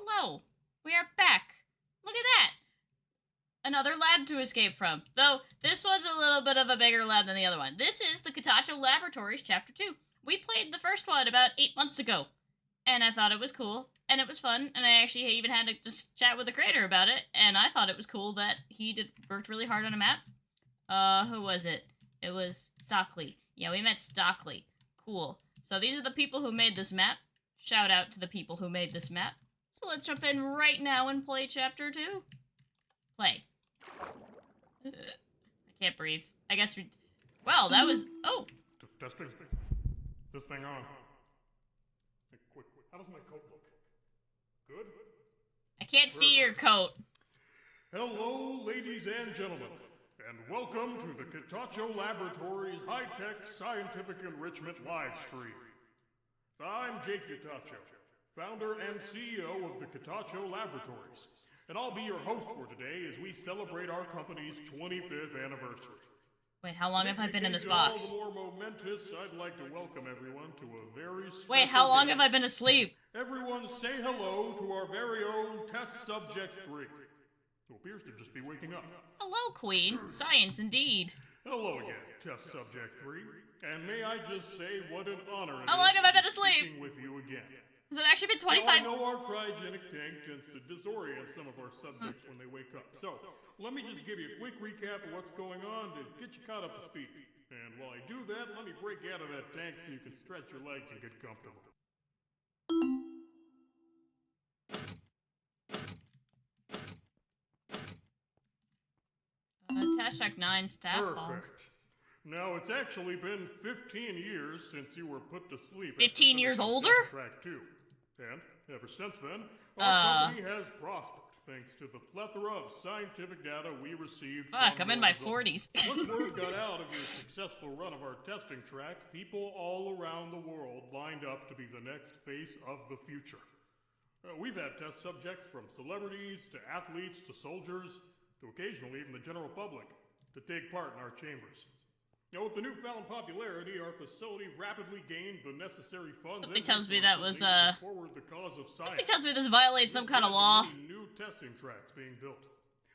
Hello, we are back. Look at that. Another lab to escape from. Though, this was a little bit of a bigger lab than the other one. This is the Kitatcho Laboratories Chapter 2. We played the first one about 8 months ago. And I thought it was cool, and it was fun, and I actually even had to just chat with the creator about it, and I thought it was cool that he worked really hard on a map. Who was it? It was Stockley. Yeah, we met Stockley. Cool. So these are the people who made this map. Shout out to the people who made this map. So let's jump in right now and play Chapter 2. Play. I can't breathe. I guess we... Well, that was... Oh! Testing. This thing on. Hey, quick. How does my coat look? Good? I can't see your coat. Hello, ladies and gentlemen, and welcome to the Kitatcho Laboratories High-Tech Scientific Enrichment live stream. I'm Jake Kitatcho, founder and CEO of the Kitatcho Laboratories, and I'll be your host for today as we celebrate our company's 25th anniversary. Wait, how long have I been in this box? All the more momentous, I'd like to welcome everyone to a very special Wait, how long day. have I been asleep? Everyone say hello to our very own Test Subject 3, who appears to just be waking up. Hello, Queen. Science, indeed. Hello again, Test Subject 3, and may I just say what an honor it How long is have I been to be asleep? speaking with you again. Has it actually been Now, I 25? know our cryogenic tank tends to disorient some of our subjects when they wake up, so let me just give you a quick recap of what's going on to get you caught up to speed. And while I do that, let me break you out of that tank so you can stretch your legs and get comfortable. Task Track 9 staff hall. Perfect. Now, it's actually been 15 years since you were put to sleep. 15 years older? Track 2. And ever since then, our company has prospered thanks to the plethora of scientific data we received. Fuck, from I'm in your my results. 40s. Once word got out of your successful run of our testing track, people all around the world lined up to be the next face of the future. We've had test subjects from celebrities to athletes to soldiers to occasionally even the general public to take part in our chambers. Now, with the newfound popularity, our facility rapidly gained the necessary funds. Something tells me that was, forward the cause of science. Something tells me this violates some kind of law. Many new testing tracks being built.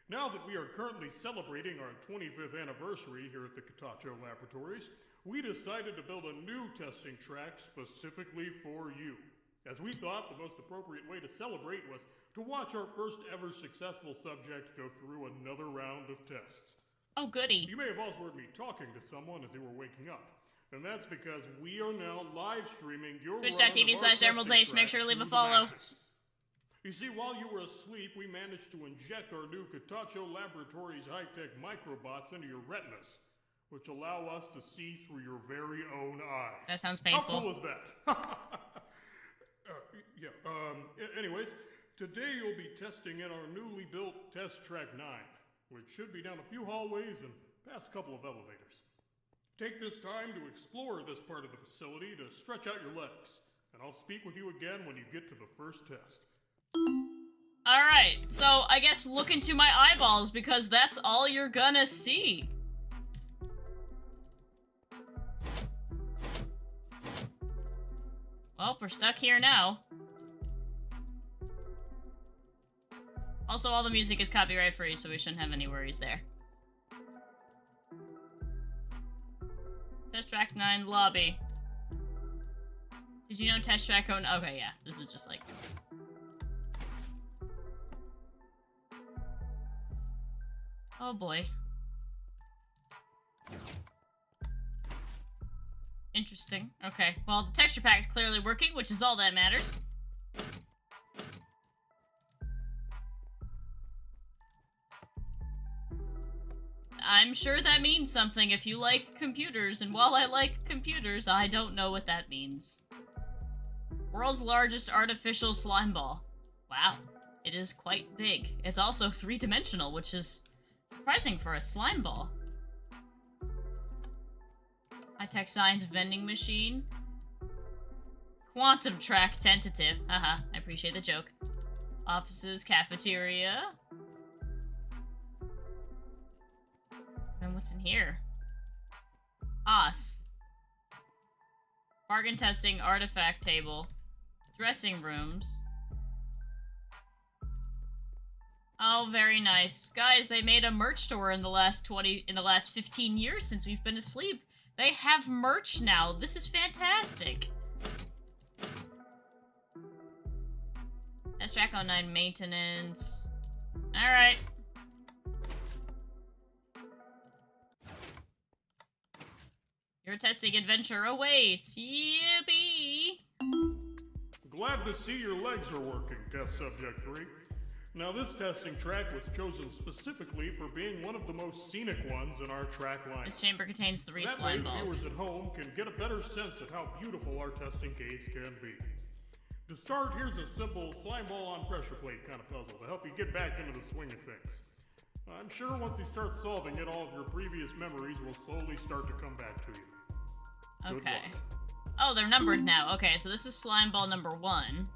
Now that we are currently celebrating our 25th anniversary here at the Kitatcho Laboratories, we decided to build a new testing track specifically for you, as we thought the most appropriate way to celebrate was to watch our first ever successful subject go through another round of tests. Oh, goody. You may have also heard me talking to someone as they were waking up, and that's because we are now live streaming your Twitch.tv/EmeraldH. Make sure to leave a follow. You see, while you were asleep, we managed to inject our new Kitatcho Laboratories high-tech microbots into your retinas, which allow us to see through your very own eyes. That sounds painful. How cool is that? Anyways, today you'll be testing in our newly built Test Track 9, which should be down a few hallways and past a couple of elevators. Take this time to explore this part of the facility to stretch out your legs, and I'll speak with you again when you get to the first test. Alright, so I guess look into my eyeballs because that's all you're gonna see. Well, we're stuck here now. Also, all the music is copyright free, so we shouldn't have any worries there. Test Track 9 lobby. Did you know Test Track 9? Okay, yeah. This is just like... Oh boy. Interesting. Okay. Well, the texture pack is clearly working, which is all that matters. I'm sure that means something if you like computers, and while I like computers, I don't know what that means. World's largest artificial slime ball. Wow. It is quite big. It's also three-dimensional, which is surprising for a slime ball. High-tech science vending machine. Quantum track tentative. Haha, I appreciate the joke. Offices, cafeteria. And what's in here? Bargain testing, artifact table, dressing rooms. Oh, very nice. Guys, they made a merch store in the last 15 years since we've been asleep. They have merch now. This is fantastic. Test track on 9 maintenance. Alright. Your testing adventure awaits. Yippee! Glad to see your legs are working, Test Subject 3. Now, this testing track was chosen specifically for being one of the most scenic ones in our track line. This chamber contains 3 that slime way, balls. viewers at home can get a better sense of how beautiful our testing caves can be. To start, here's a simple slime ball on pressure plate kind of puzzle to help you get back into the swing of things. I'm sure once you start solving it, all of your previous memories will slowly start to come back to you. Good Okay. luck. Oh, they're numbered now. Okay, so this is slime ball number 1.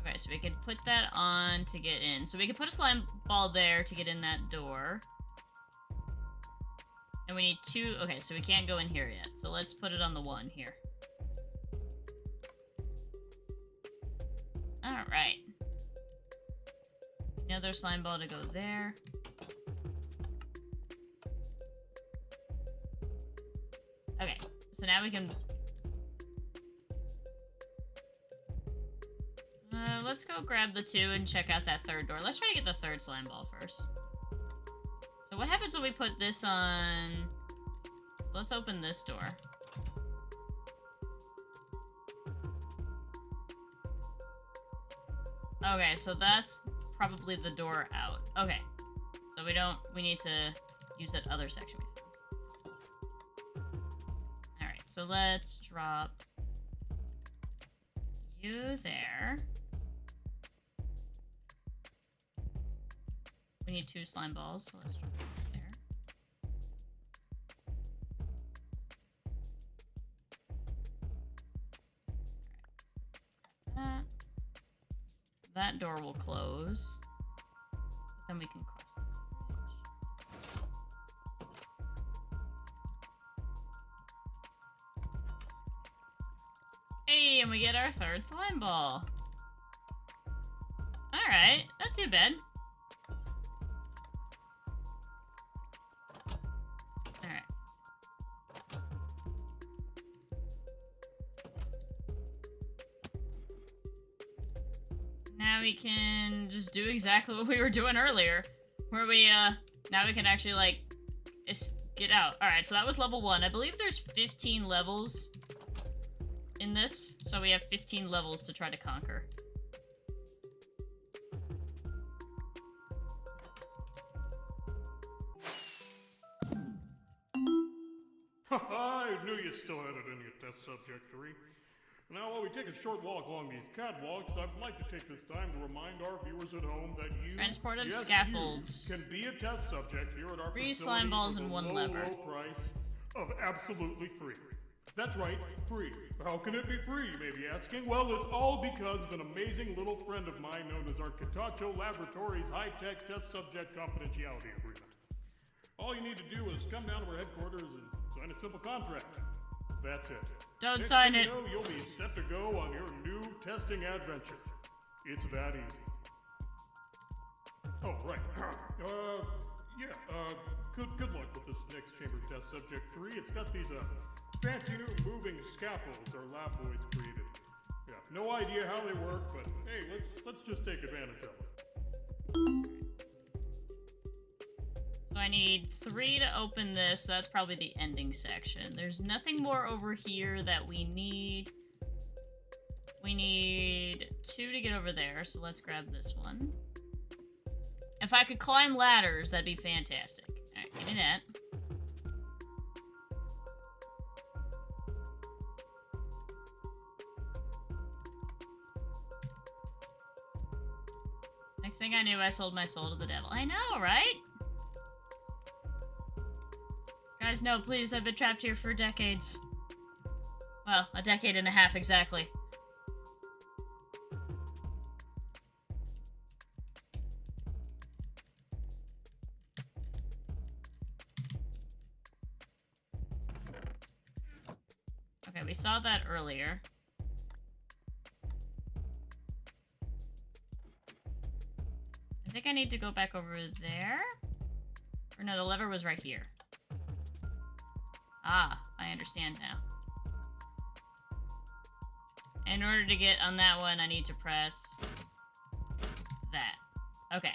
Okay, so we could put that on to get in. So we could put a slime ball there to get in that door. And we need 2... Okay, so we can't go in here yet. So let's put it on the 1 here. Alright. Another slime ball to go there. Okay, so now we can... let's go grab the 2 and check out that 3rd door. Let's try to get the 3rd slime ball first. So what happens when we put this on... So let's open this door. Okay, so that's probably the door out. Okay, so we need to use that other section we found. Alright, so let's drop you there. We need 2 slime balls, so let's drop it there. Alright. That door will close. But then we can cross this bridge. Hey, and we get our 3rd slime ball. Alright, not too bad. Alright. Now we can just do exactly what we were doing earlier. Where we, now we can actually, like, get out. Alright, so that was level 1. I believe there's 15 levels in this, so we have 15 levels to try to conquer. I knew you still had it in you, Test Subject 3. Now, while we take a short walk along these catwalks, I'd like to take this time to remind our viewers at home that you, Transportive yes, scaffolds. you, can be a test subject here at our 3 facility slime balls for and the 1 low, lever. low price of absolutely free. That's right, free. How can it be free, you may be asking? Well, it's all because of an amazing little friend of mine known as our Kitatcho Laboratories high-tech test subject confidentiality agreement. All you need to do is come down to our headquarters and sign a simple contract. That's it. Don't Next sign thing it. you know, you'll be set to go on your new testing adventure. It's that easy. Oh, right. Good luck with this next chamber test subject 3. It's got these, fancy new moving scaffolds our lab boys created. Yeah, no idea how they work, but hey, let's just take advantage of them. So I need 3 to open this. That's probably the ending section. There's nothing more over here that we need. We need 2 to get over there, so let's grab this one. If I could climb ladders, that'd be fantastic. Alright, give me that. Next thing I knew, I sold my soul to the devil. I know, right? Guys, no, please, I've been trapped here for decades. Well, a decade and a half, exactly. Okay, we saw that earlier. think I need to go back over there? Or no, the lever was right here. Ah, I understand now. In order to get on that one, I need to press that. Okay.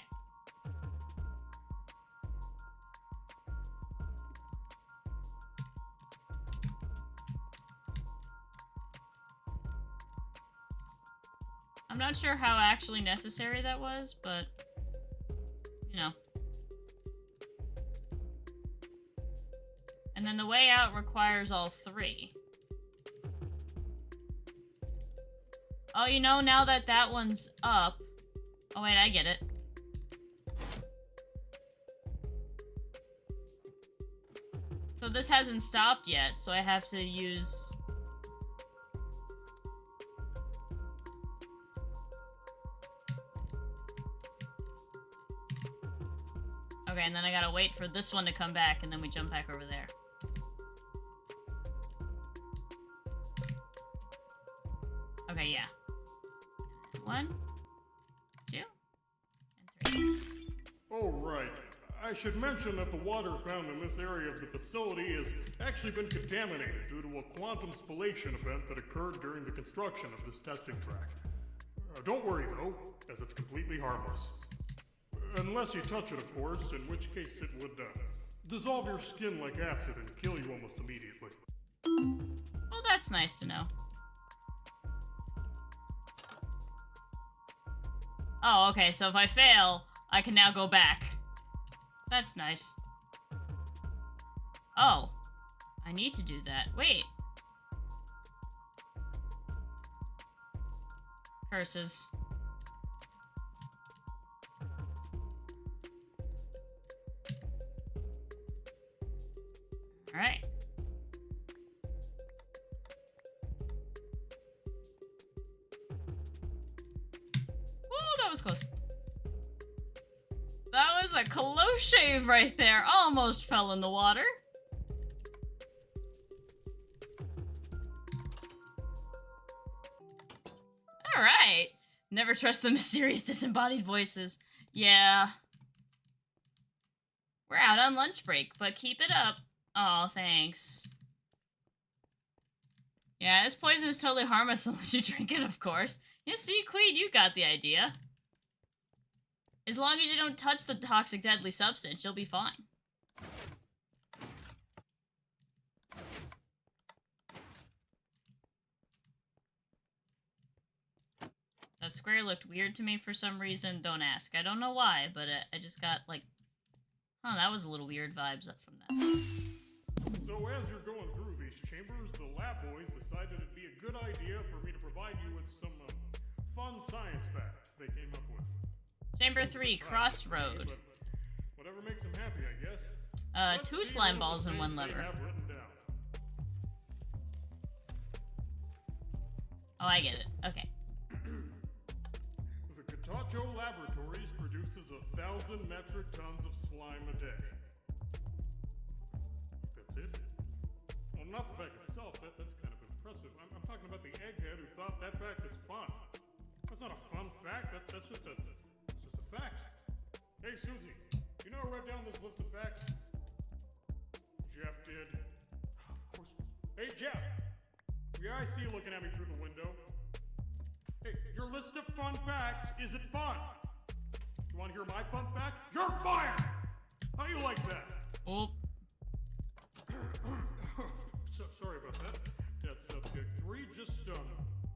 I'm not sure how actually necessary that was, but, you know. And then the way out requires all three. Oh, you know, now that that one's up... Oh, wait, I get it. So this hasn't stopped yet, so I have to use... Okay, and then I gotta wait for this one to come back, and then we jump back over there. Okay, yeah. 1, 2, and 3. Oh, right. I should mention that the water found in this area of the facility has actually been contaminated due to a quantum spallation event that occurred during the construction of this testing track. Don't worry, though, as it's completely harmless. Unless you touch it, of course, in which case it would dissolve your skin like acid and kill you almost immediately. Well, that's nice to know. Oh, okay, so if I fail, I can now go back. That's nice. Oh, I need to do that. Wait. Curses. Alright. Whoa, that was close. That was a close shave right there. Almost fell in the water. Alright. Never trust the mysterious disembodied voices. Yeah. We're out on lunch break, but keep it up. Oh, thanks. Yeah, this poison is totally harmless unless you drink it, of course. Yeah, see, Queen, you got the idea. As long as you don't touch the toxic deadly substance, you'll be fine. That square looked weird to me for some reason. Don't ask. I don't know why, but I just got, like... Oh, that was a little weird vibes up from that. So as you're going through these chambers, the lab boys decided it'd be a good idea for me to provide you with some fun science facts they came up with. Chamber 3, Crossroad. Whatever makes them happy, I guess. 2 slime balls and 1 lever. Oh, I get it. Okay. The Kitatcho Laboratories produces 1,000 metric tons of slime a day. That's it? Well, not the fact itself. That's kind of impressive. I'm talking about the egghead who thought that fact was fun. That's not a fun fact. That's just a fact. Hey, Susie, you know I wrote down this list of facts? Jeff did. Of course. Hey, Jeff. Yeah, I see you looking at me through the window. Hey, your list of fun facts isn't fun. You want to hear my fun fact? You're fired! How do you like that? Oh. So, sorry about that. Test subject 3 just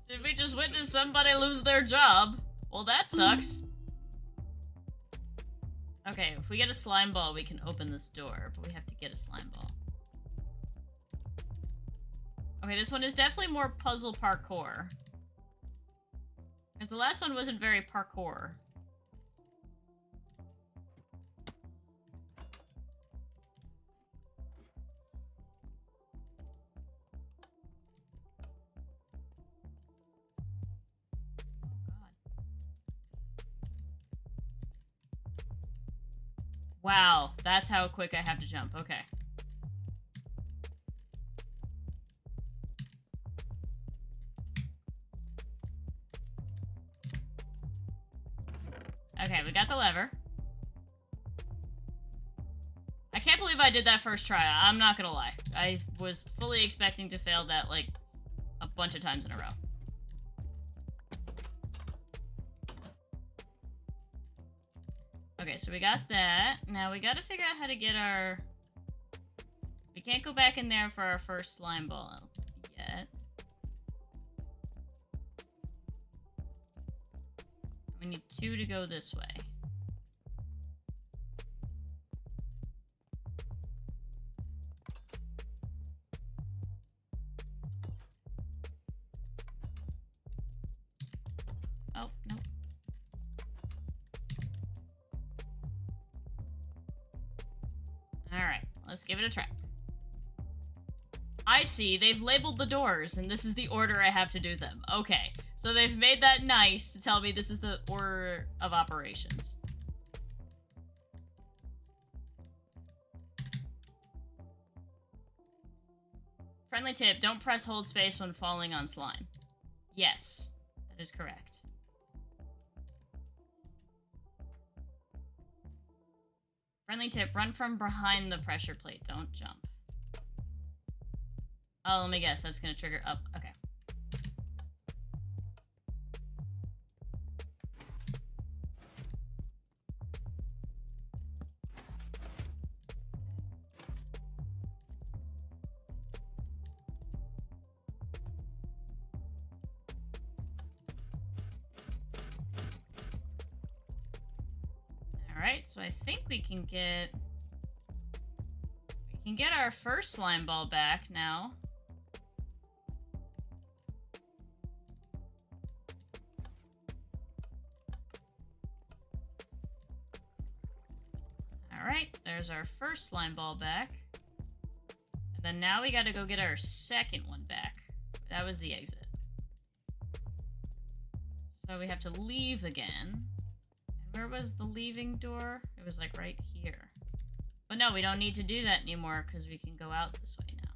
Did we just witness somebody lose their job? Well, that sucks. Okay, if we get a slime ball, we can open this door, but we have to get a slime ball. Okay, this one is definitely more puzzle parkour. Because the last one wasn't very parkour. Wow, that's how quick I have to jump. Okay. Okay, Okay, we got the lever. I can't believe I did that first try. I'm not gonna lie. I was fully expecting to fail that, like, a bunch of times in a row. Okay, so we got that. Now we gotta figure out how to get our... We can't go back in there for our first slime ball yet. We need 2 to go this way. Oh, no. Alright, let's give it a try. I see, they've labeled the doors, and this is the order I have to do them. Okay, so they've made that nice to tell me this is the order of operations. Friendly tip, don't press hold space when falling on slime. Yes, that is correct. Friendly tip, run from behind the pressure plate, don't jump. Oh, let me guess, that's gonna trigger up. Okay. Alright, so I think we can get our first slime ball back now. Alright, there's our first slime ball back. And then now we gotta go get our second one back. That was the exit. So we have to leave again. And where was the leaving door? It was like right here. But no, we don't need to do that anymore because we can go out this way now.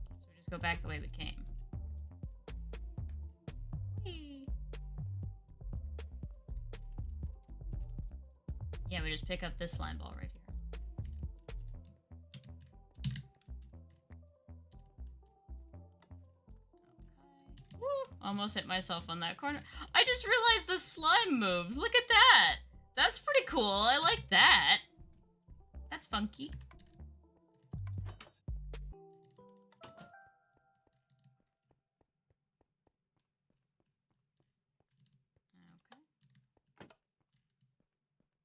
So we just go back the way we came. Whee! Yeah, we just pick up this slime ball right here. Okay. Woo! Almost hit myself on that corner. I just realized the slime moves. Look at that. That's pretty cool. I like that. That's funky.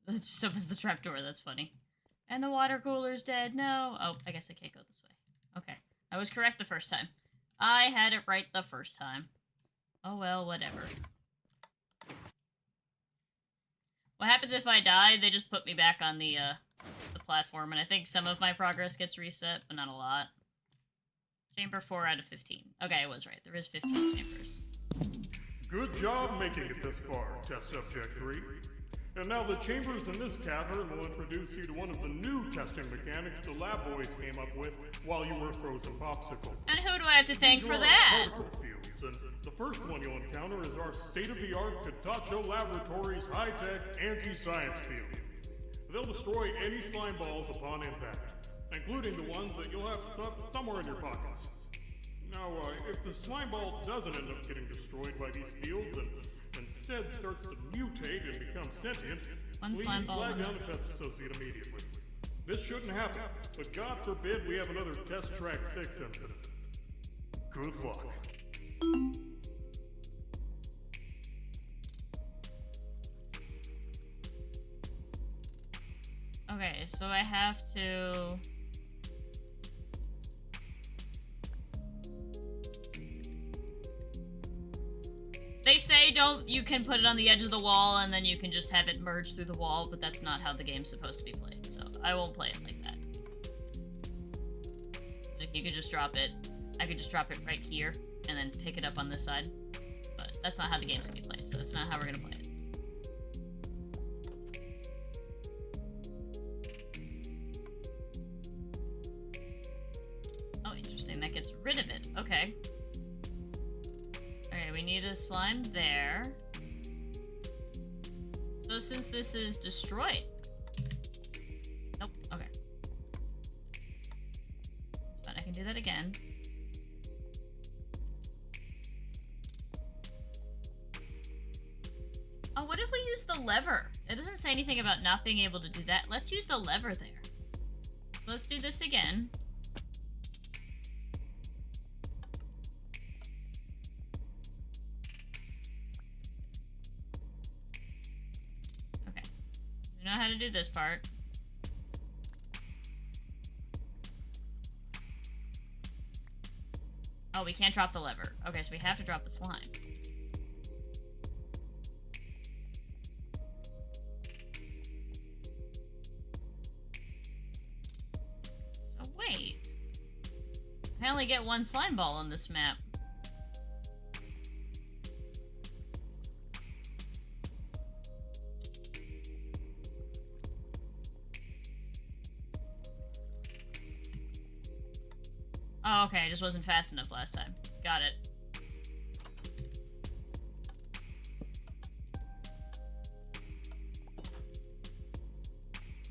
Okay. So was the trapdoor. That's funny. And the water cooler's dead. No. Oh, I guess I can't go this way. Okay. I was correct the first time. I had it right the first time. Oh well, whatever. What happens if I die? They just put me back on the platform, and I think some of my progress gets reset, but not a lot. Chamber 4 out of 15. Okay, I was right. There is 15 chambers. Good job making it this far, test subject 3. And now the chambers in this cavern will introduce you to one of the new testing mechanics the lab boys came up with while you were frozen popsicle. And who do I have to thank These for are that? particle fields, and the first one you'll encounter is our state-of-the-art Kitatcho Laboratories high-tech anti-science field. They'll destroy any slime balls upon impact, including the ones that you'll have stuffed somewhere in your pockets. Now, if the slime ball doesn't end up getting destroyed by these fields and instead starts to mutate and become sentient, please flag down the test associate immediately. This shouldn't happen, but God forbid we have another Test Track 6 incident. Good luck. Okay, so I have to... They say you can put it on the edge of the wall and then you can just have it merge through the wall, but that's not how the game's supposed to be played, so I won't play it like that. Like, you could just drop it. I could just drop it right here and then pick it up on this side. But that's not how the game's gonna be played, so that's not how we're gonna play it. Oh, interesting. That gets rid of it. Okay. Okay, we need a slime there. So since this is destroyed... Nope, okay. That's fine, I can do that again. Oh, what if we use the lever? It doesn't say anything about not being able to do that. Let's use the lever there. Let's do this again. Okay. We know how to do this part. Oh, we can't drop the lever. Okay, so we have to drop the slime. Wait. I only get one slime ball on this map. Oh, okay, I just wasn't fast enough last time. Got it.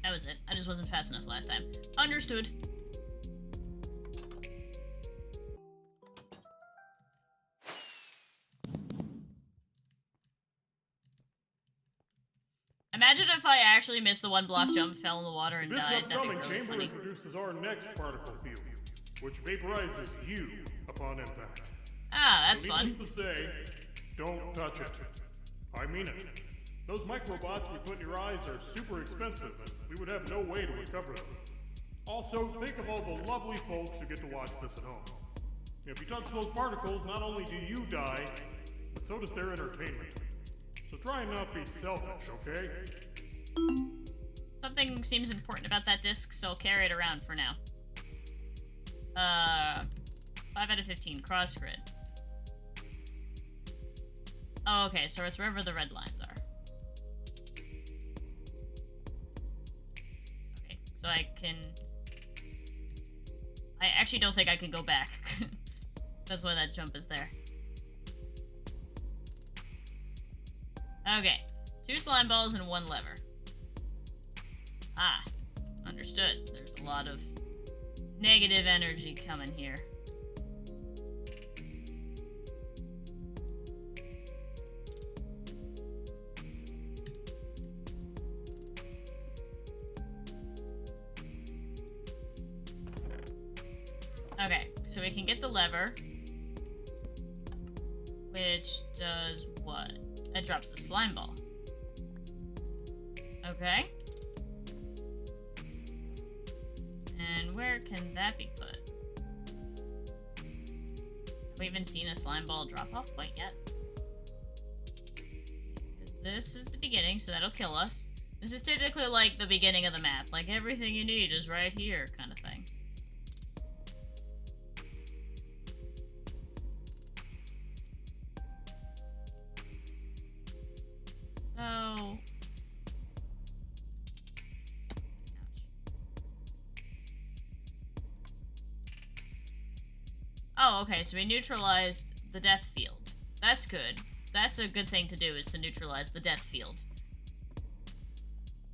That was it. I just wasn't fast enough last time. Understood. Imagine if I actually missed the one block jump, fell in the water, and died. This upcoming chamber introduces our next particle field, which vaporizes you upon impact. Ah, that's fun. Needless to say, don't touch it. I mean it. Those microbots we put in your eyes are super expensive, and we would have no way to recover them. Also, think of all the lovely folks who get to watch this at home. If you touch those particles, not only do you die, but so does their entertainment. So try and not be selfish, okay? Something seems important about that disc, so I'll carry it around for now. 5 out of 15, cross grid. Oh, okay, so it's wherever the red lines are. Okay, so I can... I actually don't think I can go back. That's why that jump is there. Okay, 2 slime balls and 1 lever. Ah, understood. There's a lot of negative energy coming here. Okay, so we can get the lever, which does what? It drops the slime ball. Okay. And where can that be put? Have we even seen a slime ball drop off point yet? This is the beginning, so that'll kill us. This is typically like the beginning of the map. Like everything you need is right here, kind of thing. So... Ouch. Oh, okay, so we neutralized the death field. That's good. That's a good thing to do, is to neutralize the death field.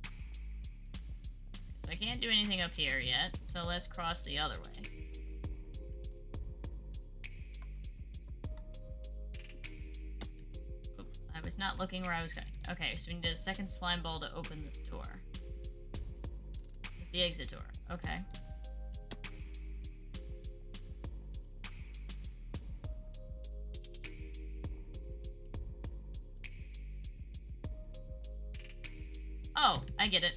So I can't do anything up here yet, so let's cross the other way. I was not looking where I was going. Okay, so we need a second slime ball to open this door. It's the exit door. Okay. Oh, I get it.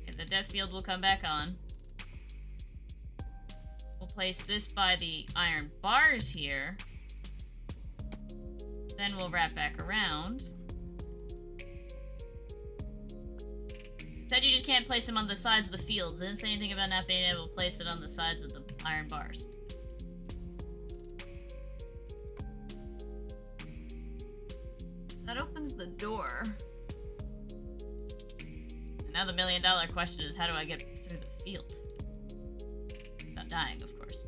Okay, the death field will come back on. We'll place this by the iron bars here. Then we'll wrap back around. Said you just can't place them on the sides of the fields. Didn't say anything about not being able to place it on the sides of the iron bars. That opens the door. And now the million-dollar question is, how do I get through the field? Without dying, of course.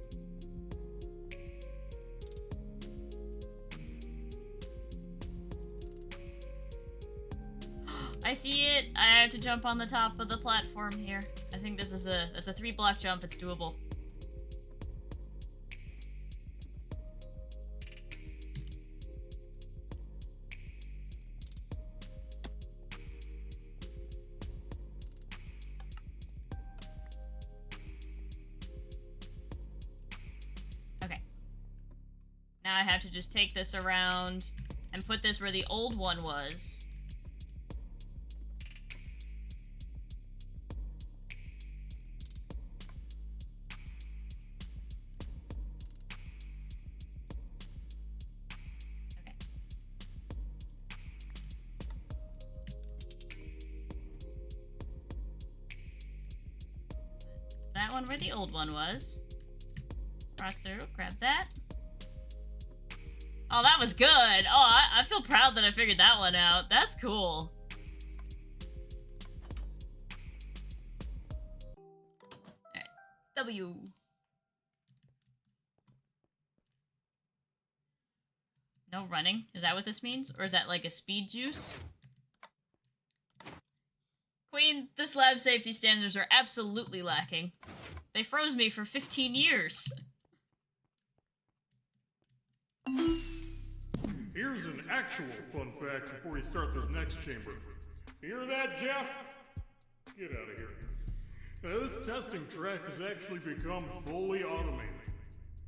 I see it. I have to jump on the top of the platform here. I think this is that's a 3-block jump. It's doable. Okay. Now I have to just take this around and put this where the old one was. That one where the old one was. Cross through, grab that. Oh, that was good. Oh, I feel proud that I figured that one out. That's cool. Alright, W. No running? Is that what this means? Or is that like a speed juice? Queen, this lab safety standards are absolutely lacking. They froze me for 15 years. Here's an actual fun fact before you start this next chamber. Hear that, Jeff? Get out of here. This testing track has actually become fully automated.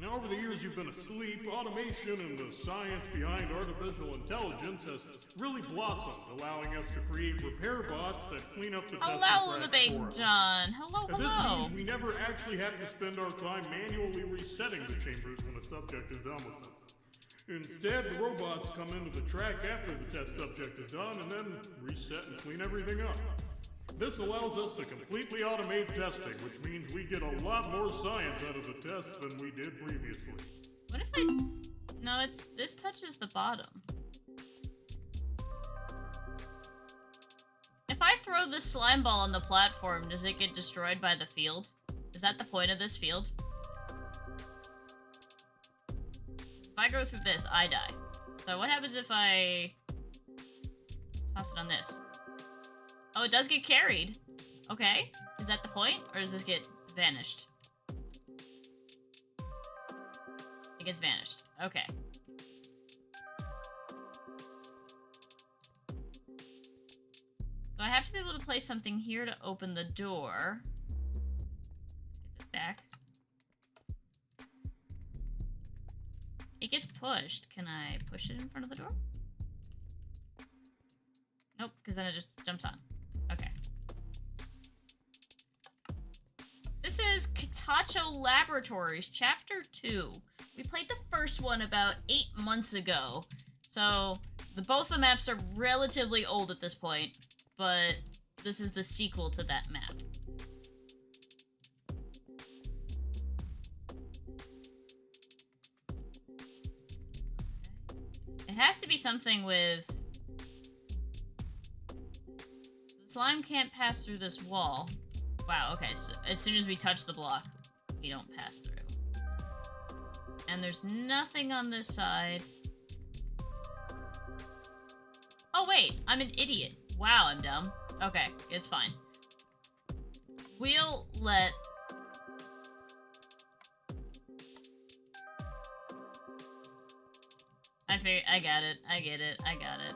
Now, over the years you've been asleep, automation and the science behind artificial intelligence has really blossomed, allowing us to create repair bots that clean up the testing Hello, track the Big for us. John. Hello, And hello. this means we never actually have to spend our time manually resetting the chambers when a subject is done with them. Instead, the robots come into the track after the test subject is done and then reset and clean everything up. This allows us to completely automate testing, which means we get a lot more science out of the tests than we did previously. What if I... No, this touches the bottom. If I throw this slime ball on the platform, does it get destroyed by the field? Is that the point of this field? If I go through this, I die. So what happens if I toss it on this? Oh, it does get carried. Okay. Is that the point? Or does this get vanished? It gets vanished. Okay. So I have to be able to place something here to open the door. Get this back. It gets pushed. Can I push it in front of the door? Nope, because then it just jumps on. Okay. This is Kitatcho Laboratories, Chapter 2. We played the first one about 8 months ago, so both the maps are relatively old at this point, but this is the sequel to that map. It has to be something with... Slime can't pass through this wall. Wow, okay, so as soon as we touch the block, we don't pass through. And there's nothing on this side. Oh wait, I'm an idiot. Wow, I'm dumb. Okay, it's fine. We'll let... I got it, I get it, I got it.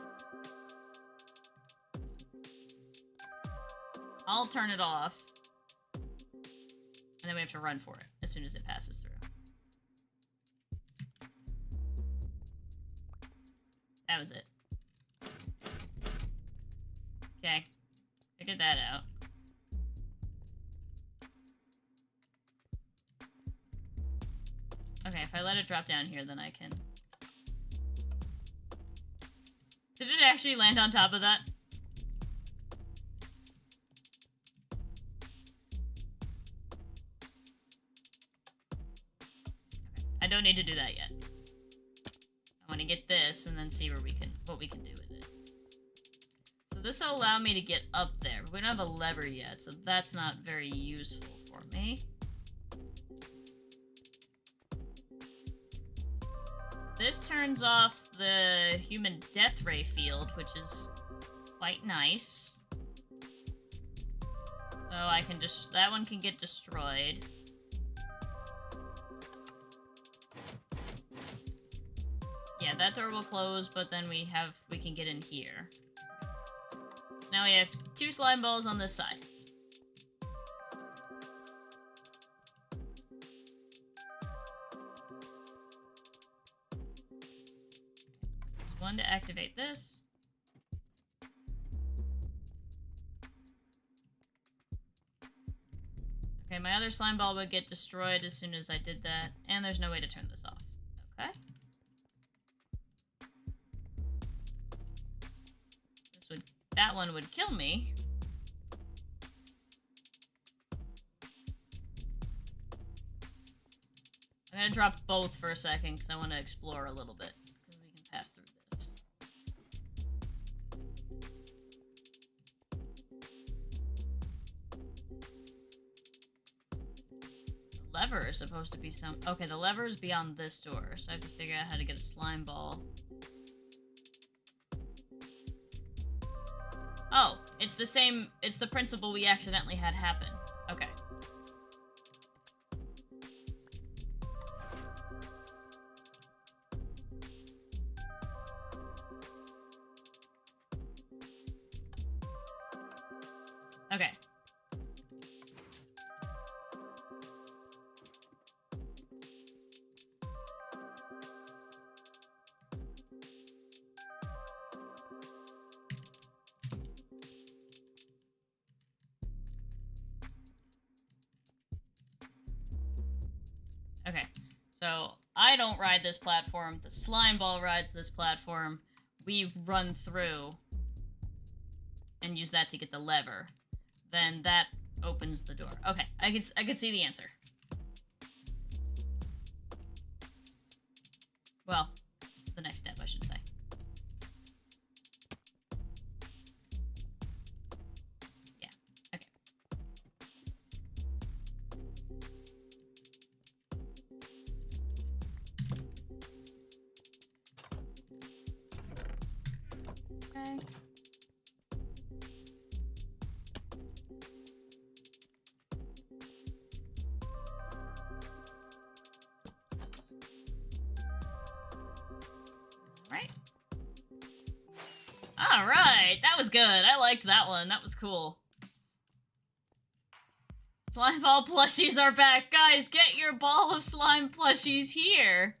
I'll turn it off. And then we have to run for it as soon as it passes through. That was it. Okay. Figured that out. Okay, if I let it drop down here, then I can... Did it actually land on top of that? I don't need to do that yet. I want to get this and then see where what we can do with it. So this will allow me to get up there, but we don't have a lever yet, so that's not very useful for me. This turns off the human death ray field, which is quite nice. So I can just... that one can get destroyed. Yeah, that door will close, but then we can get in here. Now we have 2 slime balls on this side. There's one to activate this. Okay, my other slime ball would get destroyed as soon as I did that, and there's no way to turn this off. Okay. That one would kill me. I'm gonna drop both for a second because I want to explore a little bit. Because we can pass through this. The lever is supposed to be some... okay, the lever is beyond this door, so I have to figure out how to get a slime ball. Oh, it's the same... it's the principle we accidentally had happen. Okay. Okay. Okay, so I don't ride this platform. The slime ball rides this platform. We run through and use that to get the lever. Then that opens the door. Okay, I can see the answer. Well, the next step, I should say. Yeah, okay. Okay. Alright, that was good. I liked that one. That was cool. Slime ball plushies are back. Guys, get your ball of slime plushies here.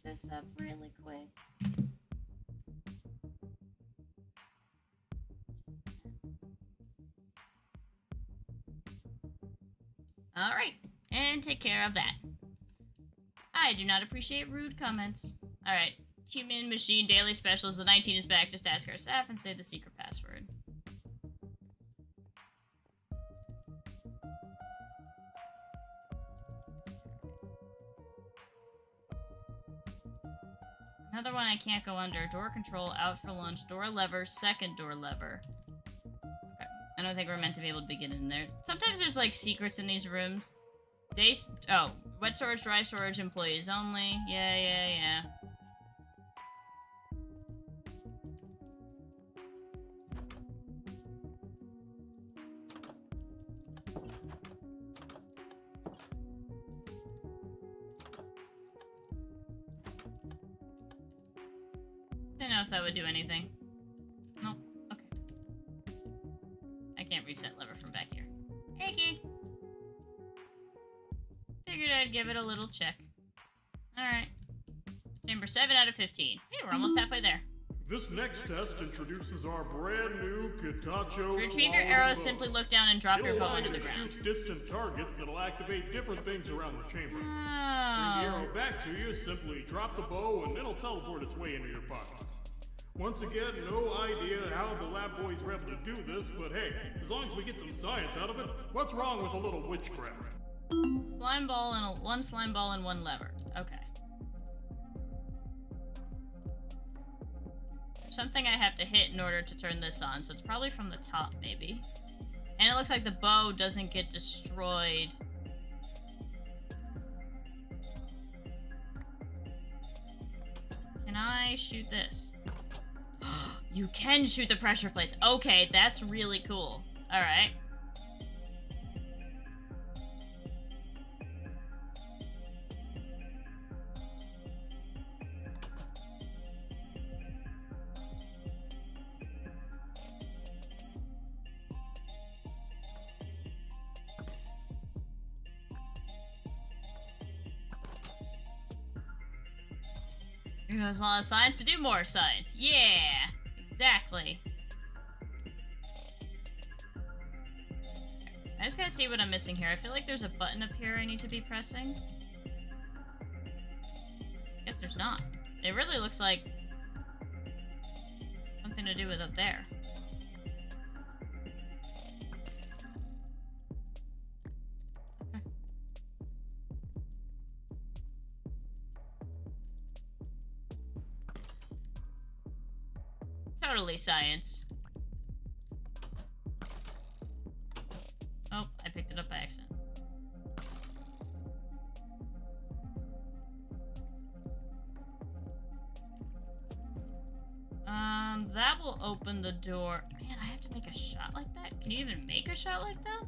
Get this up really quick. Alright, and take care of that. I do not appreciate rude comments. Alright, human machine daily specials. The 19 is back. Just ask our staff and say the secret password. Another one I can't go under. Door control, out for lunch, door lever, second door lever. Okay. I don't think we're meant to be able to get in there. Sometimes there's like secrets in these rooms. Oh, wet storage, dry storage, employees only. Yeah. Didn't know if that would do anything. Nope. Okay. I can't reach that lever from back here. Eggy. Figured I'd give it a little check. Alright. Chamber 7 out of 15. Hey, we're almost halfway there. This next test introduces our brand new Kitatcho. To retrieve your arrows, simply look down and drop your bow into the ground. Shoot distant targets that'll activate different things around the chamber. Bring the arrow back to you, simply drop the bow and it'll teleport its way into your pockets. Once again, no idea how the lab boys were able to do this, but hey, as long as we get some science out of it, what's wrong with a little witchcraft? Slime ball and one slime ball and one lever. Okay. something I have to hit in order to turn this on, so it's probably from the top, maybe. And it looks like the bow doesn't get destroyed. Can I shoot this? You can shoot the pressure plates. Okay, that's really cool. Alright. There's a lot of science to do more science. Yeah, exactly. I just gotta see what I'm missing here. I feel like there's a button up here I need to be pressing. Guess there's not. It really looks like something to do with up there. Totally science. Oh, I picked it up by accident. That will open the door. Man, I have to make a shot like that? Can you even make a shot like that?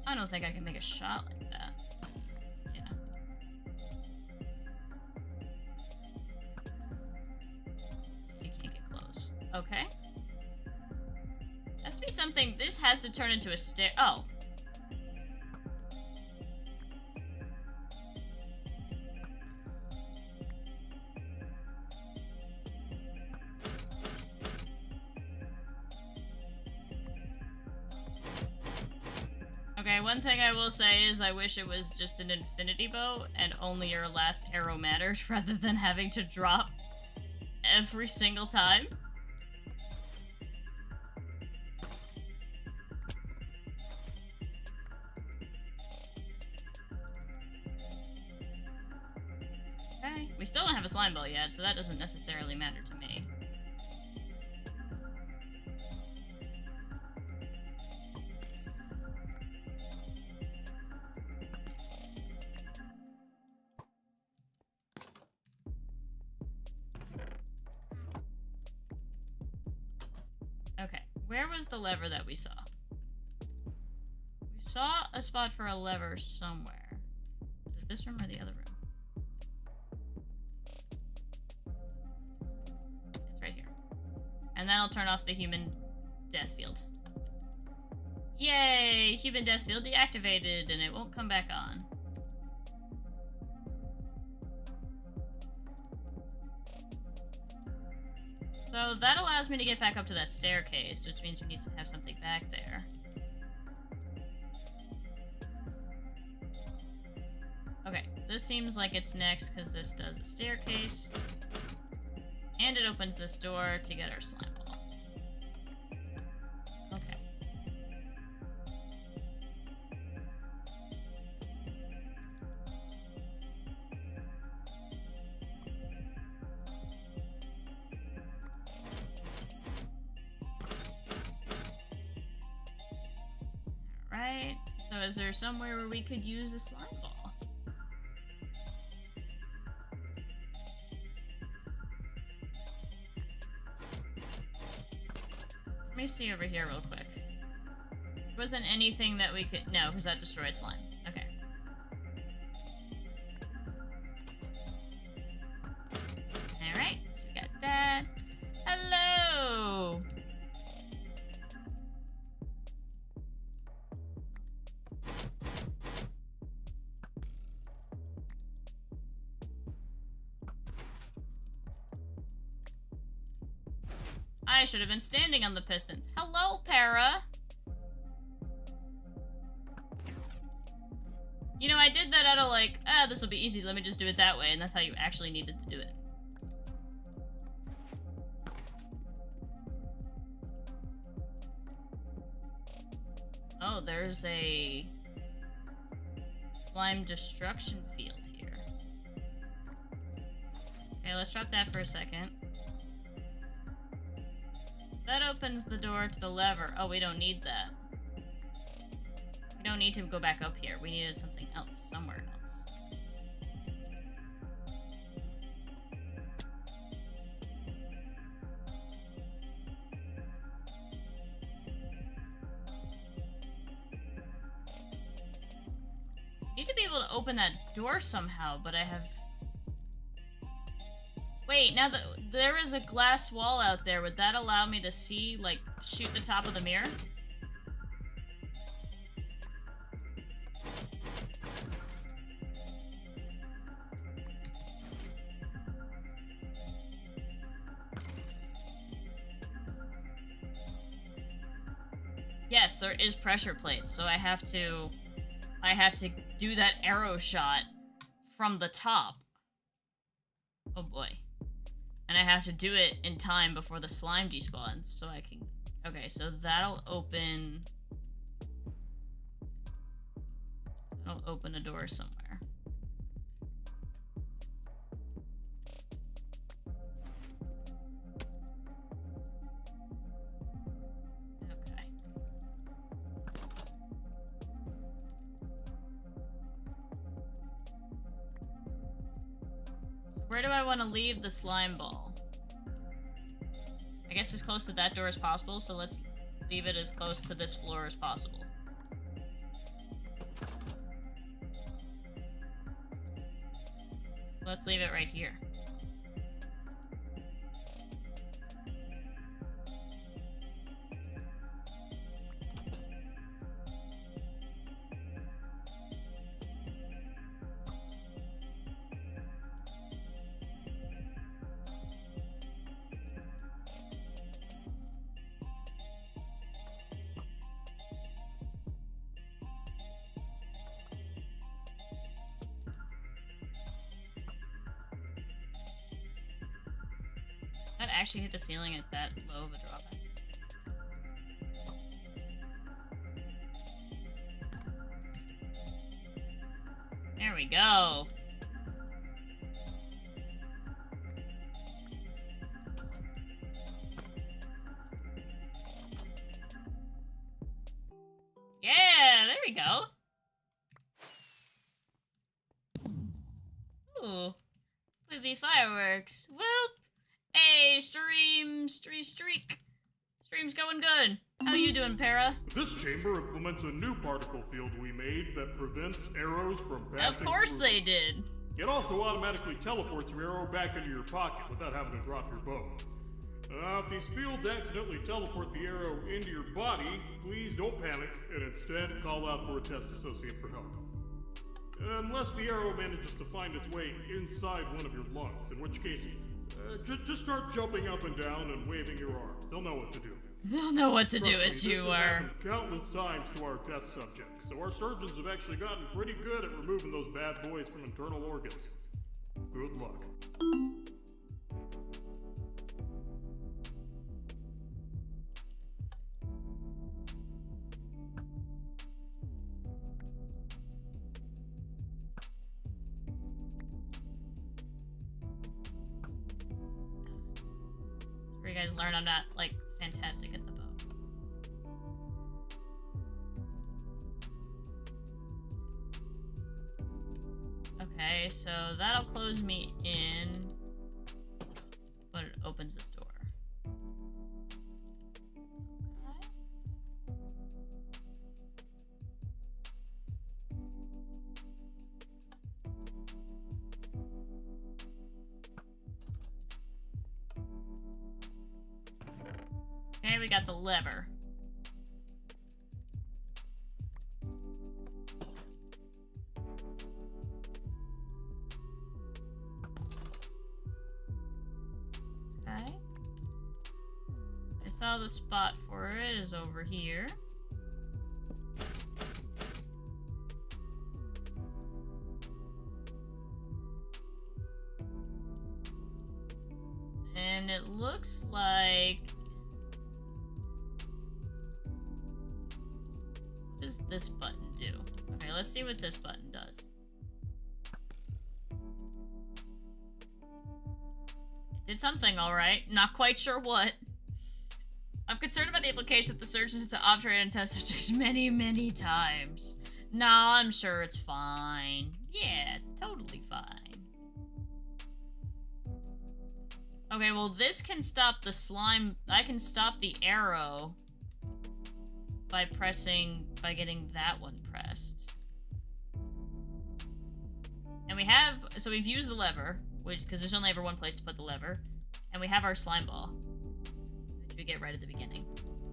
I don't think I can make a shot like that. Yeah. You can't get close. Okay. Has to be something. This has to turn into a stair. Oh. Okay, one thing I will say is I wish it was just an infinity bow and only your last arrow mattered rather than having to drop every single time. Okay, we still don't have a slime ball yet, so that doesn't necessarily matter to me. Okay, where was the lever that we saw? We saw a spot for a lever somewhere. Was it this room or the other room? It's right here. And that'll turn off the human death field. Yay! Human death field deactivated, and it won't come back on. So that allows me to get back up to that staircase, which means we need to have something back there. Okay, this seems like it's next because this does a staircase. And it opens this door to get our slime ball. Okay. Alright, so is there somewhere where we could use a slime ball? Let me see over here real quick. Wasn't anything that we could... No, because that destroys slime. Okay. Alright, so we got that. Hello! I should have been standing on the pistons. Hello, Para! You know, I did that out of like, this will be easy, let me just do it that way, and that's how you actually needed to do it. Oh, there's a slime destruction field here. Okay, let's drop that for a second. That opens the door to the lever. Oh, we don't need that. We don't need to go back up here. We needed something else, somewhere else. Need to be able to open that door somehow, but I have... Wait, now that there is a glass wall out there, would that allow me to see, like, shoot the top of the mirror? Yes, there is pressure plates, so I have to do that arrow shot from the top. Oh boy. And I have to do it in time before the slime despawns, so I can... Okay, so that'll open... That'll open a door somewhere. Okay. So where do I want to leave the slime ball? I guess as close to that door as possible, so let's leave it as close to this floor as possible. Let's leave it right here. That actually hit the ceiling at that low of a drop. There we go. Yeah, there we go. Ooh. With the fireworks. Whoop. Hey, streak. Stream's going good. How you doing, Para? This chamber implements a new particle field we made that prevents arrows from passing Of course through. they did. It also automatically teleports your arrow back into your pocket without having to drop your bow. If these fields accidentally teleport the arrow into your body, please don't panic and instead call out for a test associate for help. Unless the arrow manages to find its way inside one of your lungs, in which case, just start jumping up and down and waving your arms. They'll know what to do. They'll know what to do Trust me, as you this has are. happened countless times to our test subjects, so our surgeons have actually gotten pretty good at removing those bad boys from internal organs. Good luck. Where you guys learn I'm not, like, fantastic at the bow. Okay, so that'll close me in, but it opens this door. Okay, we got the lever. Okay. I saw the spot for it is over here. And it looks like... What does this button do? Okay, let's see what this button does. did something alright. Not quite sure what. I'm concerned about the implication that the surgeons had to operate and test subjects many, many times. No, I'm sure it's fine. Yeah, it's totally fine. Okay, well this can stop the slime. I can stop the arrow by getting that one pressed. And we have, so we've used the lever, because there's only ever one place to put the lever. And we have our slime ball, which we get right at the beginning.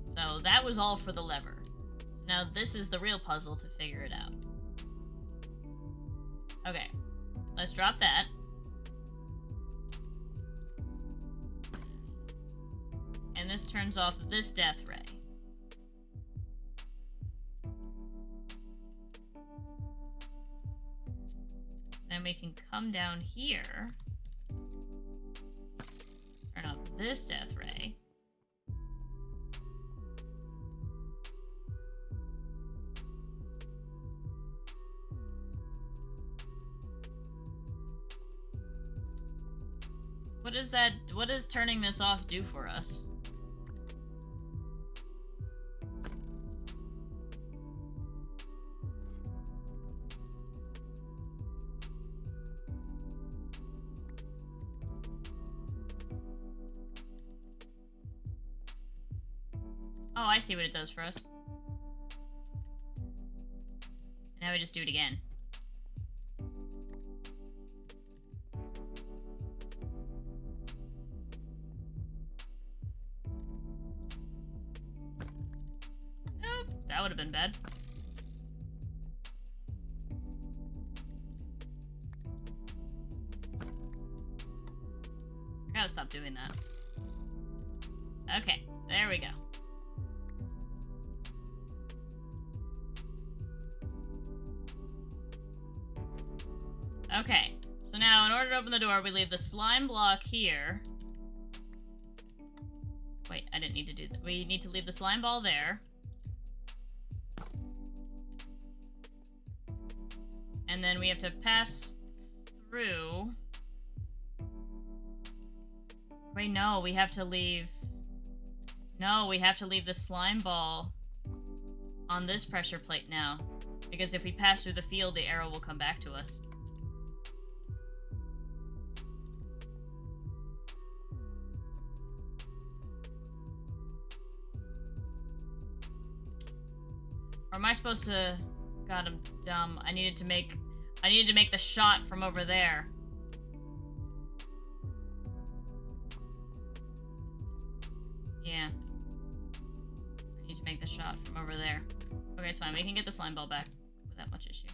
So that was all for the lever. So now this is the real puzzle to figure it out. Okay, let's drop that. And this turns off this death ray. Then we can come down here, turn off this death ray. What does turning this off do for us? Oh, I see what it does for us. Now we just do it again. Nope, that would have been bad. I gotta stop doing that. Okay, there we go. Okay, so now in order to open the door, we leave the slime block here. Wait, I didn't need to do that. We need to leave the slime ball there. And then we have to pass through. Wait, no, we have to leave... No, we have to leave the slime ball on this pressure plate now. Because if we pass through the field, the arrow will come back to us. Or am I supposed to... God, I'm dumb. I needed to make the shot from over there. Yeah. I need to make the shot from over there. Okay, it's fine. We can get the slime ball back without much issue.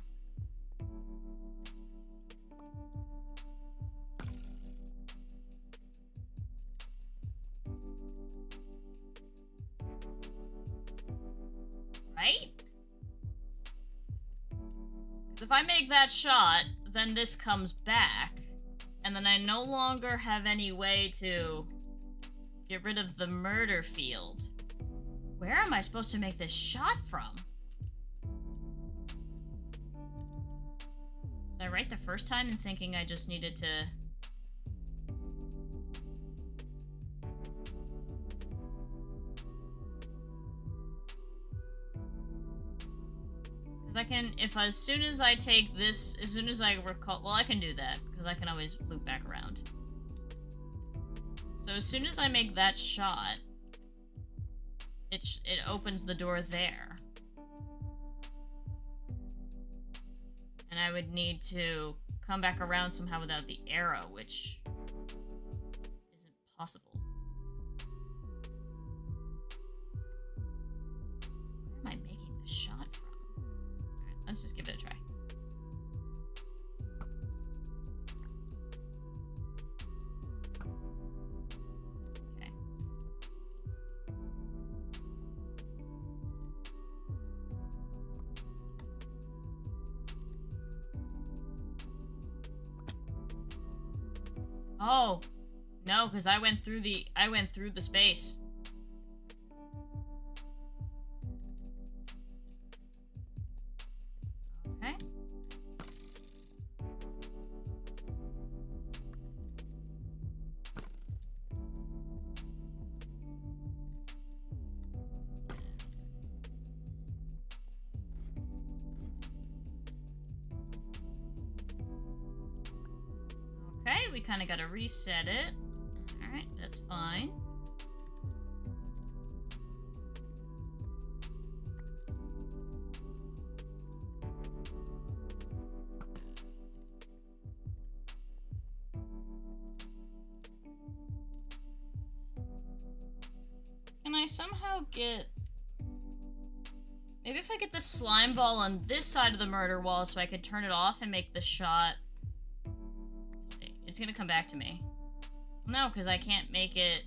Right? If I make that shot, then this comes back, and then I no longer have any way to get rid of the murder field. Where am I supposed to make this shot from? Was I right the first time in thinking I just needed to... I can, as soon as I take this, as soon as I recall, well, I can do that, because I can always loop back around. So as soon as I make that shot, it opens the door there. And I would need to come back around somehow without the arrow, which isn't possible. Where am I making the shot from? Let's just give it a try. Okay. Oh, no, because I went through the space. Okay. we kind of got to reset it. Alright, that's fine. Can I somehow get... Maybe if I get the slime ball on this side of the murder wall so I could turn it off and make the shot... It's gonna come back to me. No, because I can't make it...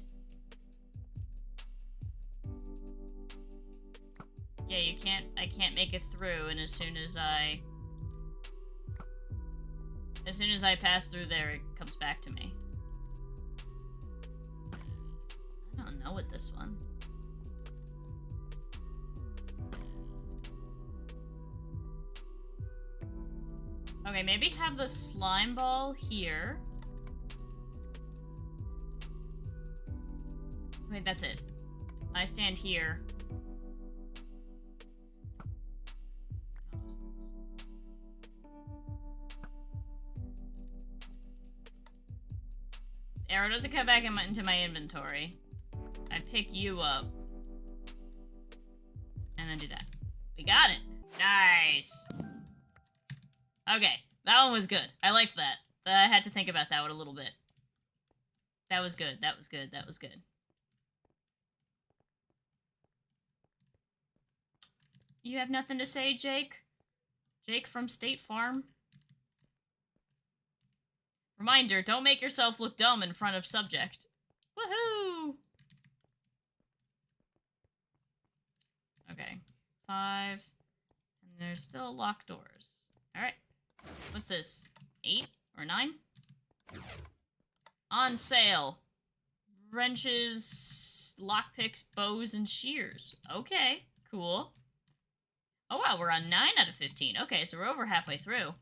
Yeah, you can't... I can't make it through, and as soon as I pass through there, it comes back to me. I don't know with this one. Okay, maybe have the slime ball here. Wait, that's it. I stand here. Arrow doesn't come back into my inventory. I pick you up. And then do that. We got it! Nice! Okay, that one was good. I liked that. I had to think about that one a little bit. That was good, that was good, that was good. You have nothing to say, Jake? Jake from State Farm? Reminder, don't make yourself look dumb in front of subject. Woohoo! Okay, 5. And there's still locked doors. Alright. What's this? 8 or 9? On sale. Wrenches, lockpicks, bows, and shears. Okay, cool. Oh wow, we're on 9 out of 15. Okay, so we're over halfway through.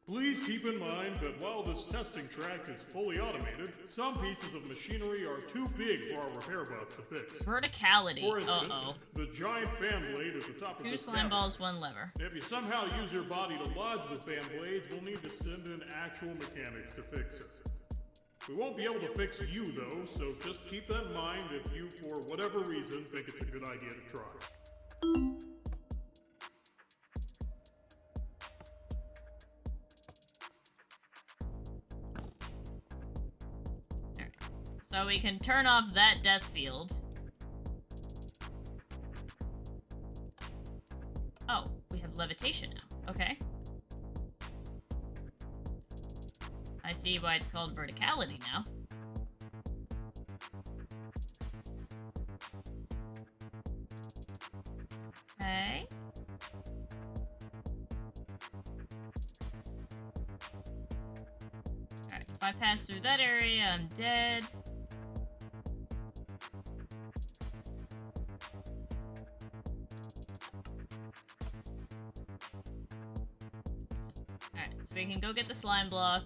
Please keep in mind that while this testing track is fully automated, some pieces of machinery are too big for our repair bots to fix. Verticality. For instance, the giant fan blade at the top of the 2 slime balls, 1 lever. If you somehow use your body to lodge the fan blades, we'll need to send in actual mechanics to fix it. We won't be able to fix you, though, so just keep that in mind if you, for whatever reason, think it's a good idea to try. So we can turn off that death field. Oh, we have levitation now. Okay. I see why it's called verticality now. Okay. Alright, if I pass through that area, I'm dead. Alright, so we can go get the slime block.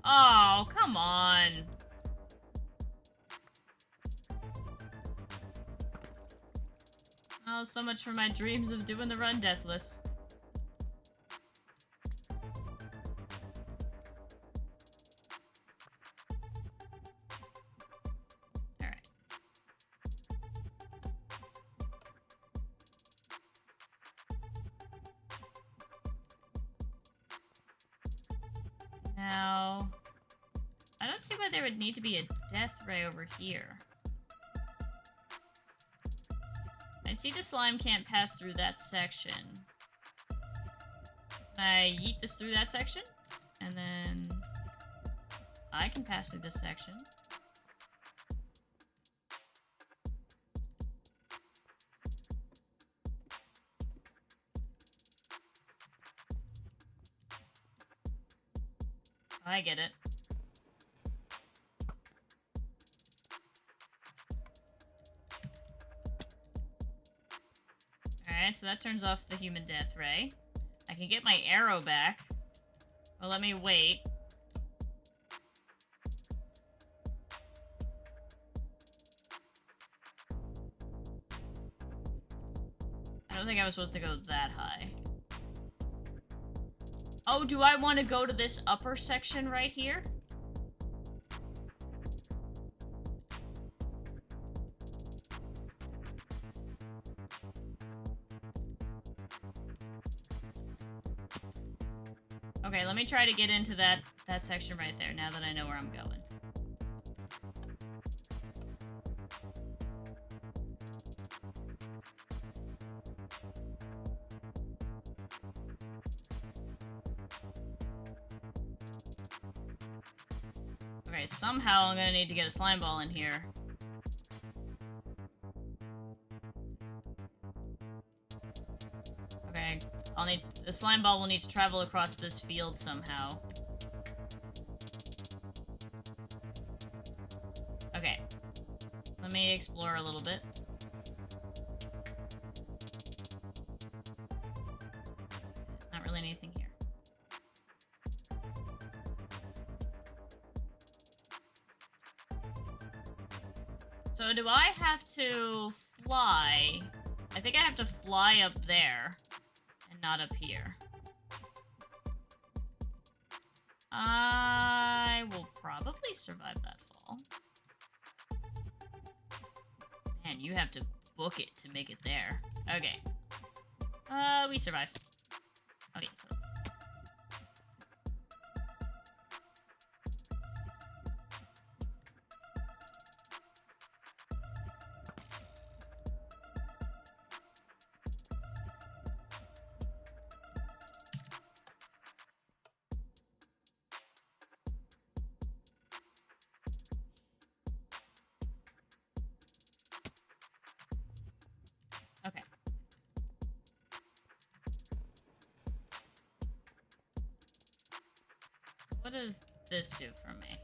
Oh, come on. Oh, so much for my dreams of doing the run deathless. Alright. Now, I don't see why there would need to be a death ray over here. I see the slime can't pass through that section. I yeet this through that section, and then I can pass through this section. I get it. Alright, so that turns off the human death ray. I can get my arrow back. Well, let me wait. I don't think I was supposed to go that high. Oh, do I want to go to this upper section right here? Okay, let me try to get into that section right there, now that I know where I'm going. Okay, somehow I'm gonna need to get a slime ball in here. Okay, the slime ball will need to travel across this field somehow. Okay. Let me explore a little bit. Not really anything here. So do I have to fly? I think I have to fly up there and not up here. I will probably survive that fall. Man, you have to book it to make it there. Okay. We survive. Okay, so... Okay. What does this do for me?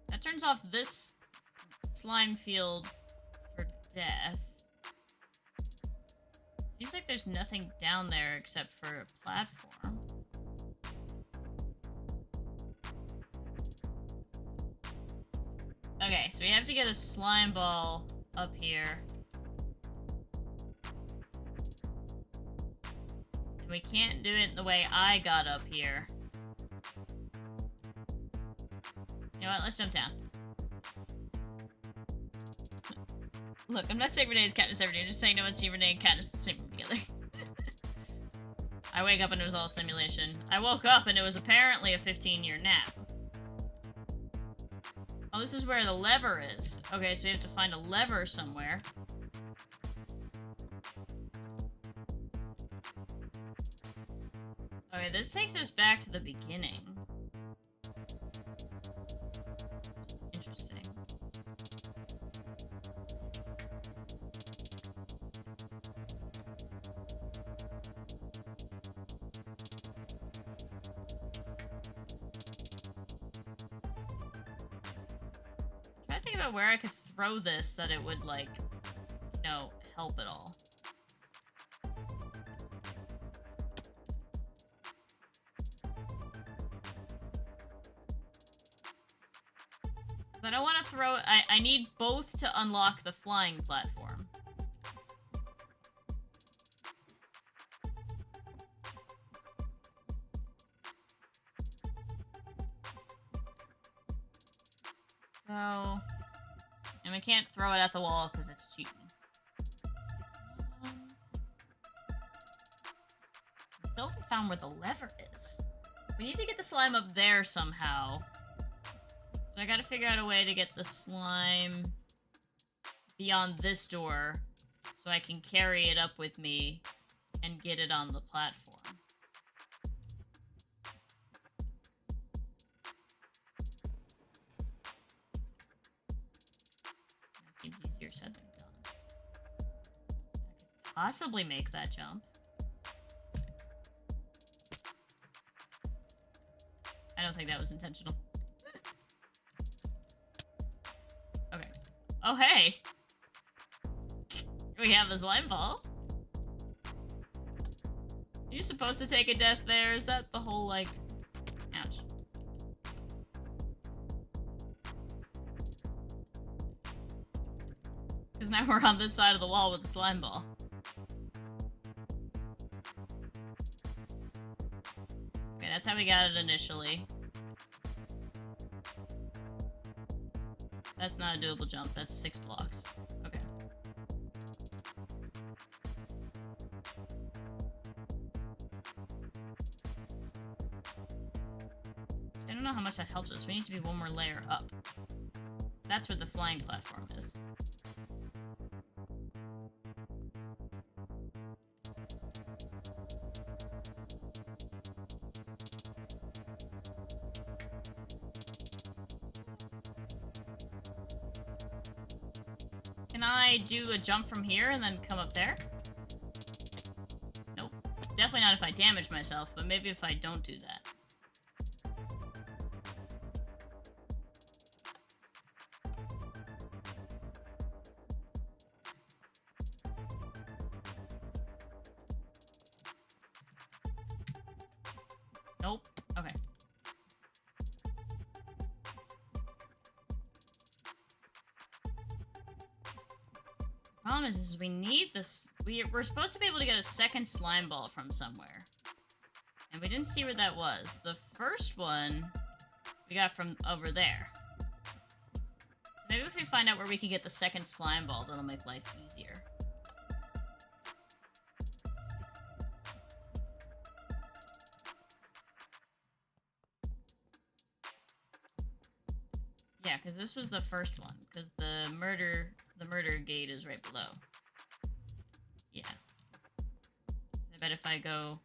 That turns off this slime field for death. Seems like there's nothing down there except for a platform. Okay, so we have to get a slime ball up here. And we can't do it the way I got up here. You know what? Let's jump down. Look, I'm not saying Renee is Katniss Everdeen. I'm just saying no one's seen Renee and Katniss the same room together. I wake up and it was all simulation. I woke up and it was apparently a 15-year nap. Oh, this is where the lever is. Okay, so we have to find a lever somewhere. Okay, this takes us back to the beginning. Interesting. I'm trying to think about where I could throw this that it would, like, you know, help at all. I don't want to throw it. I need both to unlock the flying platform. So... And we can't throw it at the wall because it's cheating. Still haven't found where the lever is. We need to get the slime up there somehow. So I gotta figure out a way to get the slime beyond this door so I can carry it up with me and get it on the platform. That seems easier said than done. I could possibly make that jump. I don't think that was intentional. Okay. Oh, hey! We have a slime ball. Are you supposed to take a death there? Is that the whole, like... Ouch. Because now we're on this side of the wall with the slime ball. Okay, that's how we got it initially. That's not a doable jump. That's 6 blocks. Okay. I don't know how much that helps us. We need to be one more layer up. That's where the flying platform is. Can I do a jump from here and then come up there? Nope. Definitely not if I damage myself, but maybe if I don't do that. Nope. Okay. Problem is we need this. We're supposed to be able to get a second slime ball from somewhere. And we didn't see where that was. The first one we got from over there. So maybe if we find out where we can get the second slime ball, that'll make life easier. Yeah, because this was the first one. Because the murder gate is right below. Yeah. I bet if I go...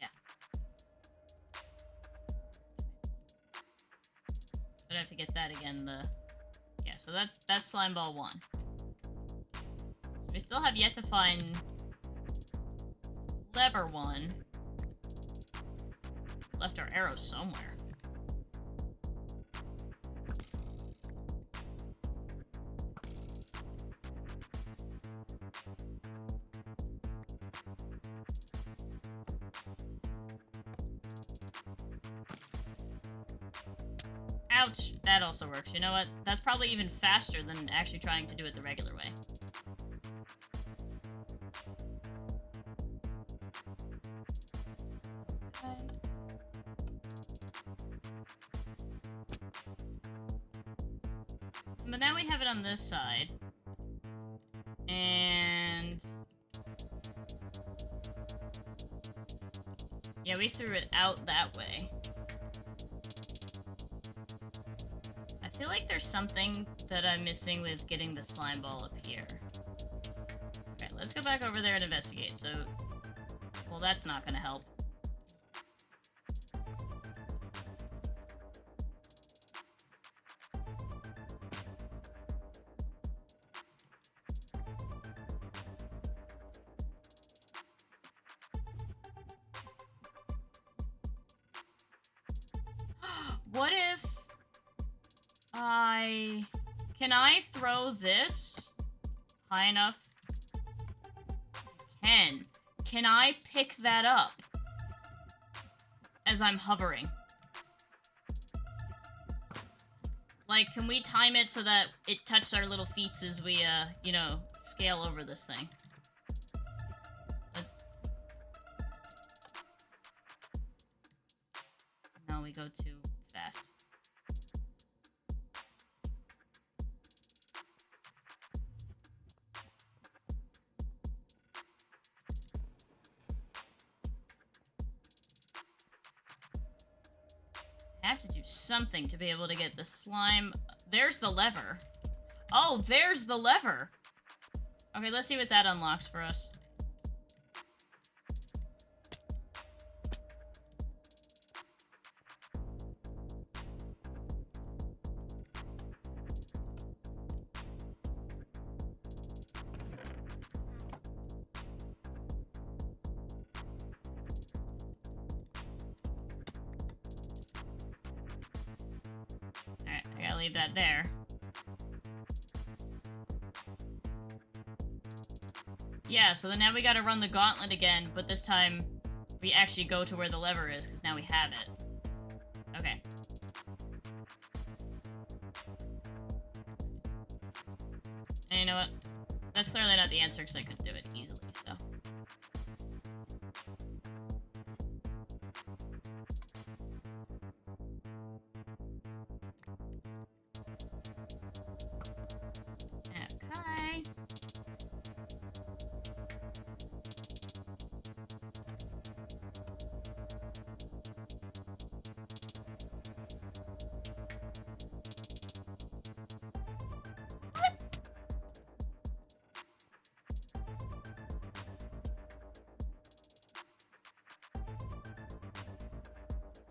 Yeah. I'd have to get that again, Yeah, so that's slime ball 1. We still have yet to find lever 1. Left our arrow somewhere. Ouch! That also works. You know what? That's probably even faster than actually trying to do it the regular way. But now we have it on this side. And... yeah, we threw it out that way. I feel like there's something that I'm missing with getting the slime ball up here. Okay, let's go back over there and investigate. So, well, that's not gonna help. What if can I throw this high enough? Can I pick that up as I'm hovering? Like, can we time it so that it touches our little feet as we, you know, scale over this thing? Let's... no, we go too fast. I have to do something to be able to get the slime. There's the lever. Oh, there's the lever. Okay, let's see what that unlocks for us. leave that there. Yeah, so then now we gotta run the gauntlet again, but this time we actually go to where the lever is, because now we have it. Okay. And you know what? That's clearly not the answer, because I couldn't do it easily, so... Okay.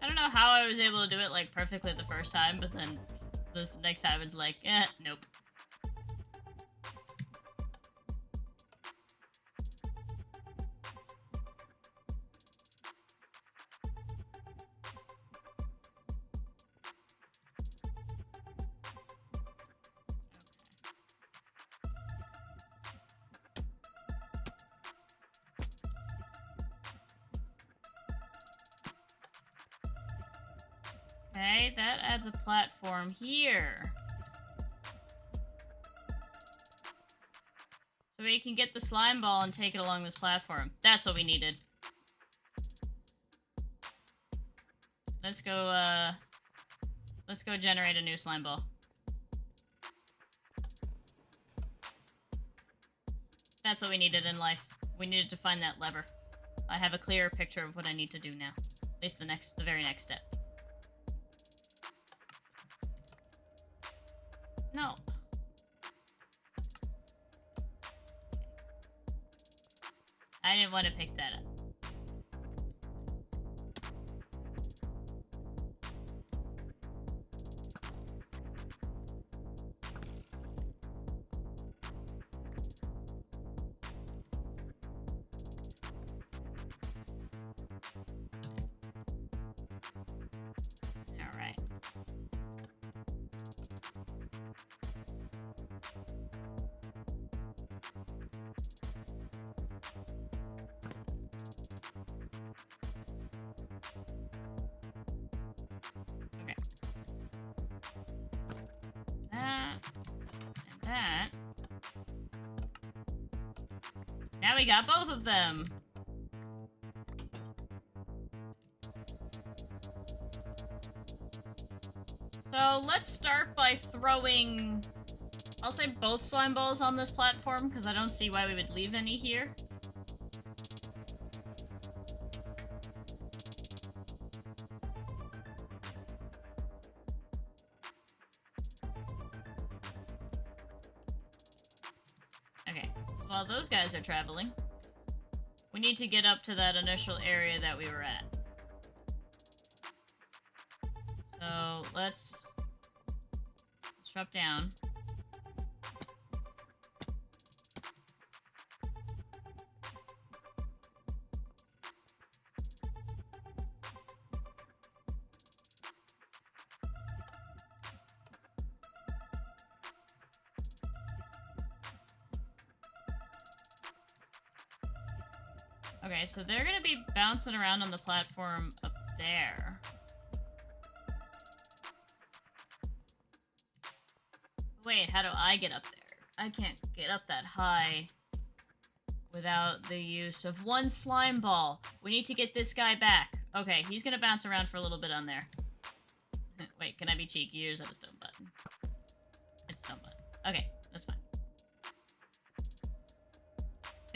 I don't know how I was able to do it, like, perfectly the first time, but then this next time was like, nope. Okay, that adds a platform here. So we can get the slime ball and take it along this platform. That's what we needed. Let's go generate a new slime ball. That's what we needed in life. We needed to find that lever. I have a clearer picture of what I need to do now. At least the very next step. No. I didn't want to pick that up. Alright. Okay. That and that. Now we got both of them. So let's start by throwing, I'll say both slime balls on this platform, because I don't see why we would leave any here. Okay, so while those guys are traveling, we need to get up to that initial area that we were at. So let's drop down. Okay, so they're gonna be bouncing around on the platform up there. Wait, how do I get up there? I can't get up that high without the use of one slime ball. We need to get this guy back. Okay, he's gonna bounce around for a little bit on there. Wait, can I be cheeky? Use a stone button. It's a stone button. Okay, that's fine.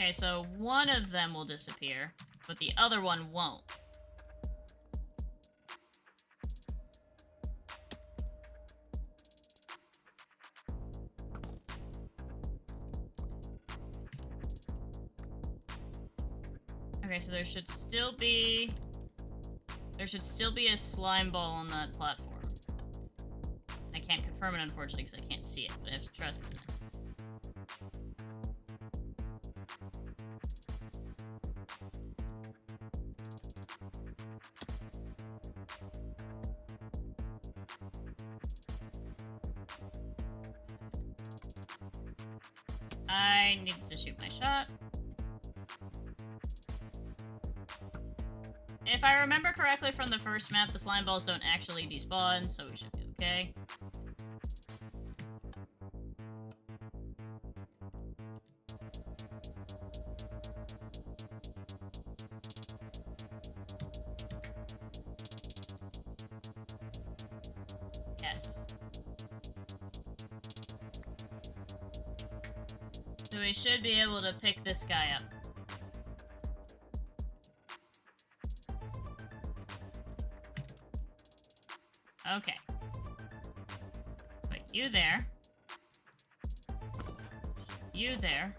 Okay, so one of them will disappear, but the other one won't. Okay, so there should still be a slime ball on that platform. I can't confirm it, unfortunately, because I can't see it, but I have to trust in it. I needed to shoot my shot. If I remember correctly from the first map, the slime balls don't actually despawn, so we should be okay. Yes. So we should be able to pick this guy up. Okay. Put you there. You there.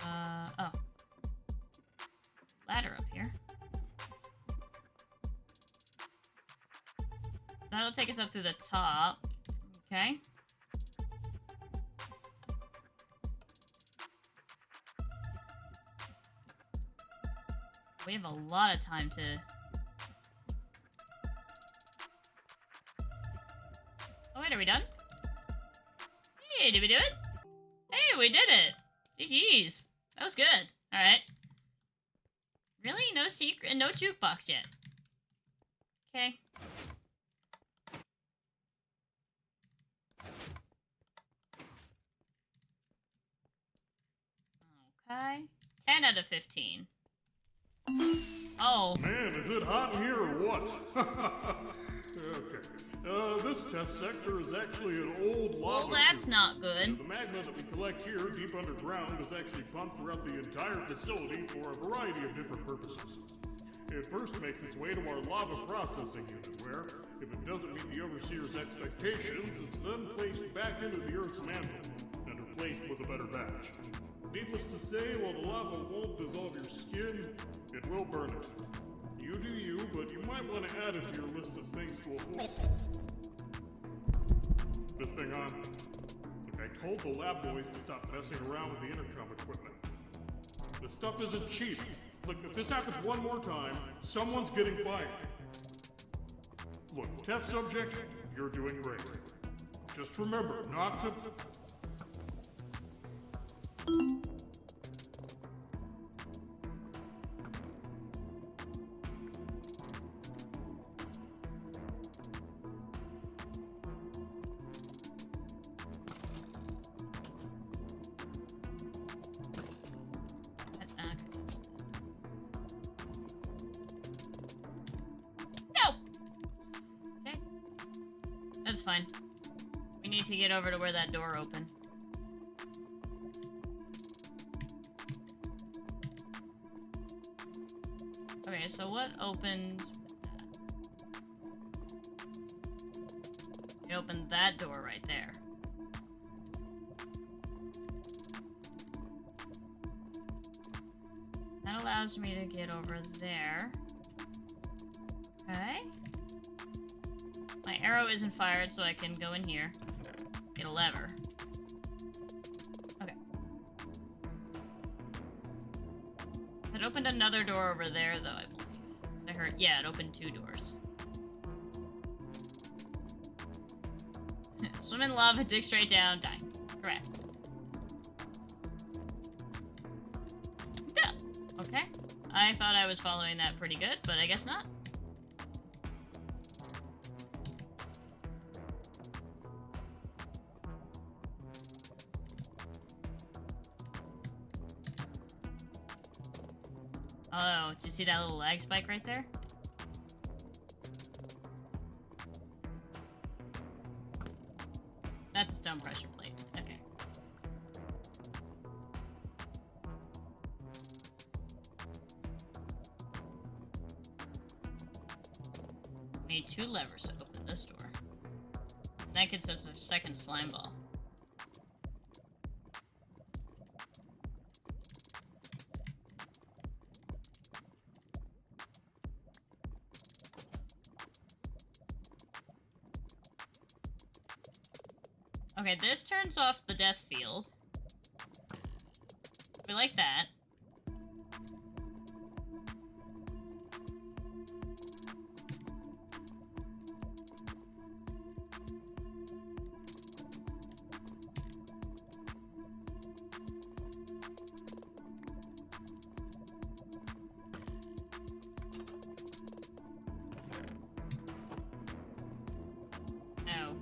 Oh. Ladder up here. That'll take us up through the top. Okay. We have a lot of time to... Oh wait, are we done? Hey, did we do it? Hey, we did it! GG's. That was good. Alright. Really? No secret, no jukebox yet. Okay. Okay. 10 out of 15. Oh. Man, is it hot in here or what? Okay. This test sector is actually an old lava. Well, that's not good. The magma that we collect here, deep underground, is actually pumped throughout the entire facility for a variety of different purposes. It first makes its way to our lava processing unit, where, if it doesn't meet the overseer's expectations, it's then placed back into the Earth's mantle and replaced with a better batch. Needless to say, while the lava won't dissolve your skin, it will burn it. You do you, but you might want to add it to your list of things to avoid. This thing on. Look, I told the lab boys to stop messing around with the intercom equipment. This stuff isn't cheap. Look, if this happens one more time, someone's getting fired. Look, test subject, you're doing great. Just remember not to... That's fine. We need to get over to where that door opened. Okay, so what opened that? It opened that door right there. That allows me to get over there. Okay. My arrow isn't fired, so I can go in here. Get a lever. Okay. It opened another door over there, though, I believe. I heard, yeah, it opened 2 doors. Swim in lava, dig straight down, die. Correct. Yeah. Okay. I thought I was following that pretty good, but I guess not. Oh, do you see that little lag spike right there? That's a stone pressure plate. Okay. We need 2 levers to open this door. And that gets us our second slime ball. Okay, this turns off the death field. We like that.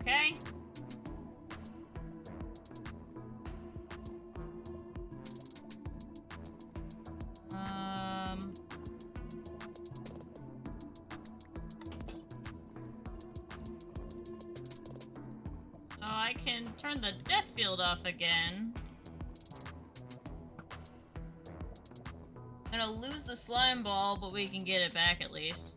Okay. So I can turn the death field off again. I'm gonna lose the slime ball, but we can get it back at least.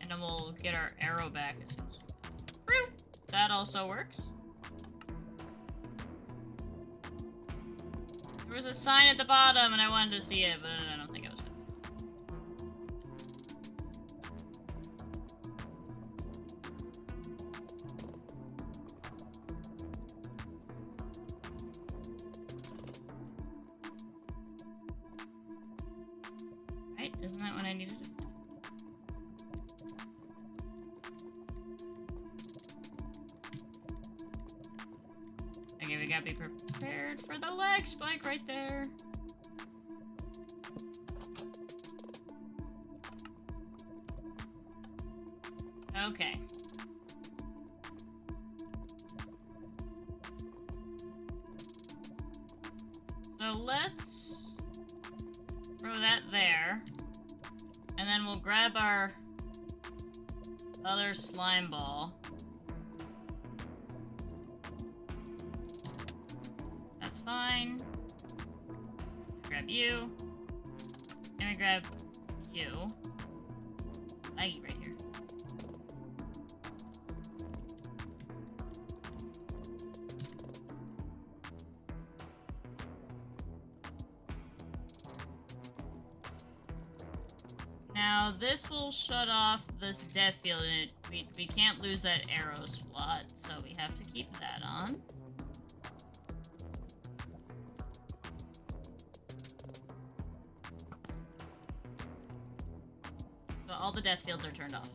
And then we'll get our arrow back as soon as we can. That also works. There was a sign at the bottom and I wanted to see it, but I don't think it was fast. Right? Isn't that what I needed? Okay, we gotta be prepared for the lag spike right there. Okay. So let's throw that there. And then we'll grab our other slime ball. That's fine. Grab you. And we grab you. Laggy right here. Now this will shut off this death field, and we can't lose that arrow slot, so we have to keep that on. So all the death fields are turned off.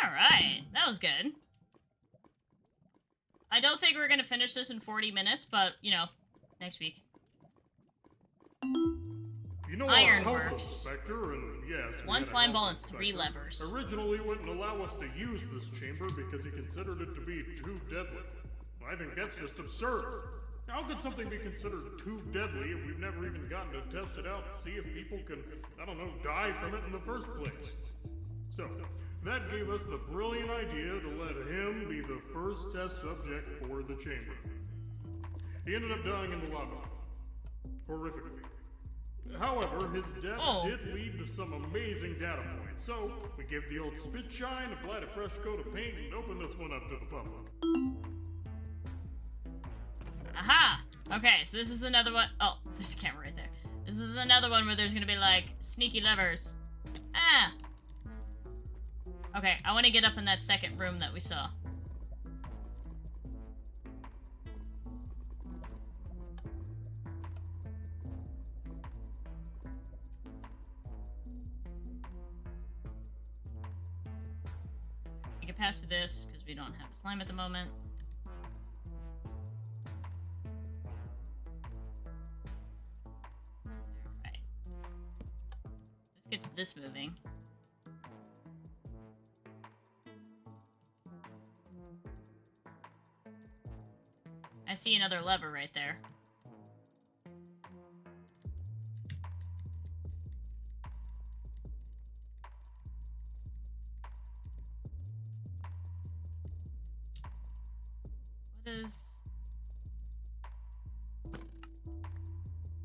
Alright, that was good. I don't think we're gonna finish this in 40 minutes, but, you know, next week. You know, Iron our health works. inspector, and yes, we One had a slime health ball and 3 inspector, levers. originally wouldn't allow us to use this chamber because he considered it to be too deadly. I think that's just absurd. How could something be considered too deadly if we've never even gotten to test it out and see if people can, I don't know, die from it in the first place? So, that gave us the brilliant idea to let him be the first test subject for the chamber. He ended up dying in the lava. Horrifically. However, his death did lead to some amazing data points, so we gave the old spit shine, applied a fresh coat of paint, and opened this one up to the public. Aha! Okay, so this is another one. Oh, there's a camera right there. This is another one where there's gonna be, like, sneaky levers. Ah! Okay, I want to get up in that second room that we saw. We can pass through this, because we don't have a slime at the moment. Alright. Let's get to this moving. I see another lever right there. What is...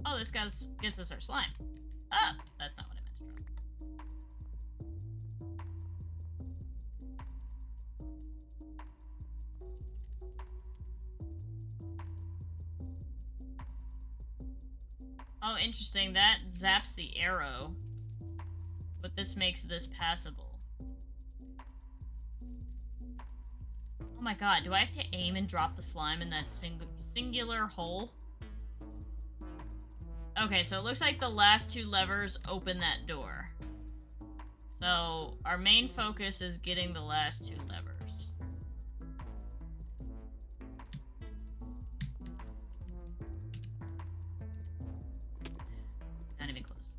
Oh, this gets us our slime. Oh, that's not what I meant to drop. Oh, interesting. That zaps the arrow. But this makes this passable. Oh my god, do I have to aim and drop the slime in that singular hole? Okay, so it looks like the last 2 levers open that door. So, our main focus is getting the last 2 levers. Not even close.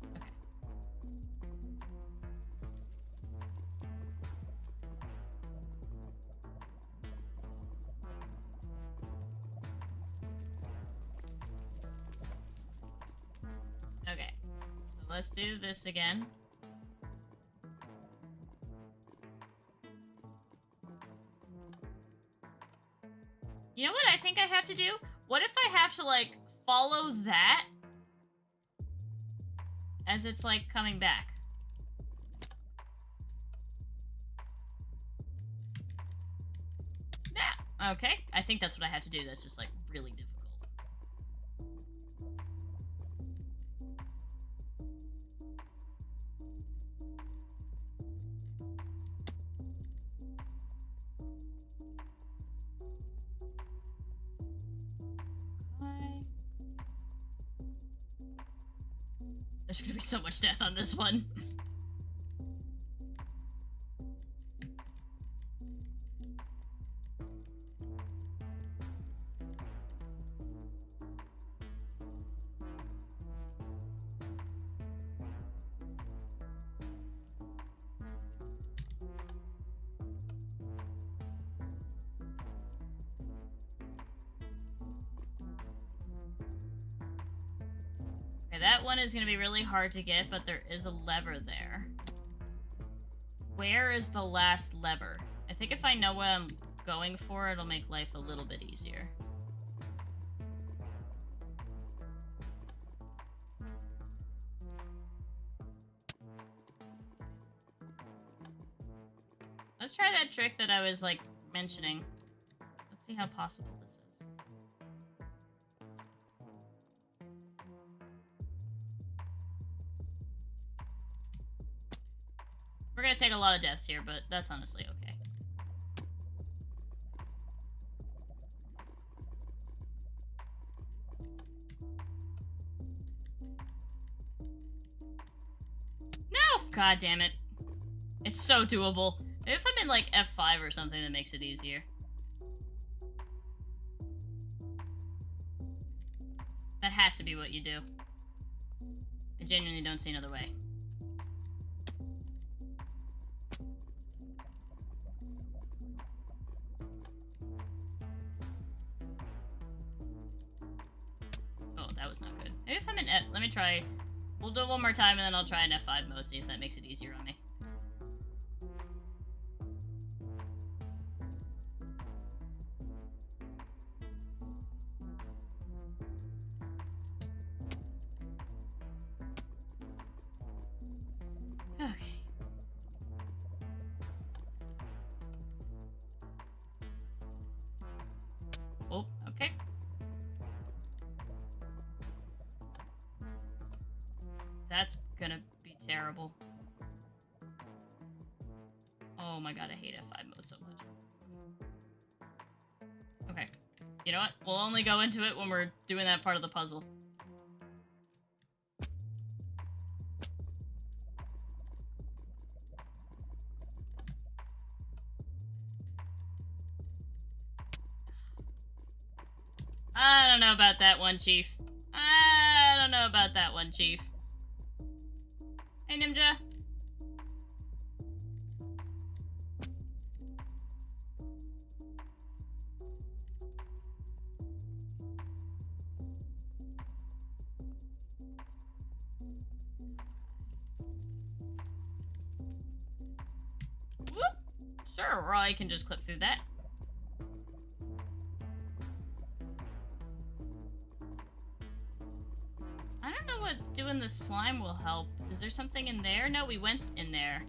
Okay. Okay. So let's do this again. You know what I think I have to do? What if I have to, like, follow that as it's, like, coming back? Yeah. Okay. I think that's what I have to do. That's just, like, really difficult. There's gonna be so much death on this one. Okay, that one is gonna be really hard to get, but there is a lever there. Where is the last lever? I think if I know what I'm going for, it'll make life a little bit easier. Let's try that trick that I was, like, mentioning. Let's see how possible this is. We're gonna take a lot of deaths here, but that's honestly okay. No! God damn it. It's so doable. Maybe if I'm in, like, F5 or something, that makes it easier. That has to be what you do. I genuinely don't see another way. Oh, that was not good. Maybe if I'm in F... Let me try... We'll do it one more time, and then I'll try an F5 mode, see if that makes it easier on me. Okay. Oh, okay. That's gonna be terrible. Oh my god, I hate F5 mode so much. Okay. You know what? We'll only go into it when we're doing that part of the puzzle. I don't know about that one, Chief. I don't know about that one, Chief. Hey, Ninja. Whoop. Sure, or I can just clip through that. I don't know what doing the slime will help. Is there something in there? No, we went in there.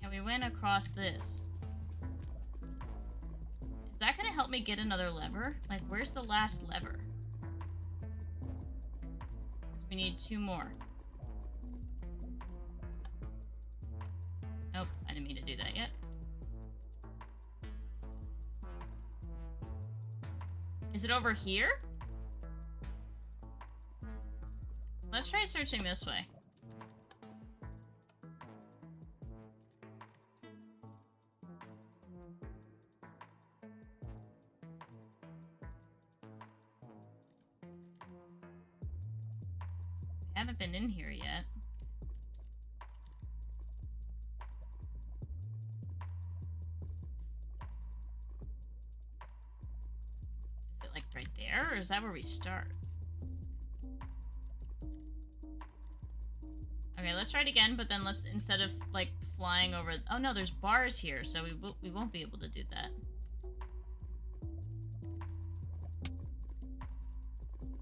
Yeah, we went across this. Is that gonna help me get another lever? Like, where's the last lever? We need 2 more. Nope, I didn't mean to do that yet. Is it over here? Let's try searching this way. haven't been in here yet. Is it like right there, or is that where we start? Okay, let's try it again, but then let's, instead of like flying over, oh no, there's bars here, so we won't be able to do that.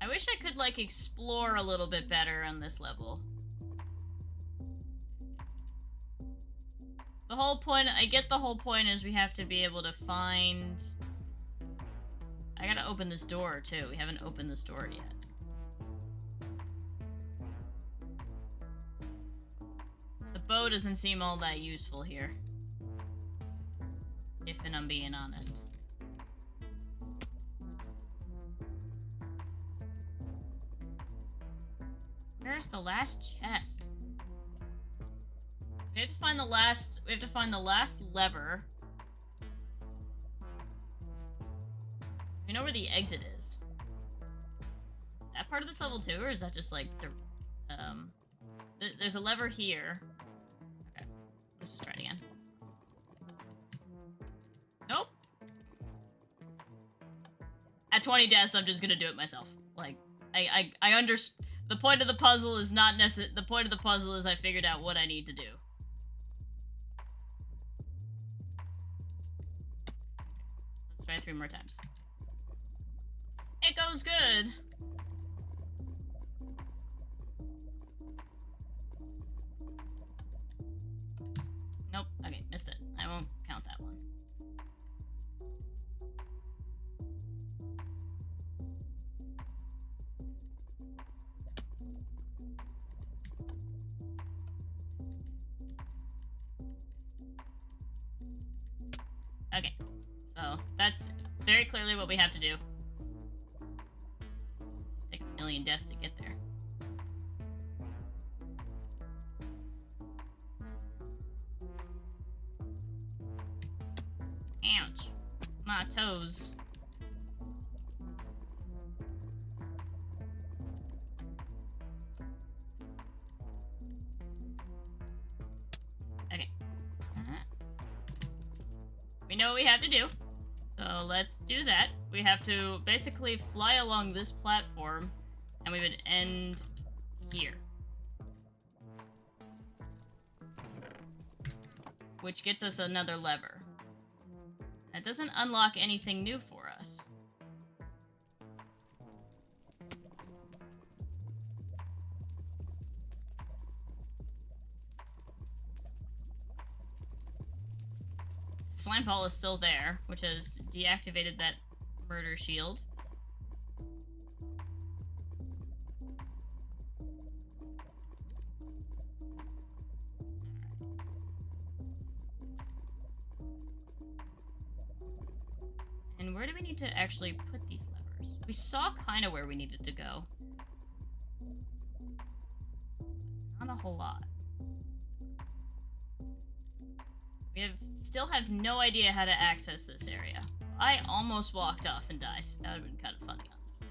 I wish I could like explore a little bit better on this level. The whole point, I get the whole point is we have to be able to find... I gotta open this door too. We haven't opened this door yet. The bow doesn't seem all that useful here. If I'm being honest. Where's the last chest? We have to find the last. We have to find the last lever. We know where the exit is. Is that part of this level too, or is that just like there's a lever here. Okay, let's just try it again. Nope. At 20 deaths, I'm just gonna do it myself. Like, I understand. The point of the puzzle is not necessary. The point of the puzzle is I figured out what I need to do. Let's try 3 more times. It goes good. Nope. Okay, missed it. I won't count that one. Okay, so that's very clearly what we have to do. Take a million deaths to get there. Ouch. My toes. Okay. We know what we have to do. So let's do that. We have to basically fly along this platform, and we would end here. Which gets us another lever. That doesn't unlock anything new for us. Slime ball is still there, which has deactivated that murder shield. And where do we need to actually put these levers? We saw kind of where we needed to go. Not a whole lot. We still have no idea how to access this area. I almost walked off and died. That would have been kind of funny, honestly.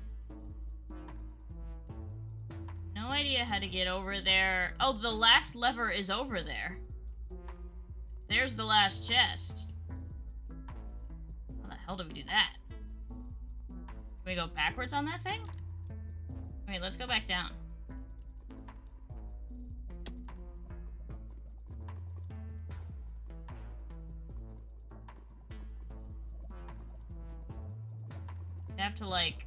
No idea how to get over there. Oh, the last lever is over there. There's the last chest. How the hell do we do that? Can we go backwards on that thing? Wait, let's go back down. I have to, like...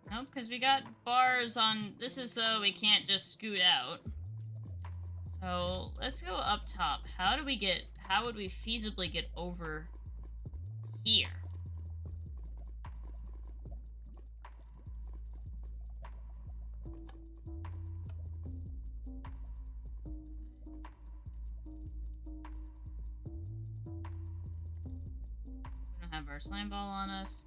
Nope, because we got bars on... This is so we can't just scoot out. So, let's go up top. How would we feasibly get over here? Have our slime ball on us.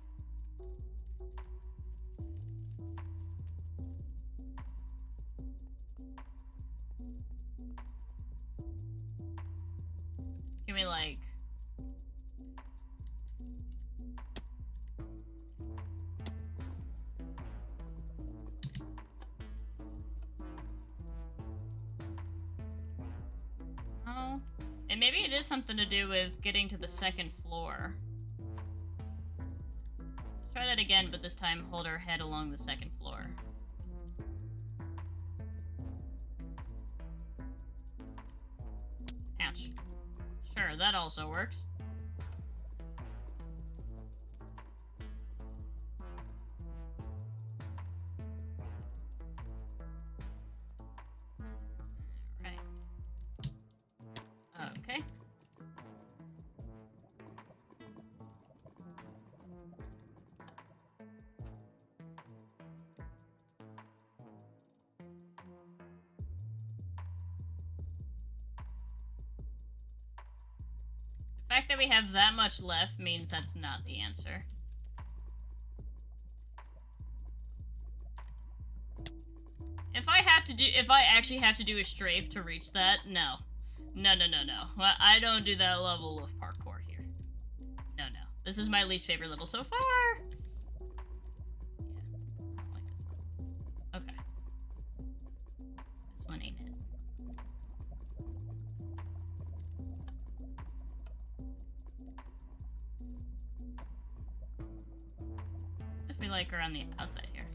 me, like... Oh. And maybe it is something to do with getting to the second floor. Let's try that again, but this time hold our head along the second floor. Ouch. Sure, that also works. Right. Okay. The fact that we have that much left means that's not the answer. If I actually have to do a strafe to reach that, no. No. Well, I don't do that level of parkour here. No. This is my least favorite level so far. Yeah, I don't like this level. Okay. This one ain't it. If we like around the outside here.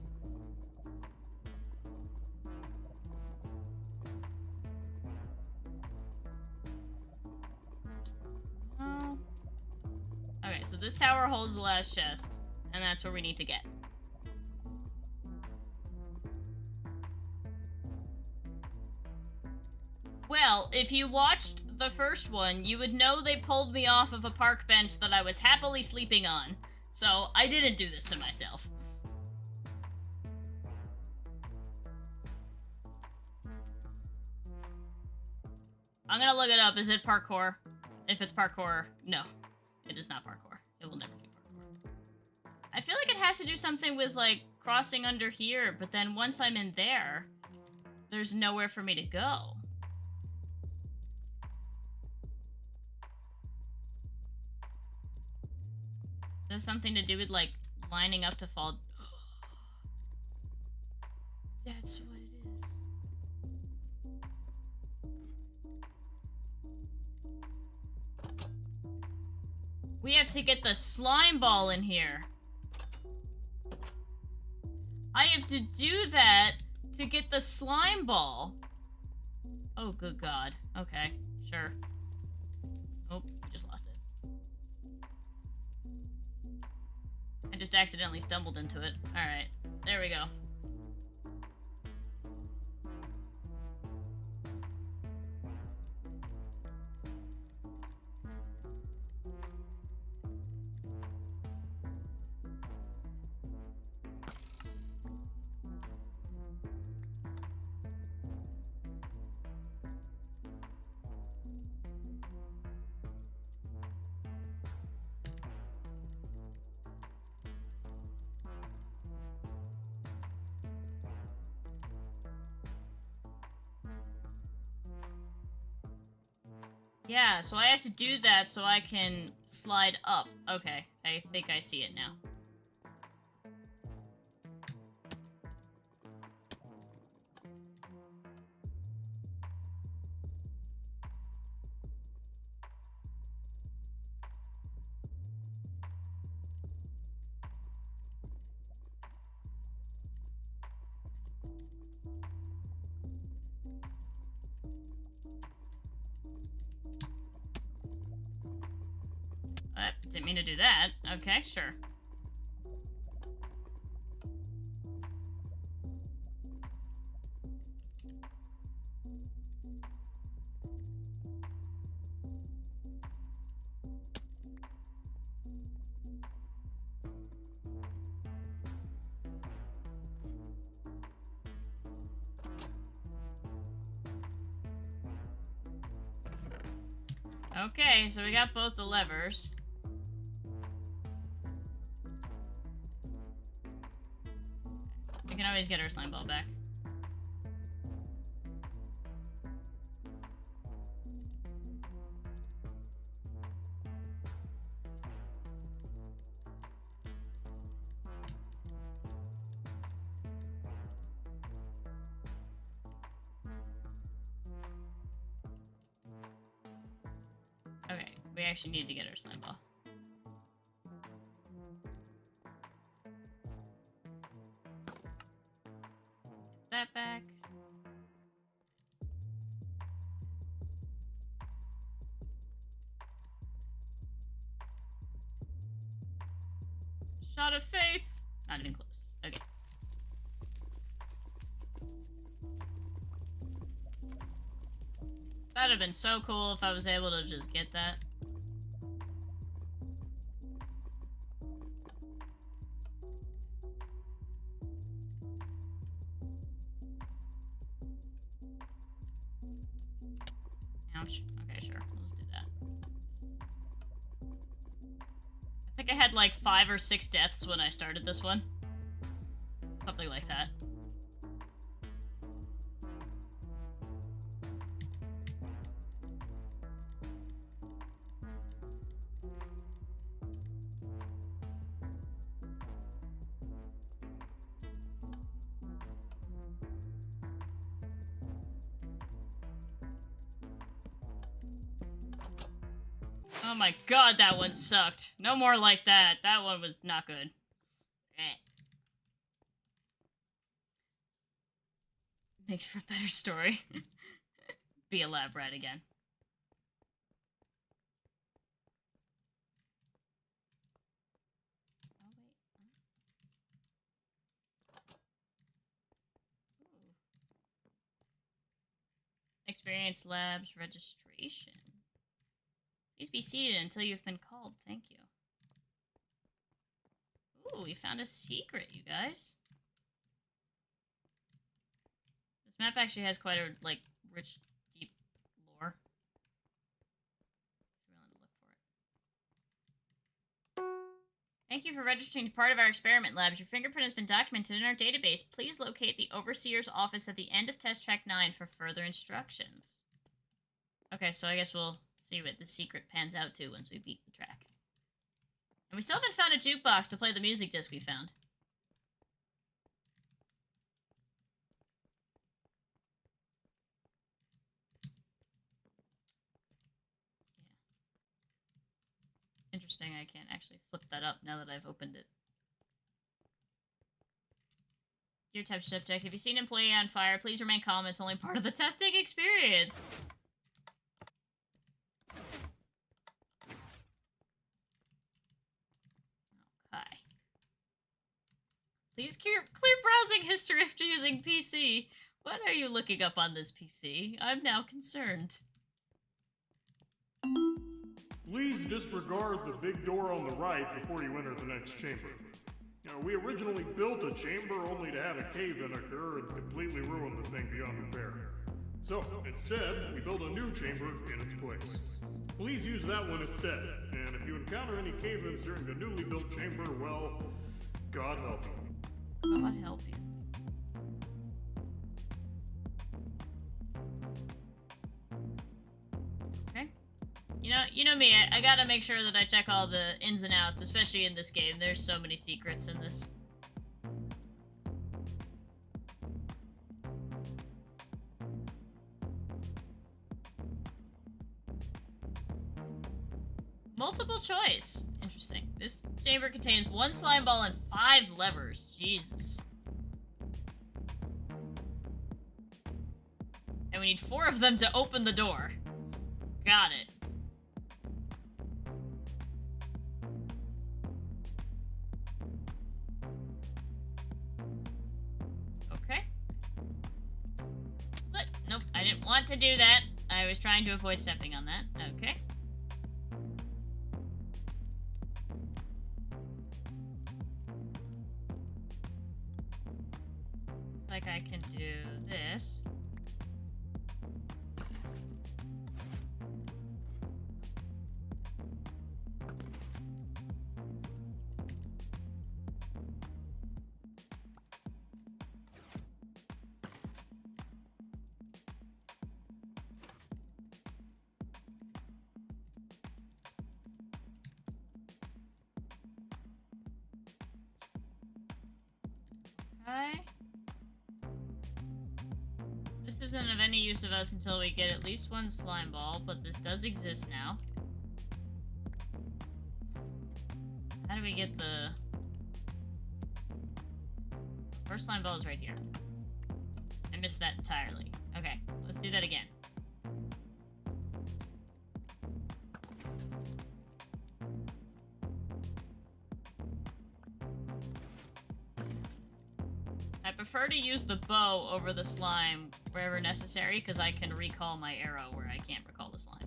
Oh. Okay, so this tower holds the last chest, and that's where we need to get. Well, if you watched the first one, you would know they pulled me off of a park bench that I was happily sleeping on. So, I didn't do this to myself. I'm gonna look it up. Is it parkour? If it's parkour, no. It is not parkour. It will never be parkour. I feel like it has to do something with, like, crossing under here, but then once I'm in there, there's nowhere for me to go. There's something to do with, like, lining up to fall. That's what it is. We have to get the slime ball in here. I have to do that to get the slime ball. Oh, good God. Okay, sure. Oh, we just lost it. I just accidentally stumbled into it. Alright, there we go. Yeah, so I have to do that so I can slide up. Okay, I think I see it now. Didn't mean to do that. Okay, sure. Okay, so we got both the levers. We can always get our slime ball back. We actually need to get our slime ball. Get that back. Shot of faith! Not even close. Okay. That'd have been so cool if I was able to just get that. Ouch. Okay, sure. Let's do that. I think I had like 5 or 6 deaths when I started this one. Something like that. Oh my god, that one sucked. No more like that. That one was not good. Makes for a better story. Be a lab rat again. Oh, wait. Experience labs registration. Please be seated until you've been called. Thank you. Ooh, we found a secret, you guys. This map actually has quite a, like, rich, deep lore. Should really look for it. Thank you for registering to part of our experiment labs. Your fingerprint has been documented in our database. Please locate the Overseer's office at the end of Test Track 9 for further instructions. Okay, so I guess we'll see what the secret pans out to once we beat the track. And we still haven't found a jukebox to play the music disc we found. Yeah. Interesting, I can't actually flip that up now that I've opened it. Dear Touch Subject, if you've seen an employee on fire, please remain calm. It's only part of the testing experience. Okay. Please clear browsing history after using PC. What are you looking up on this PC? I'm now concerned. Please disregard the big door on the right before you enter the next chamber. Now, we originally built a chamber only to have a cave-in occur and completely ruin the thing beyond repair. So, instead, we built a new chamber in its place. Please use that one instead, and if you encounter any cave-ins during the newly built chamber, well, God help you. God help you. Okay. You know me, I gotta make sure that I check all the ins and outs, especially in this game. There's so many secrets in this. Multiple choice. Interesting. This chamber contains 1 slime ball and 5 levers. Jesus. And we need 4 of them to open the door. Got it. Okay. What? Nope, I didn't want to do that. I was trying to avoid stepping on that. Okay. Looks like I can do this. Okay. This isn't of any use of us until we get at least 1 slime ball, but this does exist now. we get the... First slime ball is right here. I missed that entirely. Okay, let's do that again. I prefer to use the bow over the slime wherever necessary, because I can recall my arrow where I can't recall the slime.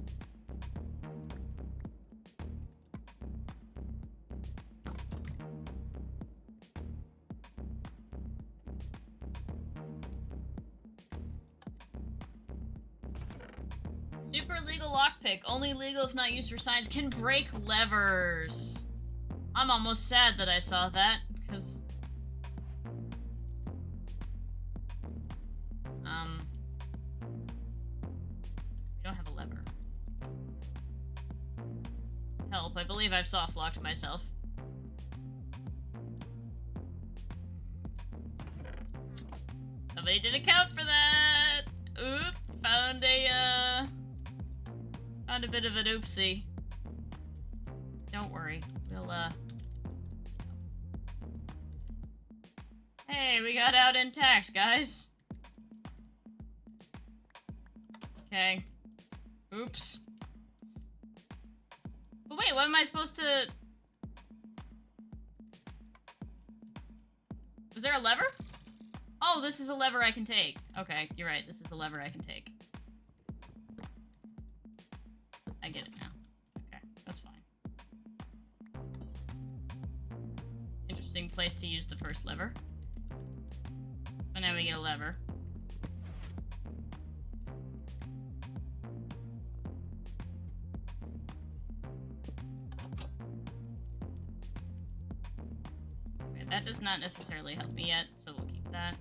Super legal lockpick, only legal if not used for science, can break levers. I'm almost sad that I saw that, because... we don't have a lever. Help, I believe I've soft-locked myself. Somebody didn't account for that! Oop, found a bit of an oopsie. Don't worry, we'll, Hey, we got out intact, guys. Okay. Oops. But wait, what am I supposed to... Was there a lever? Oh, this is a lever I can take. Okay, you're right, this is a lever I can take. I get it now. Okay, that's fine. Interesting place to use the first lever. But now we get a lever. Okay, that does not necessarily help me yet, so we'll keep that.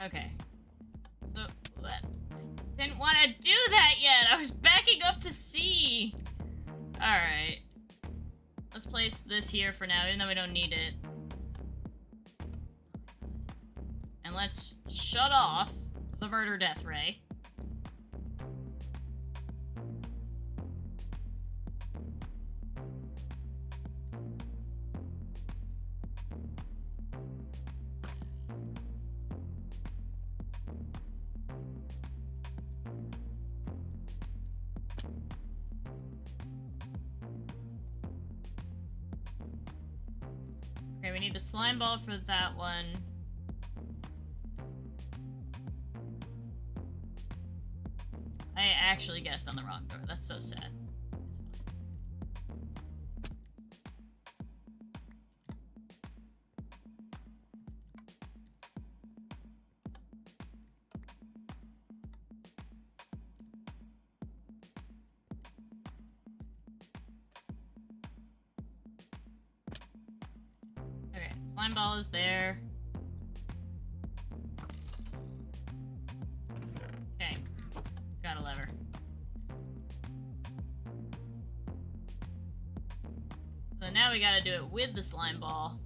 Okay. So, I didn't want to do that yet! I was backing up to see! Alright. Let's place this here for now, even though we don't need it. And let's shut off the murder death ray. Okay, we need the slime ball for that one. I actually guessed on the wrong door. That's so sad. Okay, slime ball is there. Okay, got a lever. So now we gotta do it with the slime ball.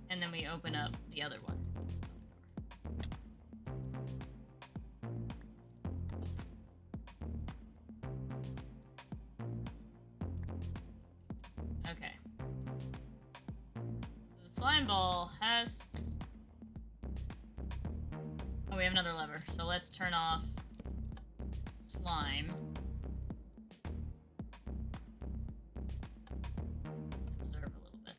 And then we open up the other one. Okay. So the slime ball has... Oh, we have another lever. So let's turn off slime. Observe a little bit.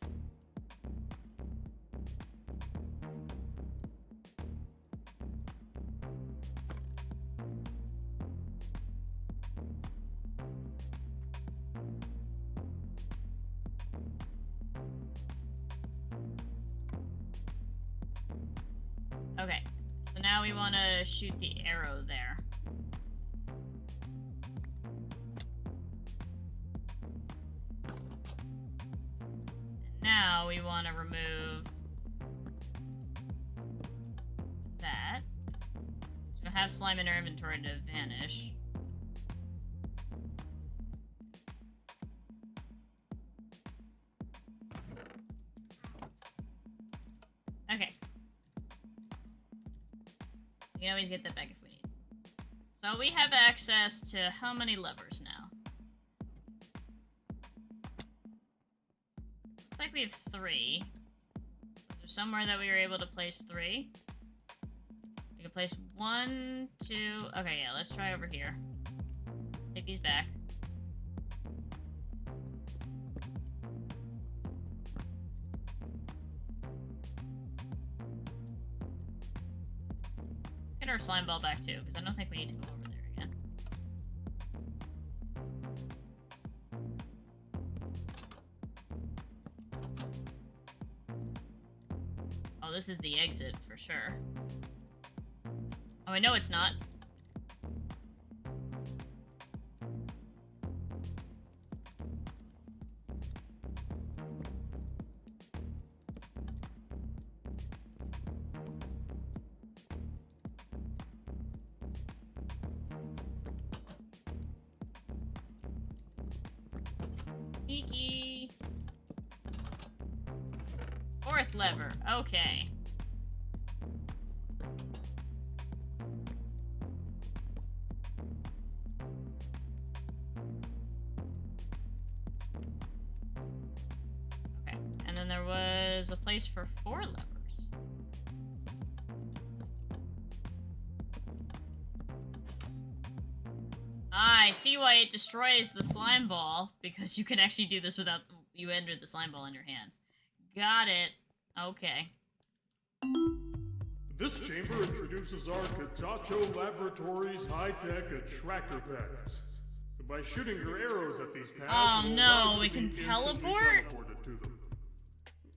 Okay, so now we want to shoot the arrow there. And now we want to remove that. So have slime in our inventory to vanish. can always get that back if we need. So we have access to how many levers now? Looks like we have 3. Is there somewhere that we were able to place 3? We can place 1, 2... Okay, yeah, let's try over here. Take these back. Let's get our slime ball back too, because I don't think we need to go over there again. Oh, this is the exit for sure. Oh, I know it's not. Sneaky. 4th lever. Okay. Okay. And then there was a place for 4 levers. I see why it destroys the slime ball, because you can actually do this without you entered the slime ball in your hands. Got it. Okay. This chamber introduces our Kitatcho Laboratories high-tech attractor pads. By shooting your arrows at these pads, Oh will no, allow we you to can be instantly teleport? teleported to them.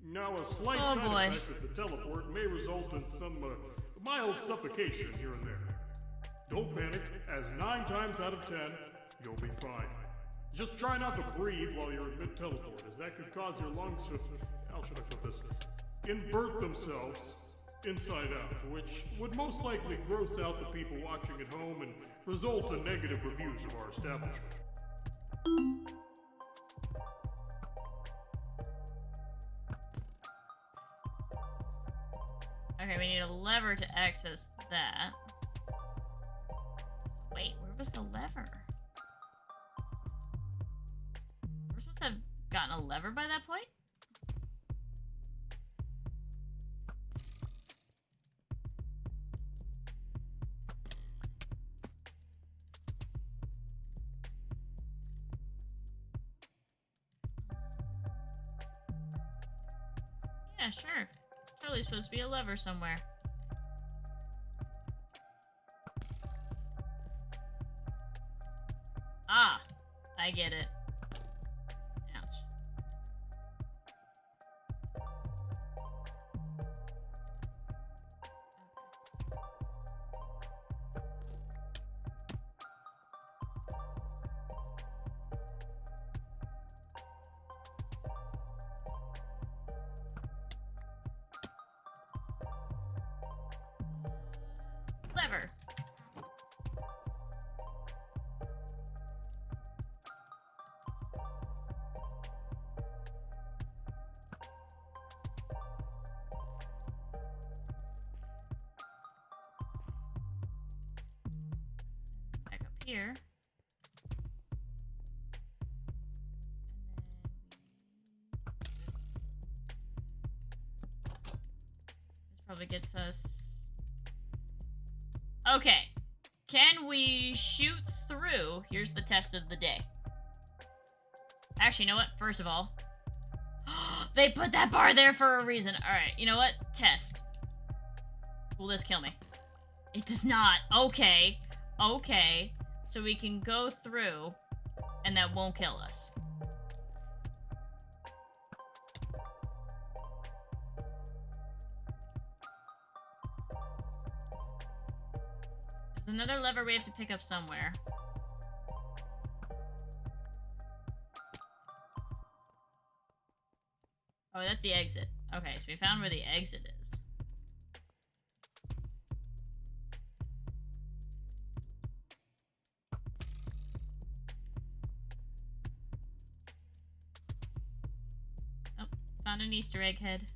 Now, a slight Oh, side boy. effect of the teleport may result in some mild suffocation here and there. Don't panic, as 9 times out of 10, you'll be fine. Just try not to breathe while you're in mid-teleport, as that could cause your lungs to... How should I put this? Invert themselves inside out, which would most likely gross out the people watching at home and result in negative reviews of our establishment. Okay, we need a lever to access that. Wait, where was the lever? We're supposed to have gotten a lever by that point? Yeah, sure. Totally supposed to be a lever somewhere. Ah, I get it. Ouch. Lever. Back up here. This probably gets us... Okay. Can we shoot through? Here's the test of the day. Actually, you know what? First of all, they put that bar there for a reason. Alright, you know what? Test. Will this kill me? It does not. Okay. Okay. So we can go through, and that won't kill us. There's another lever we have to pick up somewhere. Oh, that's the exit. Okay, so we found where the exit is. Oh, found an Easter egg head.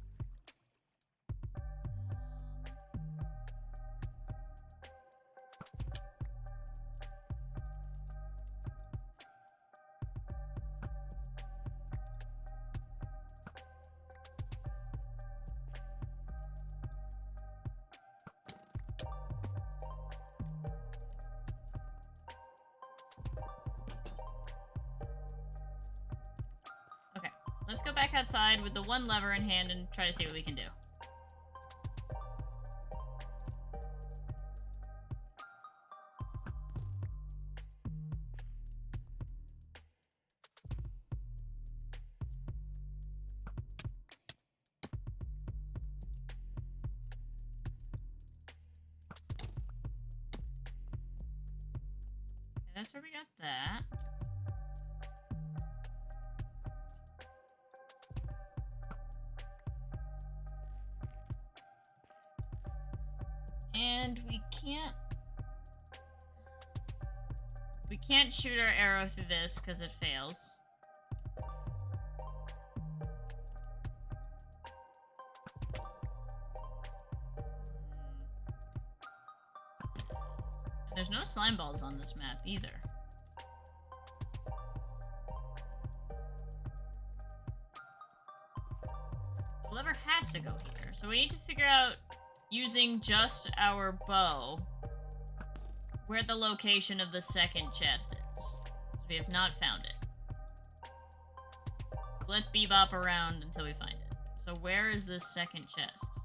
go back outside with the one lever in hand and try to see what we can do. That's where we got that. And we can't shoot our arrow through this because it fails. And there's no slime balls on this map either. The lever has to go here. So we need to figure out, using just our bow, where the location of the second chest is. We have not found it. Let's bebop around until we find it. So where is this second chest?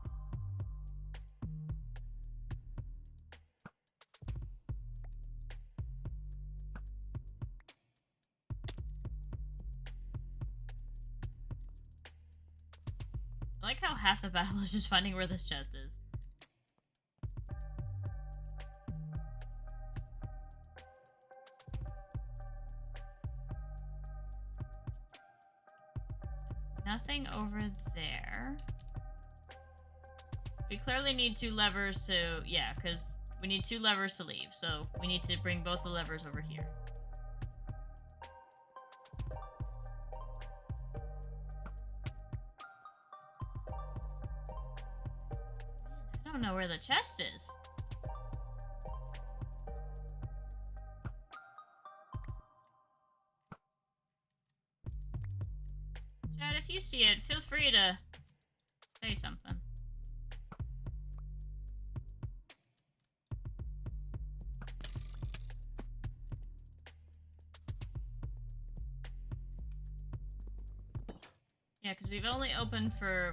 I like how half the battle is just finding where this chest is. Nothing over there. We clearly need 2 levers to... Yeah, because we need 2 levers to leave. So we need to bring both the levers over here. I don't know where the chest is. Chad, if you see it, feel free to say something. Yeah, because we only opened for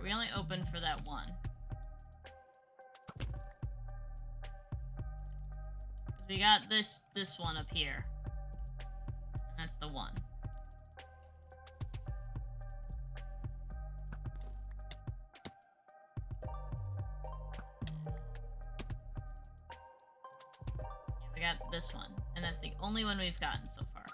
that one. We got this one up here. And that's the one. Yeah, we got this one. And that's the only one we've gotten so far.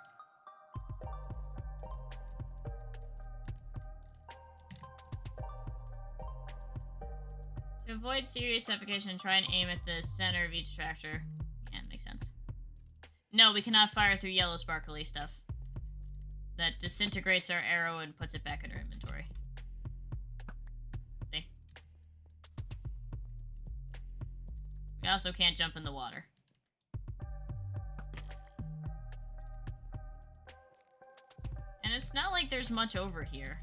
To avoid serious suffocation, try and aim at the center of each tractor. Yeah, makes sense. No, we cannot fire through yellow sparkly stuff. That disintegrates our arrow and puts it back in our inventory. See? We also can't jump in the water. And it's not like there's much over here.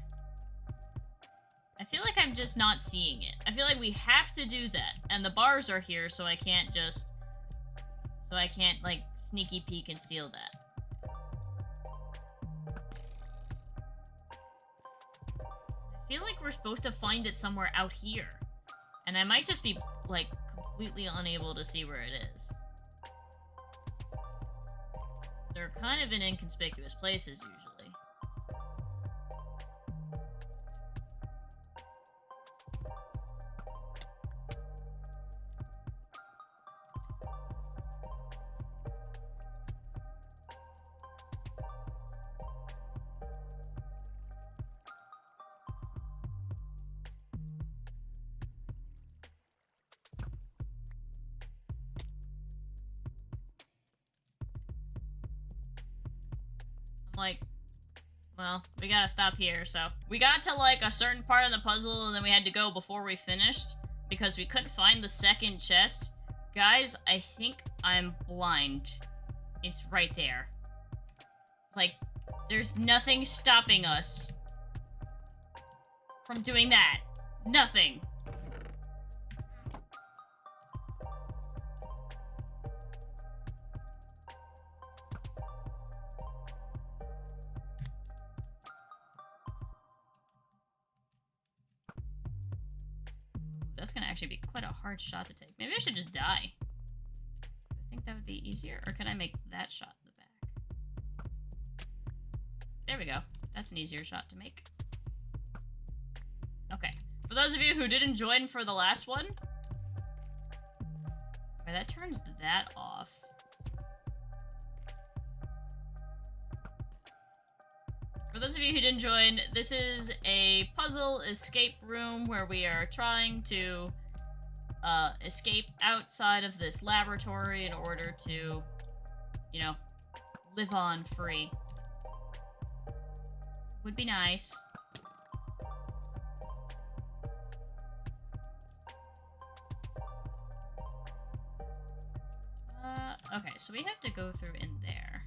I feel like I'm just not seeing it. I feel like we have to do that. And the bars are here, so I can't just... So I can't, like, sneaky peek and steal that. I feel like we're supposed to find it somewhere out here. And I might just be, like, completely unable to see where it is. They're kind of in inconspicuous places, usually. Like, well, we gotta stop here, so. We got to, like, a certain part of the puzzle, and then we had to go before we finished, because we couldn't find the second chest. Guys, I think I'm blind. It's right there. Like, there's nothing stopping us from doing that. Nothing. that's gonna actually be quite a hard shot to take. Maybe I should just die. I think that would be easier. Or can I make that shot in the back? There we go. That's an easier shot to make. Okay. For those of you who didn't join for the last one... Okay, that turns that off. For those of you who didn't join, this is a puzzle escape room where we are trying to escape outside of this laboratory in order to, you know, live on free. Would be nice. Okay, so we have to go through in there.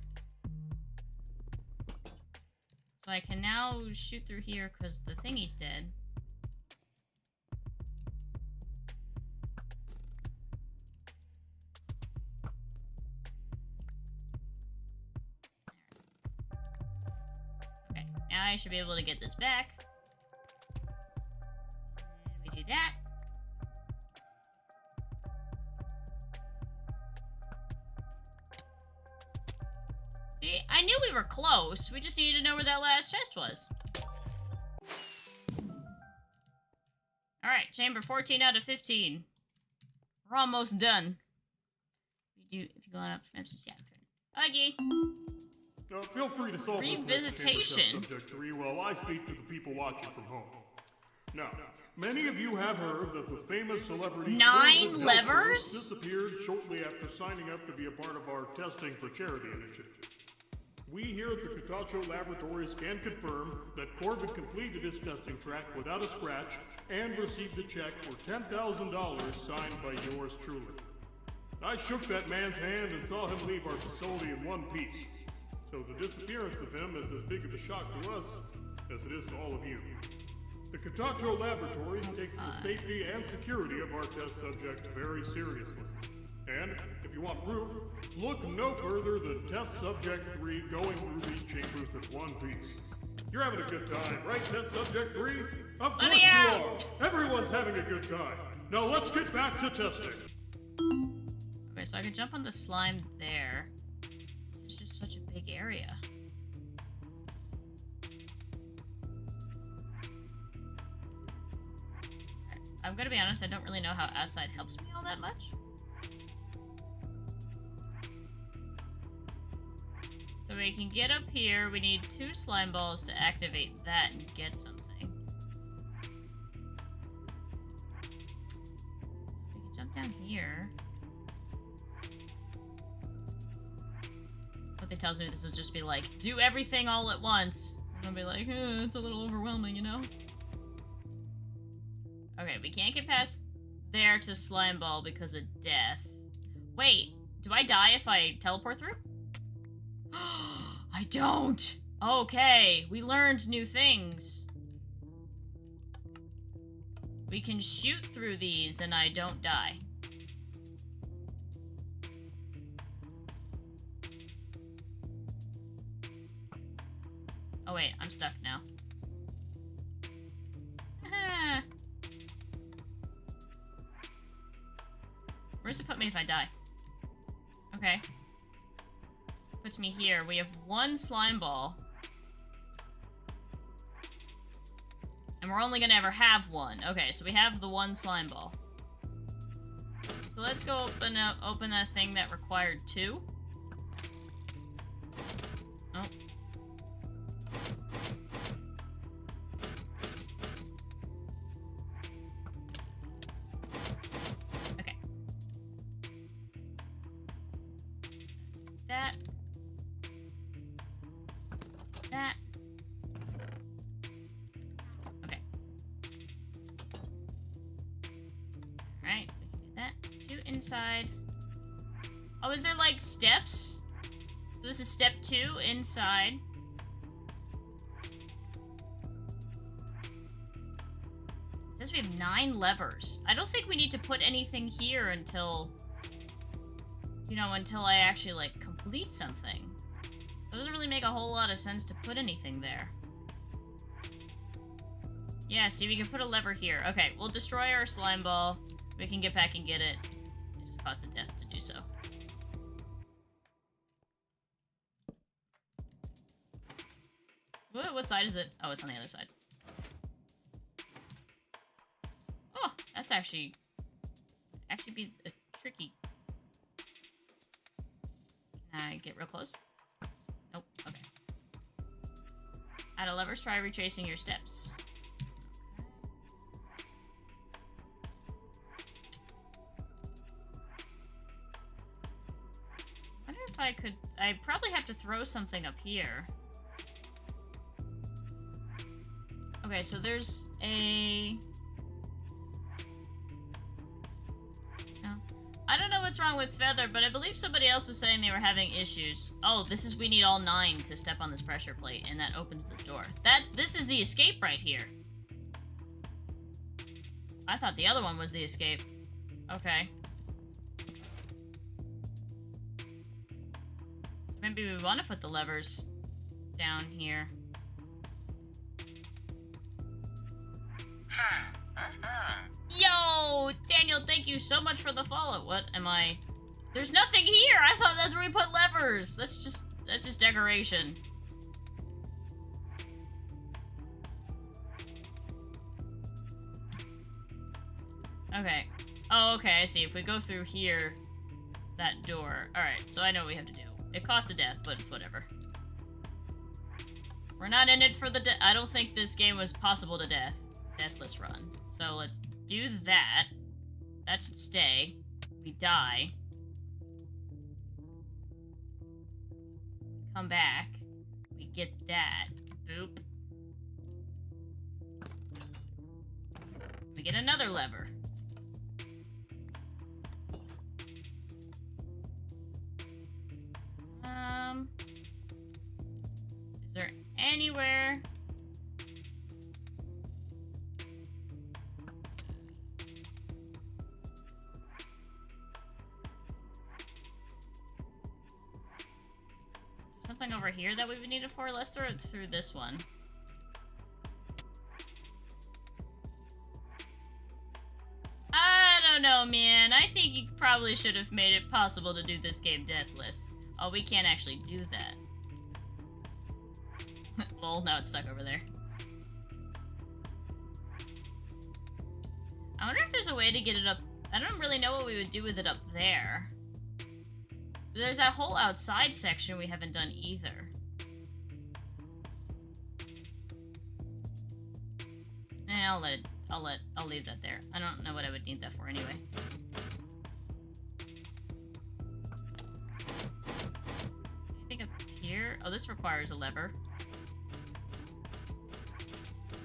So I can now shoot through here because the thingy's dead. Okay, now I should be able to get this back. And we do that. See, I knew we were close. We just needed to know where that last chest was. Alright, chamber 14 out of 15. We're almost done. If you go up, yeah. Huggy. Feel free to solve Revisitation. this subject 3 while I speak to the people watching from home. Now, many of you have heard that the famous celebrity 9 levers disappeared shortly after signing up to be a part of our Testing for Charity initiative. We here at the Kitatcho Laboratories can confirm that Corbin completed his testing track without a scratch and received a check for $10,000 signed by yours truly. I shook that man's hand and saw him leave our facility in one piece. So the disappearance of him is as big of a shock to us as it is to all of you. The Kitatcho Laboratories takes the safety and security of our test subjects very seriously. And, if you want proof, look no further than Test Subject 3 going through these chambers in one piece. You're having a good time, right, Test Subject 3? Of course you are! Everyone's having a good time. Now let's get back to testing. Okay, so I can jump on the slime there. It's just such a big area. I'm gonna be honest, I don't really know how outside helps me all that much. So we can get up here, we need 2 slime balls to activate that and get something. We can jump down here. What they tells me this will just be like, do everything all at once. And I'll be like, it's a little overwhelming, you know? Okay, we can't get past there to slime ball because of death. Wait, do I die if I teleport through? I don't! Okay, we learned new things. We can shoot through these and I don't die. Oh wait, I'm stuck now. Where's it put me if I die? Okay. Puts me here. We have 1 slime ball. And we're only gonna ever have 1. Okay, so we have the 1 slime ball. So let's go open that thing that required 2. Oh. Okay. That. That. Okay. Alright, we can do that. 2 inside. Oh, is there like steps? So this is step 2 inside. It says we have 9 levers. I don't think we need to put anything here until, you know, until I actually like complete something. So it doesn't really make a whole lot of sense to put anything there. Yeah, see, we can put a lever here. Okay, we'll destroy our slime ball. We can get back and get it. It just cost a death to do so. What side is it? Oh, it's on the other side. Oh, that's actually be tricky. Can I get real close? Nope. Okay. Add a levers. Try retracing your steps. I wonder if I could. I probably have to throw something up here. Okay, so there's a. No. I don't know what's wrong with Feather, but I believe somebody else was saying they were having issues. Oh, we need all 9 to step on this pressure plate, and that opens this door. This is the escape right here. I thought the other one was the escape. Okay. Maybe we want to put the levers down here. Yo, Daniel, thank you so much for the follow. What am I? There's nothing here. I thought that's where we put levers. That's just decoration. Okay. Oh, okay, I see. If we go through here, that door. Alright, so I know what we have to do. It cost a death, but it's whatever. We're not in it for the I don't think this game was possible to death. Deathless run. So let's do that. That should stay. We die. Come back. We get that. Boop. We get another lever. Is there anywhere? Something over here that we would need it for? Let's throw it through this one. I don't know, man. I think you probably should have made it possible to do this game deathless. Oh, we can't actually do that. Lol, now it's stuck over there. I wonder if there's a way to get it up. I don't really know what we would do with it up there. There's that whole outside section we haven't done either. I'll leave that there. I don't know what I would need that for anyway. Anything up here? Oh, this requires a lever.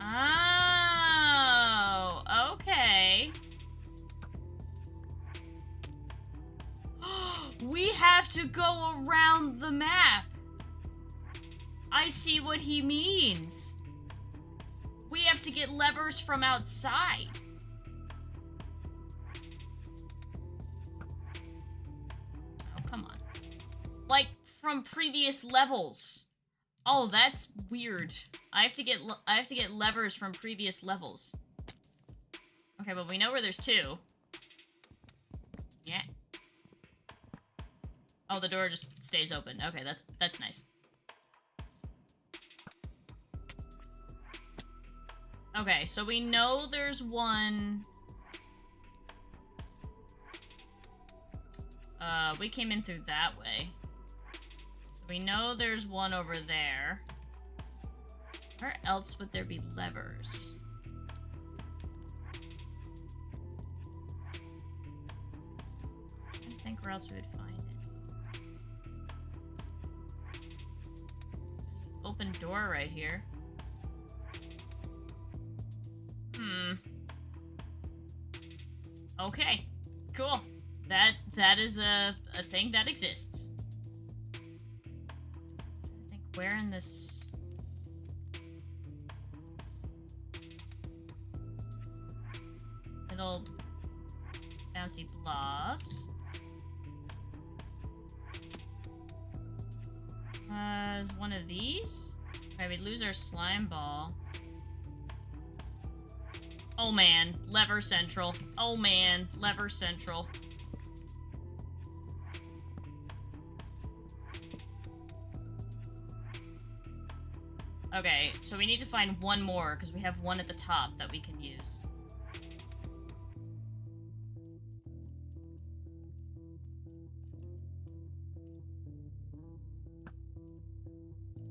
Oh, okay. We have to go around the map. I see what he means. We have to get levers from outside. Oh, come on. Like, from previous levels. Oh, that's weird. I have to get levers from previous levels. Okay, but we know where there's 2. Yeah. Oh, the door just stays open. Okay, that's nice. Okay, so we know there's one. We came in through that way. So we know there's one over there. Where else would there be levers? I don't think where else we would find it. Open door right here. Okay, cool. That is a thing that exists. I think where in this little bouncy blobs. Is one of these? Okay, we lose our slime ball. Oh man, lever central. Oh man, lever central. Okay, so we need to find one more, because we have one at the top that we can use.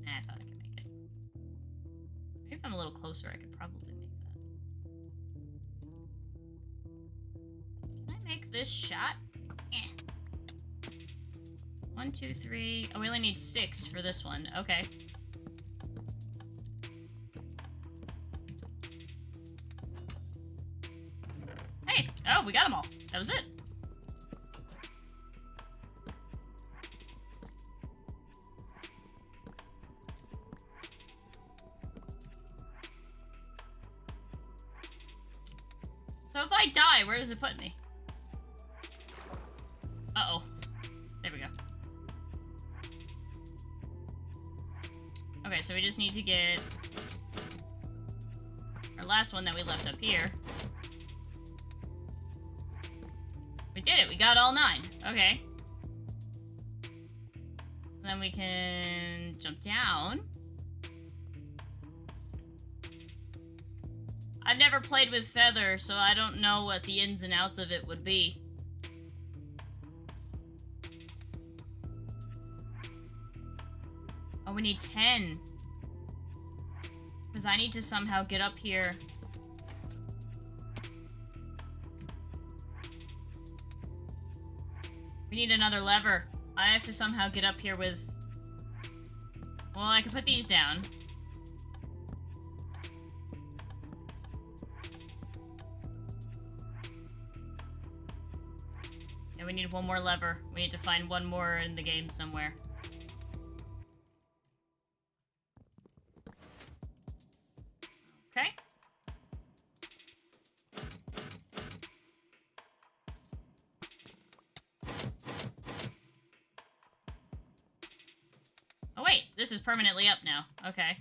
I thought I could make it. Maybe if I'm a little closer, I could probably make that. Can I make this shot? Eh. 1, 2, 3. Oh, we only need 6 for this one. Okay. Hey! Oh, we got them all. That was it. So if I die, where does it put me? Uh-oh. There we go. Okay, so we just need to get our last one that we left up here. We did it. We got all 9. Okay. So then we can jump down. I've never played with Feather, so I don't know what the ins and outs of it would be. Oh, we need 10. Because I need to somehow get up here. We need another lever. I have to somehow get up here with... Well, I can put these down. And we need one more lever. We need to find one more in the game somewhere. Okay. Oh wait, this is permanently up now. Okay.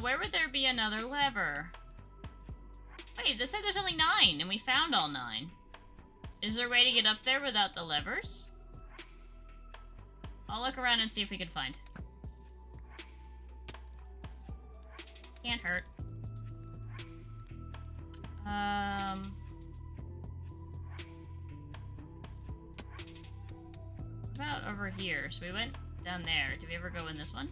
Where would there be another lever? Wait, this said there's only 9, and we found all 9. Is there a way to get up there without the levers? I'll look around and see if we can find. Can't hurt. What about over here? So we went down there. Did we ever go in this one?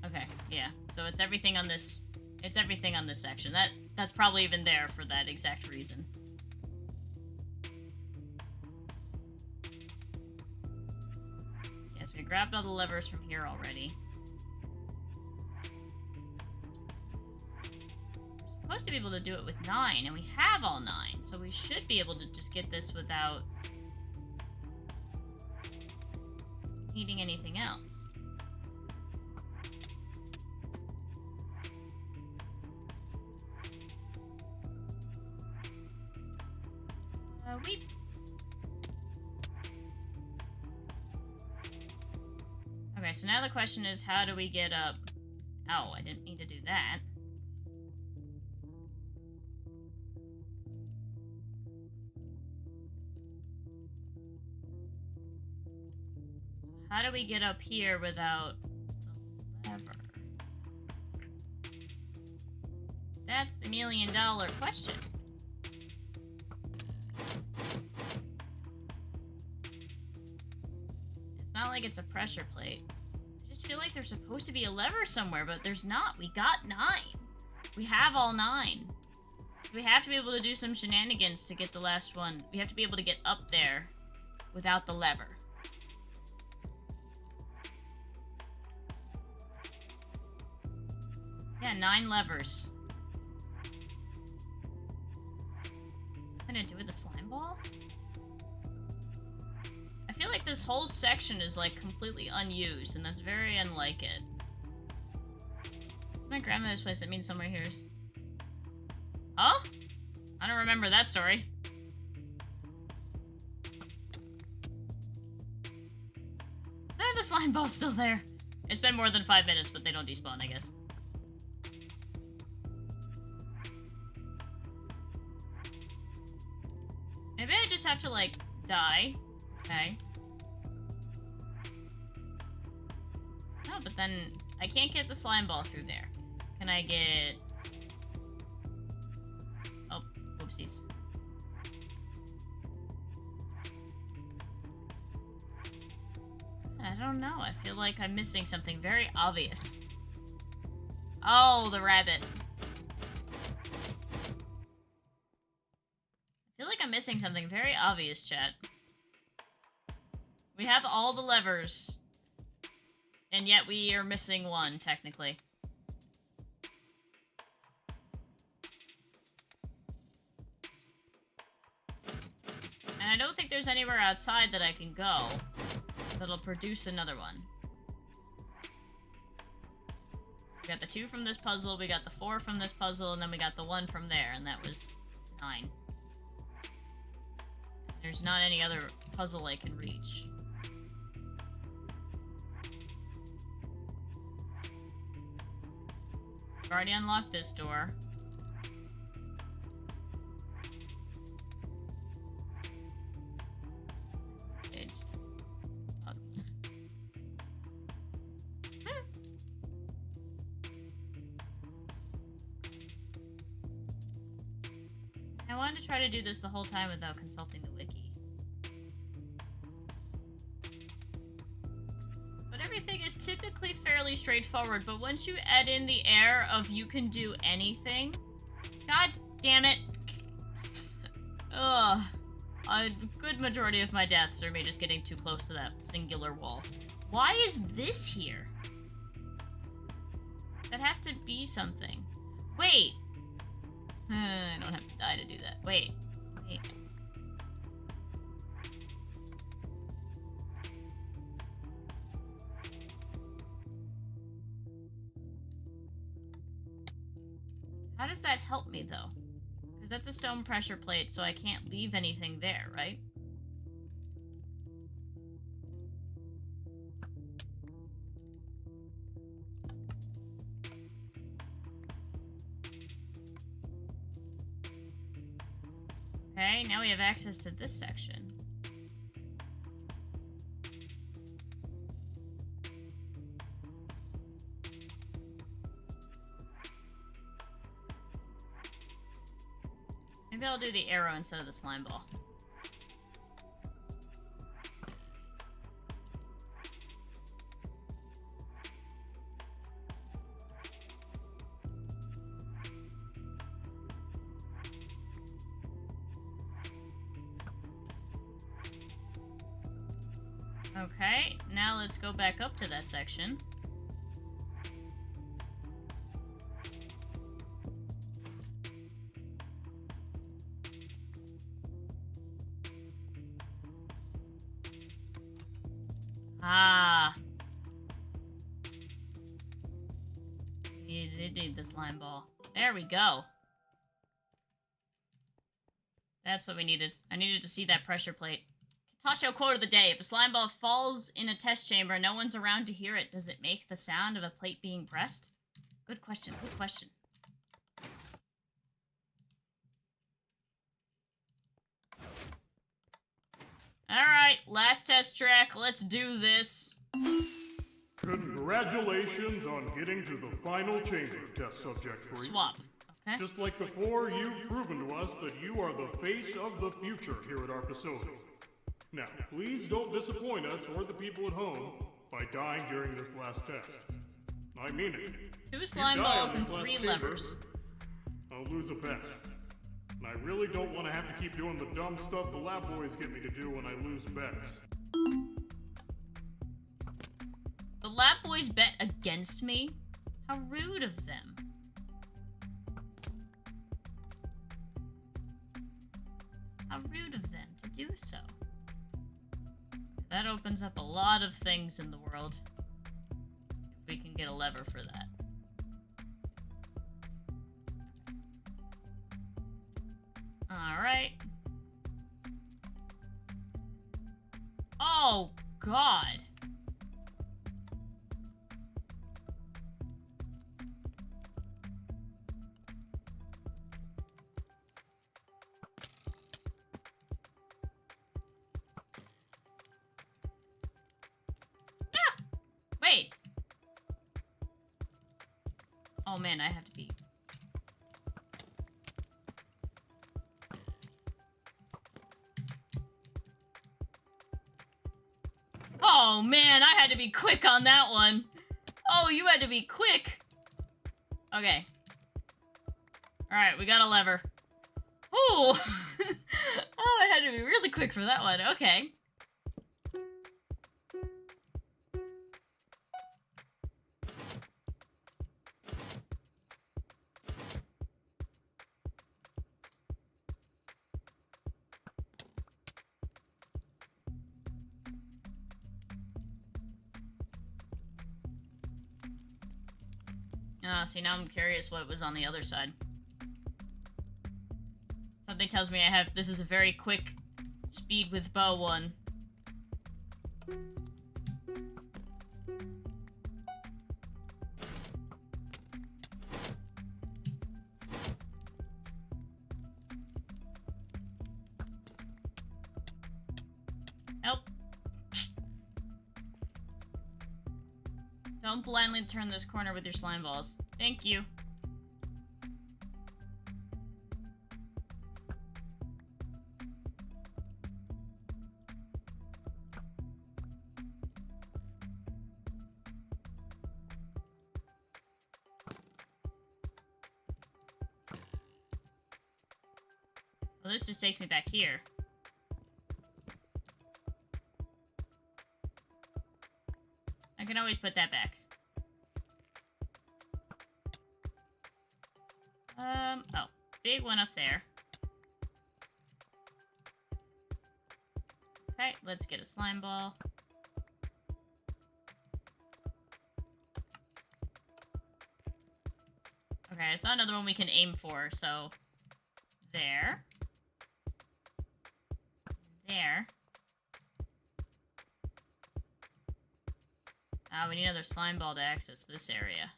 Okay, yeah. So it's everything on this. It's everything on this section. That's probably even there for that exact reason. Yes, we grabbed all the levers from here already. We're supposed to be able to do it with 9, and we have all 9, so we should be able to just get this without needing anything else. Okay, so now the question is, how do we get up? Oh, I didn't need to do that. How do we get up here without the lever? That's the million-dollar question. It's not like it's a pressure plate. I just feel like there's supposed to be a lever somewhere, but there's not. We got 9. We have all 9. We have to be able to do some shenanigans to get the last one. We have to be able to get up there without the lever. Yeah, 9 levers. What am I gonna do with the slime ball? I feel like this whole section is like completely unused, and that's very unlike it. It's my grandmother's place. That means somewhere here. Huh? I don't remember that story. slime ball's still there. It's been more than 5 minutes, but they don't despawn, I guess. Maybe I just have to, like, die. Okay. No, but then I can't get the slime ball through there. Can I get... Oh, whoopsies. I don't know. I feel like I'm missing something very obvious. Oh, the rabbit. I feel like I'm missing something very obvious, chat. We have all the levers. And yet we are missing one, technically. And I don't think there's anywhere outside that I can go that'll produce another one. We got the 2 from this puzzle, we got the 4 from this puzzle, and then we got the 1 from there, and that was 9. There's not any other puzzle I can reach. I've already unlocked this door. I wanted to try to do this the whole time without consulting the wiki. But everything is typically fairly straightforward, but once you add in the air of you can do anything... God damn it! Ugh. A good majority of my deaths are me just getting too close to that singular wall. Why is this here? That has to be something. Wait! I don't have to die to do that. Wait. How does that help me, though? Because that's a stone pressure plate, so I can't leave anything there, right? Okay, now we have access to this section. Maybe I'll do the arrow instead of the slime ball. Okay, now let's go back up to that section. Ah. You need the slime ball. There we go. That's what we needed. I needed to see that pressure plate. Kitatcho quote of the day. If a slime ball falls in a test chamber and no one's around to hear it, does it make the sound of a plate being pressed? Good question, good question. Alright, last test track. Let's do this. Congratulations on getting to the final chamber, Test Subject 3. Swap. Okay. Just like before, you've proven to us that you are the face of the future here at our facility. Now, please don't disappoint us or the people at home by dying during this last test. I mean it. 2 slime balls and 3 levers. I'll lose a bet. And I really don't want to have to keep doing the dumb stuff the lab boys get me to do when I lose bets. The lab boys bet against me? How rude of them. How rude of them to do so. That opens up a lot of things in the world. If we can get a lever for that. Alright. Oh, God. Oh man, I have to pee. Oh man, I had to be quick on that one. Oh, you had to be quick. Okay. Alright, we got a lever. Ooh! Oh, I had to be really quick for that one. Okay. See, now I'm curious what was on the other side. Something tells me this is a very quick speed with bow one. Help. Don't blindly turn this corner with your slime balls. Thank you. Well, this just takes me back here. I can always put that back. Oh, big one up there. Okay, let's get a slime ball. Okay, I saw another one we can aim for, so... There. There. We need another slime ball to access this area.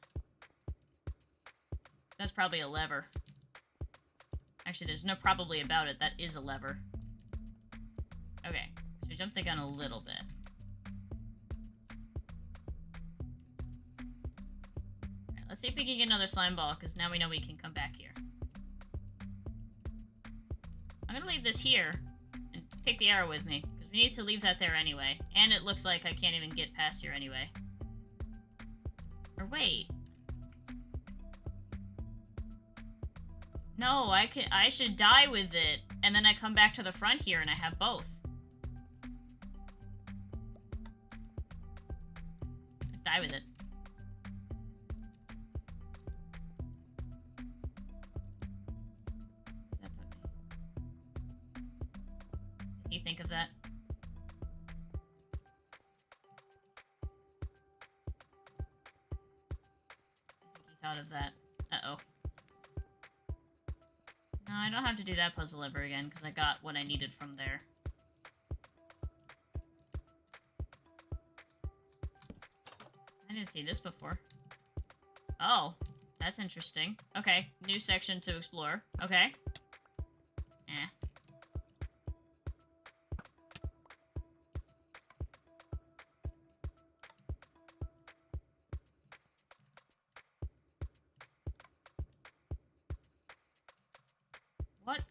That's probably a lever. Actually, there's no probably about it. That is a lever. Okay, so we jump the gun a little bit. Alright, let's see if we can get another slime ball, because now we know we can come back here. I'm gonna leave this here, and take the arrow with me, because we need to leave that there anyway. And it looks like I can't even get past here anyway. Or wait. No, I should die with it, and then I come back to the front here and I have both. Die with it. That put me. Did he think of that? I think he thought of that. Uh-oh. No, I don't have to do that puzzle ever again, because I got what I needed from there. I didn't see this before. Oh, that's interesting. Okay, new section to explore. Okay. Eh. What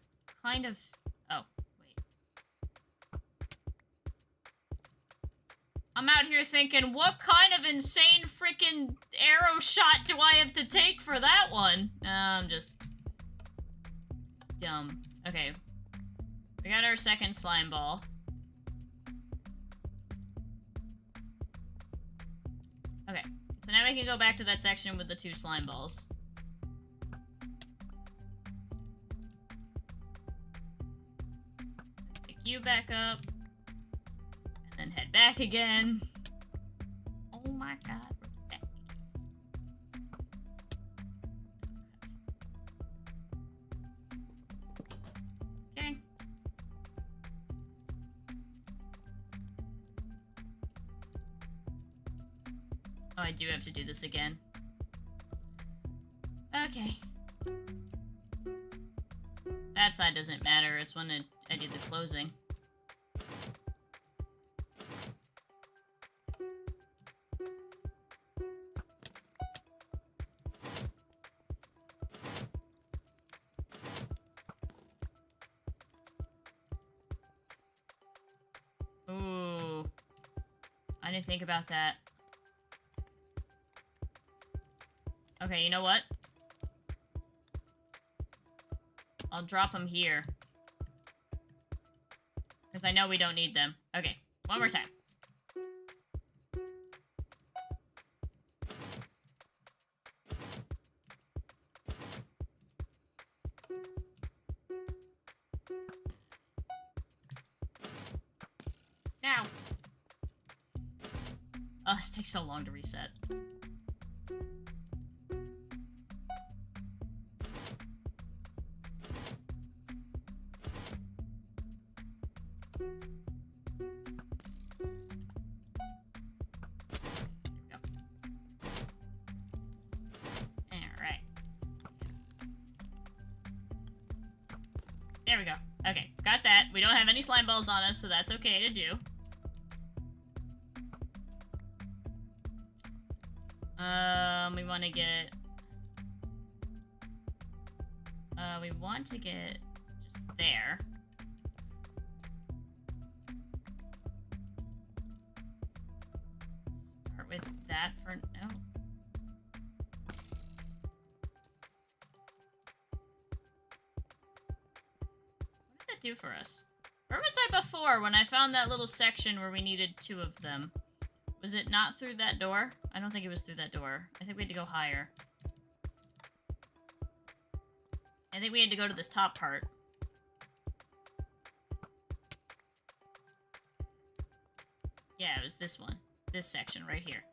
kind of... Oh, wait. I'm out here thinking, what kind of insane freaking arrow shot do I have to take for that one? I'm just... dumb. Okay. We got our second slime ball. Okay. So now we can go back to that section with the 2 slime balls. Pick you back up. And then head back again. Oh my god, we're back again. Okay. Oh, I do have to do this again. Okay. That side doesn't matter, it's when I do the closing. I didn't think about that. Okay, you know what? I'll drop them here. Because I know we don't need them. Okay, one more time. Now. Oh, this takes so long to reset. There we go. Okay, got that. We don't have any slime balls on us, so that's okay to do. We want to get... we want to get just there. Start with that for... No. Do for us. Where was I before when I found that little section where we needed 2 of them? Was it not through that door? I don't think it was through that door. I think we had to go higher. I think we had to go to this top part. Yeah, it was this one. This section right here.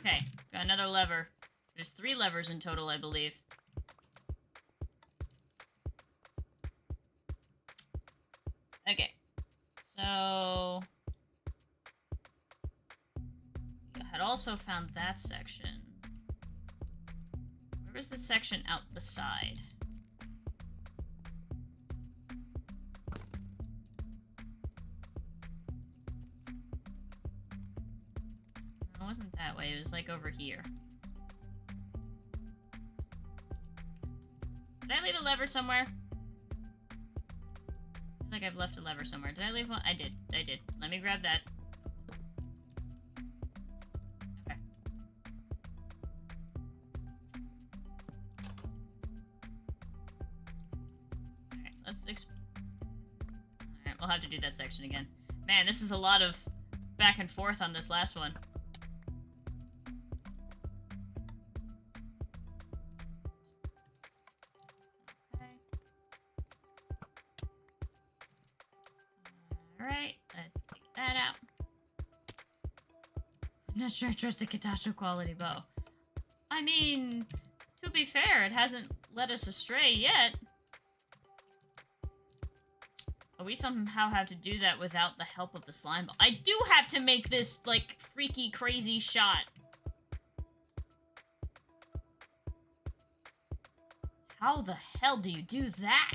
Okay, got another lever. There's 3 levers in total, I believe. Okay, so... I had also found that section. Where was the section out the side? It wasn't that way, it was like over here. Did I leave a lever somewhere? I feel like I've left a lever somewhere. Did I leave one? I did. Let me grab that. Okay. Alright, let's Alright, we'll have to do that section again. Man, this is a lot of back and forth on this last one. Alright, let's take that out. I'm not sure I trust a Kitatcho quality bow. I mean, to be fair, it hasn't led us astray yet. But we somehow have to do that without the help of the slime ball. I do have to make this, like, freaky, crazy shot. How the hell do you do that?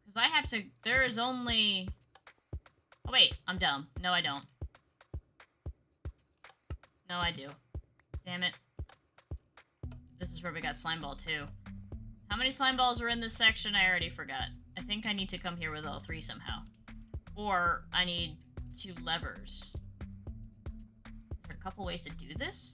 Because I have to... There is only... Oh, wait. I'm dumb. No, I don't. No, I do. Damn it. This is where we got slime ball, too. How many slime balls are in this section? I already forgot. I think I need to come here with all 3 somehow. Or I need 2 levers. Is there a couple ways to do this?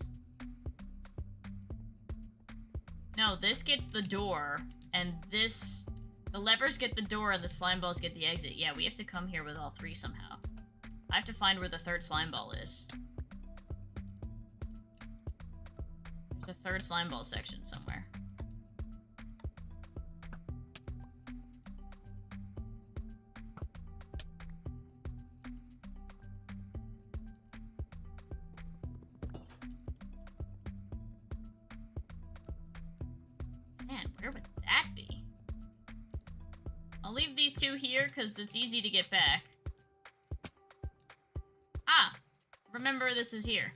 No, this gets the door, and this... The levers get the door, and the slime balls get the exit. Yeah, we have to come here with all 3 somehow. I have to find where the 3rd slime ball is. There's a 3rd slime ball section somewhere. Man, where would that be? I'll leave these 2 here, because it's easy to get back. Ah! Remember this is here.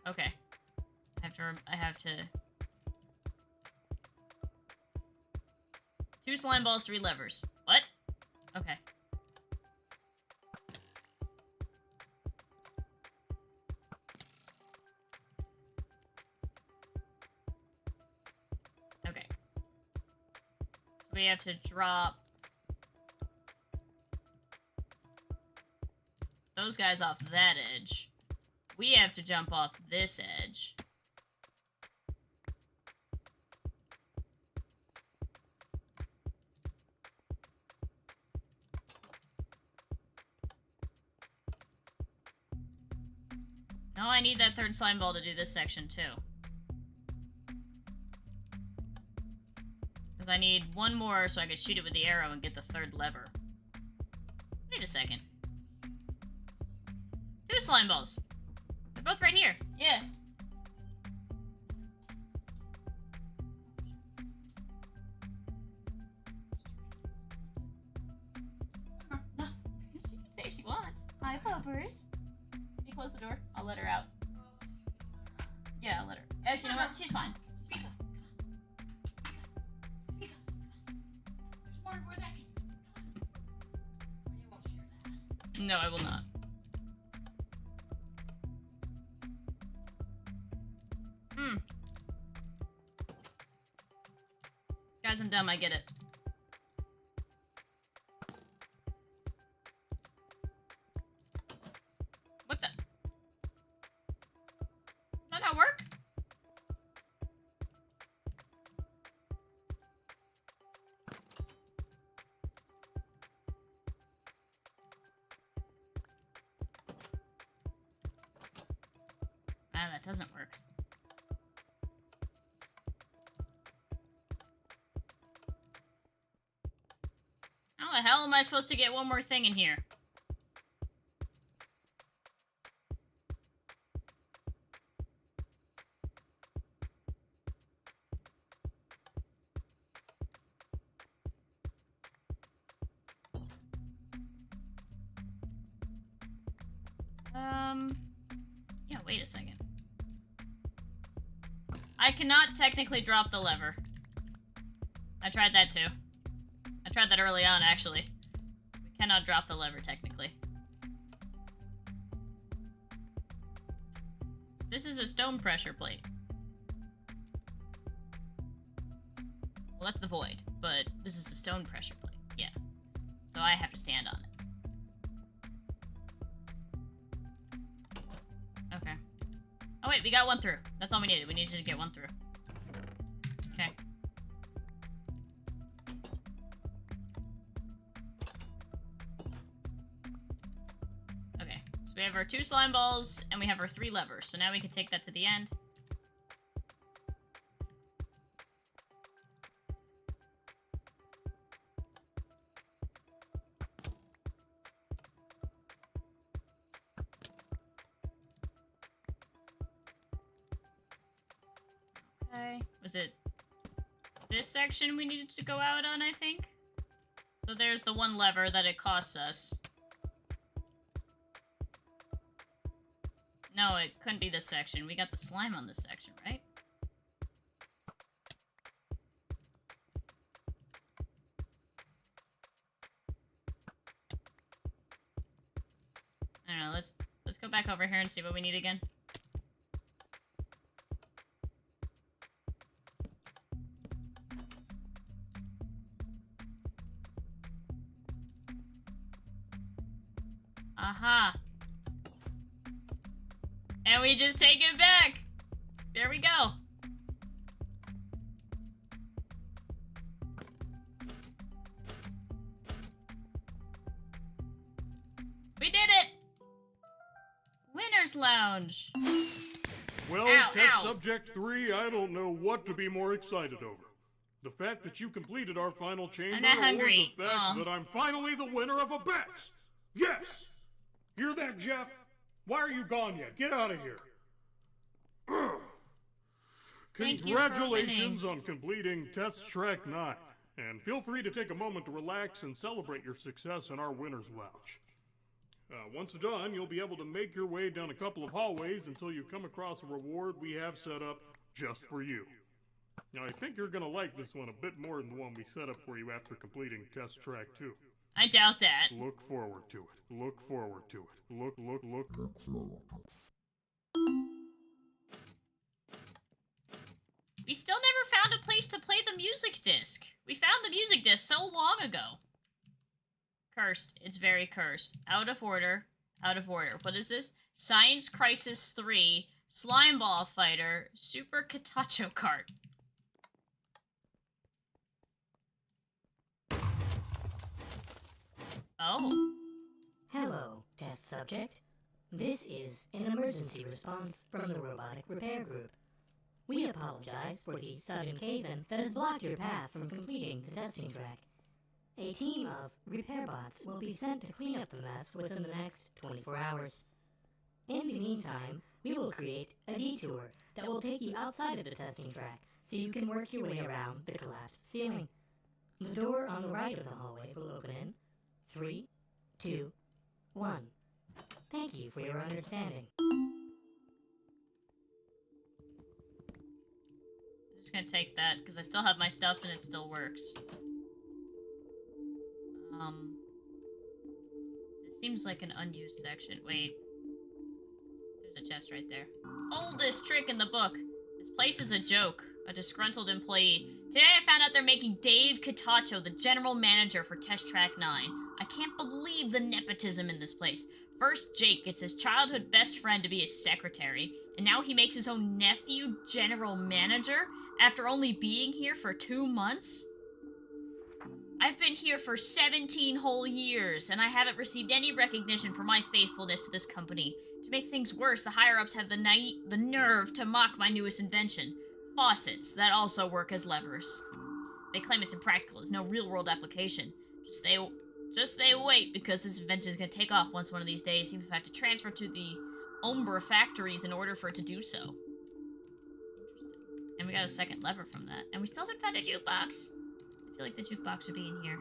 Okay. I have to... 2 slime balls, 3 levers. What? Okay. We have to drop those guys off that edge. We have to jump off this edge. No, I need that third slime ball to do this section too. Because I need one more so I could shoot it with the arrow and get the third lever. Wait a second. 2 slime balls. They're both right here. Yeah. No. She can say if she wants. Hi, puppers. Can you close the door? I'll let her out. Yeah, I'll let her. Actually, you know what? She's fine. Pika, Pika, there's more where that came from. You won't share that. No, I will not. Guys, I'm dumb. I get it. What the? Does that not work? Ah, that doesn't work. How the hell am I supposed to get one more thing in here? Yeah, wait a second. I cannot technically drop the lever. I tried that too. I tried that early on, actually. We cannot drop the lever, technically. This is a stone pressure plate. Well, that's the void, but this is a stone pressure plate. Yeah. So I have to stand on it. Okay. Oh wait, we got one through. That's all we needed. We needed to get one through. Okay. Okay. So we have our 2 slime balls, and we have our 3 levers. So now we can take that to the end. Okay. Was it this section we needed to go out on, I think? So there's the one lever that it costs us. No, it couldn't be this section. We got the slime on this section, right? I don't know, let's go back over here and see what we need again. Aha. And we just take it back. There we go. We did it. Winner's Lounge. Well, Ow, test ow. subject 3, I don't know what to be more excited over. The fact that you completed our final chamber, not hungry. or the fact Aw. that I'm finally the winner of a bet. Yes! Hear that, Jeff? Why are you gone yet? Get out of here. Ugh. Thank you for Congratulations on completing Test Track 9. And feel free to take a moment to relax and celebrate your success in our Winner's Lounge. Once done, you'll be able to make your way down a couple of hallways until you come across a reward we have set up just for you. Now, I think you're going to like this one a bit more than the one we set up for you after completing Test Track 2. I doubt that. Look forward to it. Look forward to it. Look. We still never found a place to play the music disc. We found the music this so long ago. Cursed. It's very cursed. Out of order. Out of order. What is this? Science Crisis 3, Slime Ball Fighter, Super Kitatcho Cart. Oh. Hello, test subject. This is an emergency response from the Robotic Repair Group. We apologize for the sudden cave-in that has blocked your path from completing the testing track. A team of repair bots will be sent to clean up the mess within the next 24 hours. In the meantime, we will create a detour that will take you outside of the testing track so you can work your way around the collapsed ceiling. The door on the right of the hallway will open in 3, 2, 1. Thank you for your understanding. I'm just gonna take that, because I still have my stuff and it still works. This seems like an unused section. Wait. There's a chest right there. Oldest trick in the book. This place is a joke. A disgruntled employee. Today I found out they're making Dave Kitatcho the general manager for Test Track 9. I can't believe the nepotism in this place. First, Jake gets his childhood best friend to be his secretary, and now he makes his own nephew general manager after only being here for 2 months? I've been here for 17 whole years, and I haven't received any recognition for my faithfulness to this company. To make things worse, the higher-ups have the nerve to mock my newest invention. Faucets that also work as levers. They claim it's impractical, there's no real-world application. Just they wait, because this invention is going to take off once one of these days, even if I have to transfer to the Umbra factories in order for it to do so. Interesting. And we got a second lever from that. And we still haven't found a jukebox. I feel like the jukebox would be in here.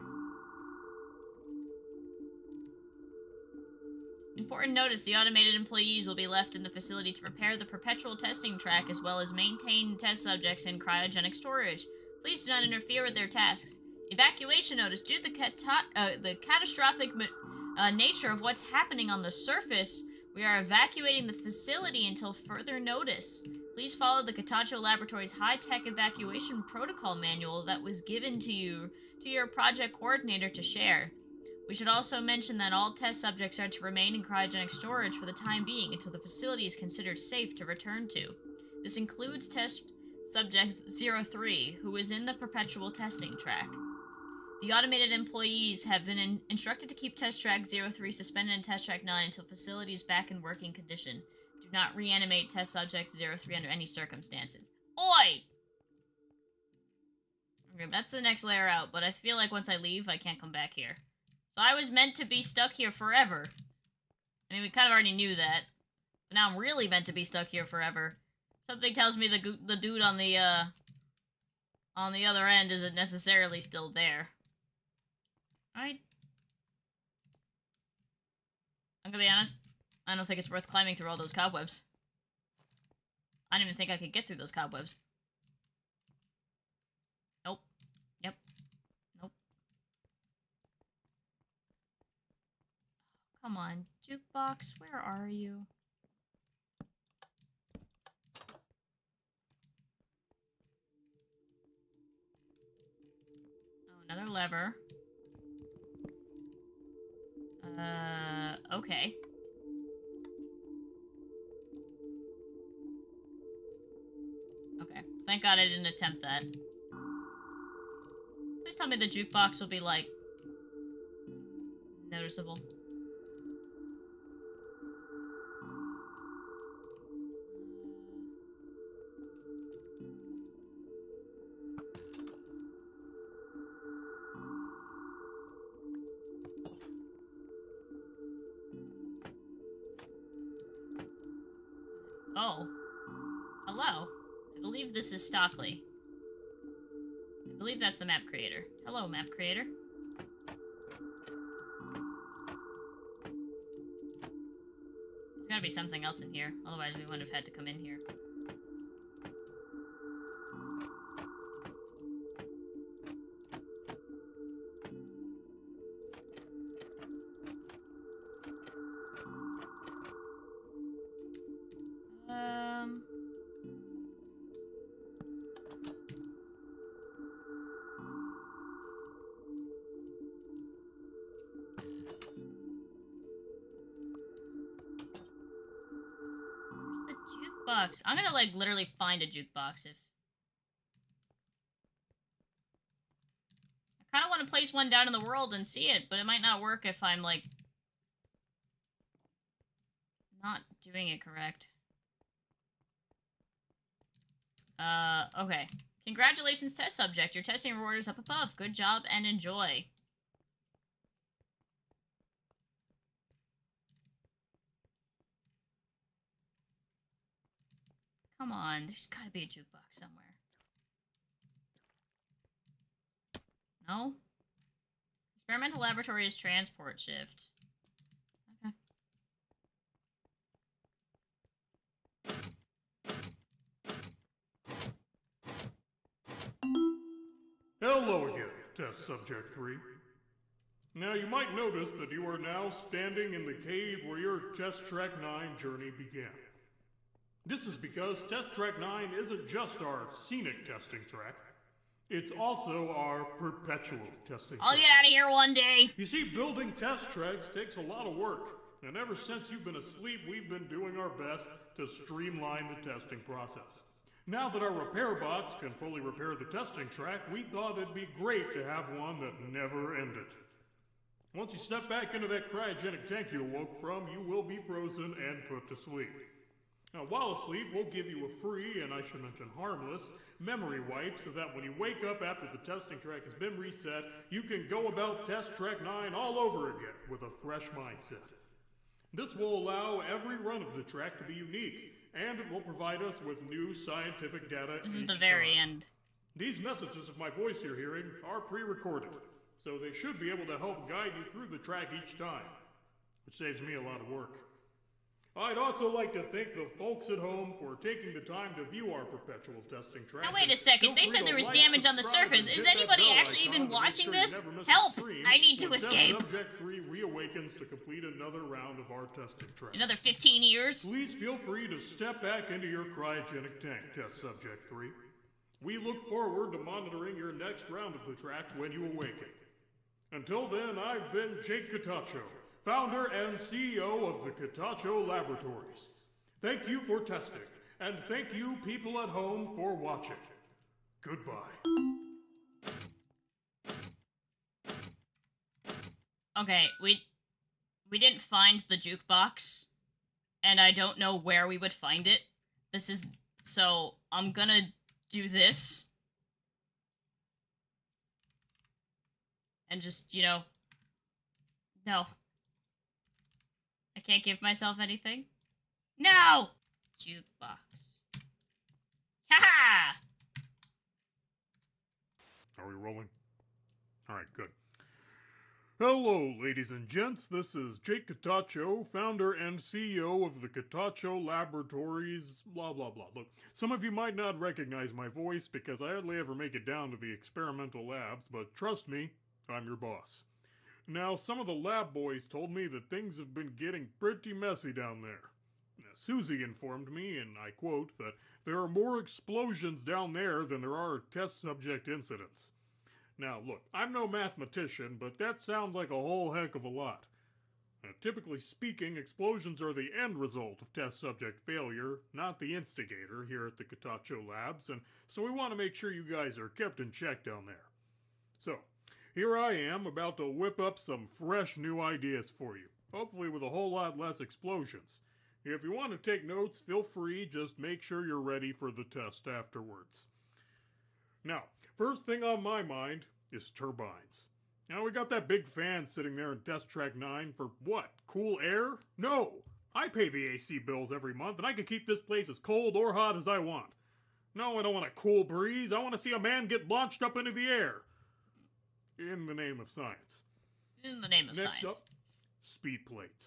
Important notice, the automated employees will be left in the facility to repair the perpetual testing track as well as maintain test subjects in cryogenic storage. Please do not interfere with their tasks. Evacuation notice. Due to the catastrophic nature of what's happening on the surface, we are evacuating the facility until further notice. Please follow the Kitatcho Laboratories high-tech evacuation protocol manual that was given to your project coordinator to share. We should also mention that all test subjects are to remain in cryogenic storage for the time being until the facility is considered safe to return to. This includes test subject 03, who is in the perpetual testing track. The automated employees have been instructed to keep test track 03 suspended in test track 9 until facility is back in working condition. Do not reanimate test subject 03 under any circumstances. Oi! Okay, that's the next layer out, but I feel like once I leave, I can't come back here. So I was meant to be stuck here forever. I mean, we kind of already knew that. But now I'm really meant to be stuck here forever. Something tells me the dude on the other end isn't necessarily still there. I'm gonna be honest, I don't think it's worth climbing through all those cobwebs. I didn't even think I could get through those cobwebs. Nope. Yep. Nope. Come on, jukebox, where are you? Oh, another lever. Okay. Okay. Thank God I didn't attempt that. Please tell me the jukebox will be, like, noticeable. Oh. Hello. I believe this is Stockley. I believe that's the map creator. Hello, map creator. There's gotta be something else in here. Otherwise we wouldn't have had to come in here. Jukebox. I'm gonna, like, literally find a jukebox if... I kind of want to place one down in the world and see it, but it might not work if I'm, like... not doing it correct. Okay. Congratulations, test subject. Your testing reward is up above. Good job and enjoy. Come on, there's gotta be a jukebox somewhere. No? Experimental Laboratories transport shift. Okay. Hello again, Test Subject 3. Now, you might notice that you are now standing in the cave where your Test Track 9 journey began. This is because Test Track 9 isn't just our scenic testing track, it's also our perpetual testing I'll track. get out of here one day. You see, building test tracks takes a lot of work, and ever since you've been asleep, we've been doing our best to streamline the testing process. Now that our repair bots can fully repair the testing track, we thought it'd be great to have one that never ended. Once you step back into that cryogenic tank you awoke from, you will be frozen and put to sleep. Now, while asleep, we'll give you a free, and I should mention harmless, memory wipe so that when you wake up after the testing track has been reset, you can go about Test Track 9 all over again with a fresh mindset. This will allow every run of the track to be unique, and it will provide us with new scientific data This is each the very time. end. These messages of my voice you're hearing are pre-recorded, so they should be able to help guide you through the track each time, which saves me a lot of work. I'd also like to thank the folks at home for taking the time to view our perpetual testing track. Now wait a second, they said there was damage on the surface. Is anybody actually even watching this? Help! I need to escape! Subject 3 reawakens to complete another round of our testing track. Another 15 years? Please feel free to step back into your cryogenic tank, Test Subject 3. We look forward to monitoring your next round of the track when you awaken. Until then, I've been Jake Kitatcho, founder and CEO of the Kitatcho Laboratories. Thank you for testing, and thank you people at home for watching. Goodbye. Okay, we didn't find the jukebox, and I don't know where we would find it. So I'm gonna do this. And just, no. I can't give myself anything. No! Jukebox. Ha-ha! Are we rolling? Alright, good. Hello, ladies and gents. This is Jake Kitatcho, founder and CEO of the Kitatcho Laboratories, blah, blah, blah. Look, some of you might not recognize my voice because I hardly ever make it down to the experimental labs, but trust me, I'm your boss. Now, some of the lab boys told me that things have been getting pretty messy down there. Susie informed me, and I quote, that there are more explosions down there than there are test subject incidents. Now, look, I'm no mathematician, but that sounds like a whole heck of a lot. Typically speaking, explosions are the end result of test subject failure, not the instigator here at the Kitatcho Labs, and so we want to make sure you guys are kept in check down there. So, here I am, about to whip up some fresh new ideas for you, hopefully with a whole lot less explosions. If you want to take notes, feel free, just make sure you're ready for the test afterwards. Now, first thing on my mind is turbines. Now, we got that big fan sitting there in Test Track 9 for what? Cool air? No! I pay the AC bills every month, and I can keep this place as cold or hot as I want. No, I don't want a cool breeze. I want to see a man get launched up into the air. In the name of science. In the name of Next science. up, speed plates.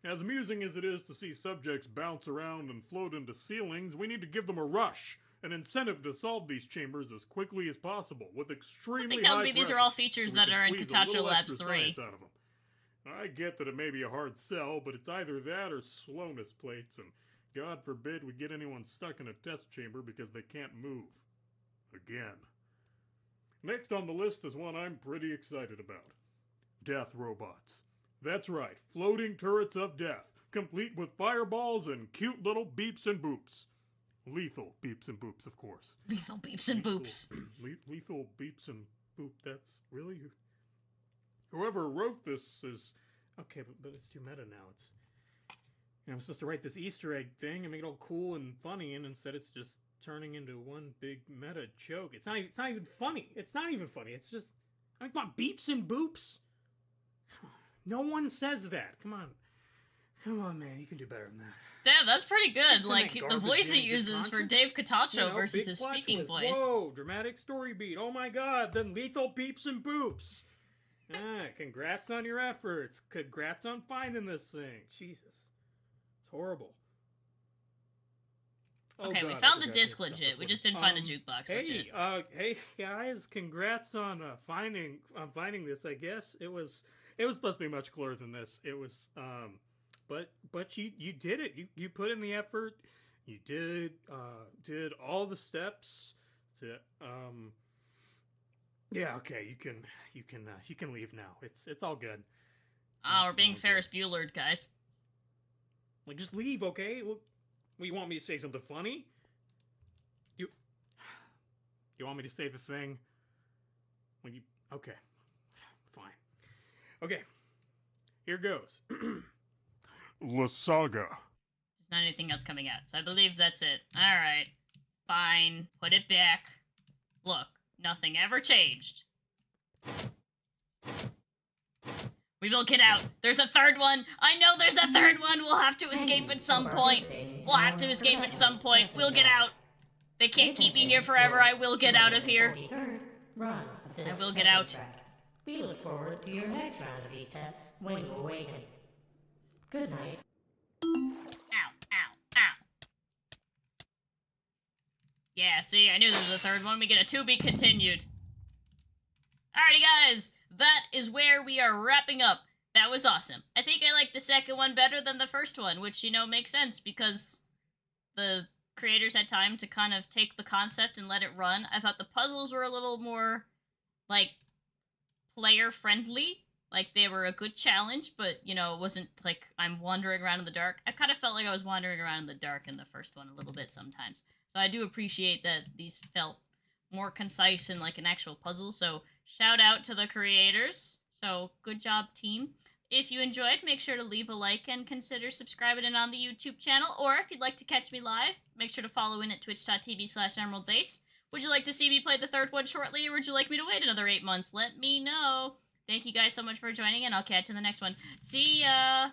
As amusing as it is to see subjects bounce around and float into ceilings, we need to give them a rush, an incentive to solve these chambers as quickly as possible, with extremely Something tells high me these are pressure, all features so that we can are in squeeze a Kitatcho little Labs extra 3. science out of them. I get that it may be a hard sell, but it's either that or slowness plates, and God forbid we get anyone stuck in a test chamber because they can't move. Again. Next on the list is one I'm pretty excited about. Death robots. That's right, floating turrets of death. complete with fireballs and cute little beeps and boops. Lethal beeps and boops, of course. Lethal beeps and boops. Lethal beeps and boop. That's really whoever wrote this is okay, but it's too meta now. It's I'm supposed to write this Easter egg thing and make it all cool and funny, and instead it's just turning into one big meta joke. It's not even funny. It's not even funny. It's just I want beeps and boops. No one says that. Come on, man. You can do better than that. Damn, that's pretty good. It's Like, in the that voice he garbage uses for content. Dave Kitatcho You know, versus big his plot speaking twist. voice. Whoa, dramatic story beat. Oh my god, then lethal beeps and boops. Congrats on your efforts. Congrats on finding this thing. Jesus. It's horrible. Oh Okay, god, we I found the forgot disc to stop legit. We just didn't find the jukebox legit. Hey guys, congrats on finding this. I guess it was supposed to be much cooler than this. It was but you did it. You put in the effort. You did all the steps to yeah, okay, you can leave now. It's all good. Oh, we're It's being all good. Ferris Buellered, guys. Like just leave, okay? Well, you want me to say something funny? You want me to say the thing? Okay, fine. Okay, here goes. La Saga. There's not anything else coming out, so I believe that's it. Alright. Fine. Put it back. Look, nothing ever changed. We will get out. There's a third one. I know there's a third one. We'll have to escape at some point. We'll have to escape at some point. We'll get out. They can't keep me here forever. I will get out of here. Run of this I will get testing out. track. We look forward to your next round of these tests when you awaken. Good night. Ow, ow, ow. Yeah, see, I knew there was a third one. We get a to be continued. Alrighty, guys. That is where we are wrapping up. That was awesome. I think I like the second one better than the first one, which, makes sense because the creators had time to kind of take the concept and let it run. I thought the puzzles were a little more, like, player-friendly. Like, they were a good challenge, but, it wasn't like I'm wandering around in the dark. I kind of felt like I was wandering around in the dark in the first one a little bit sometimes. So I do appreciate that these felt more concise and like an actual puzzle. So shout out to the creators. So good job, team. If you enjoyed, make sure to leave a like and consider subscribing in on the YouTube channel. Or if you'd like to catch me live, make sure to follow in at twitch.tv/emeraldsace. Would you like to see me play the third one shortly, or would you like me to wait another 8 months? Let me know. Thank you guys so much for joining, and I'll catch you in the next one. See ya!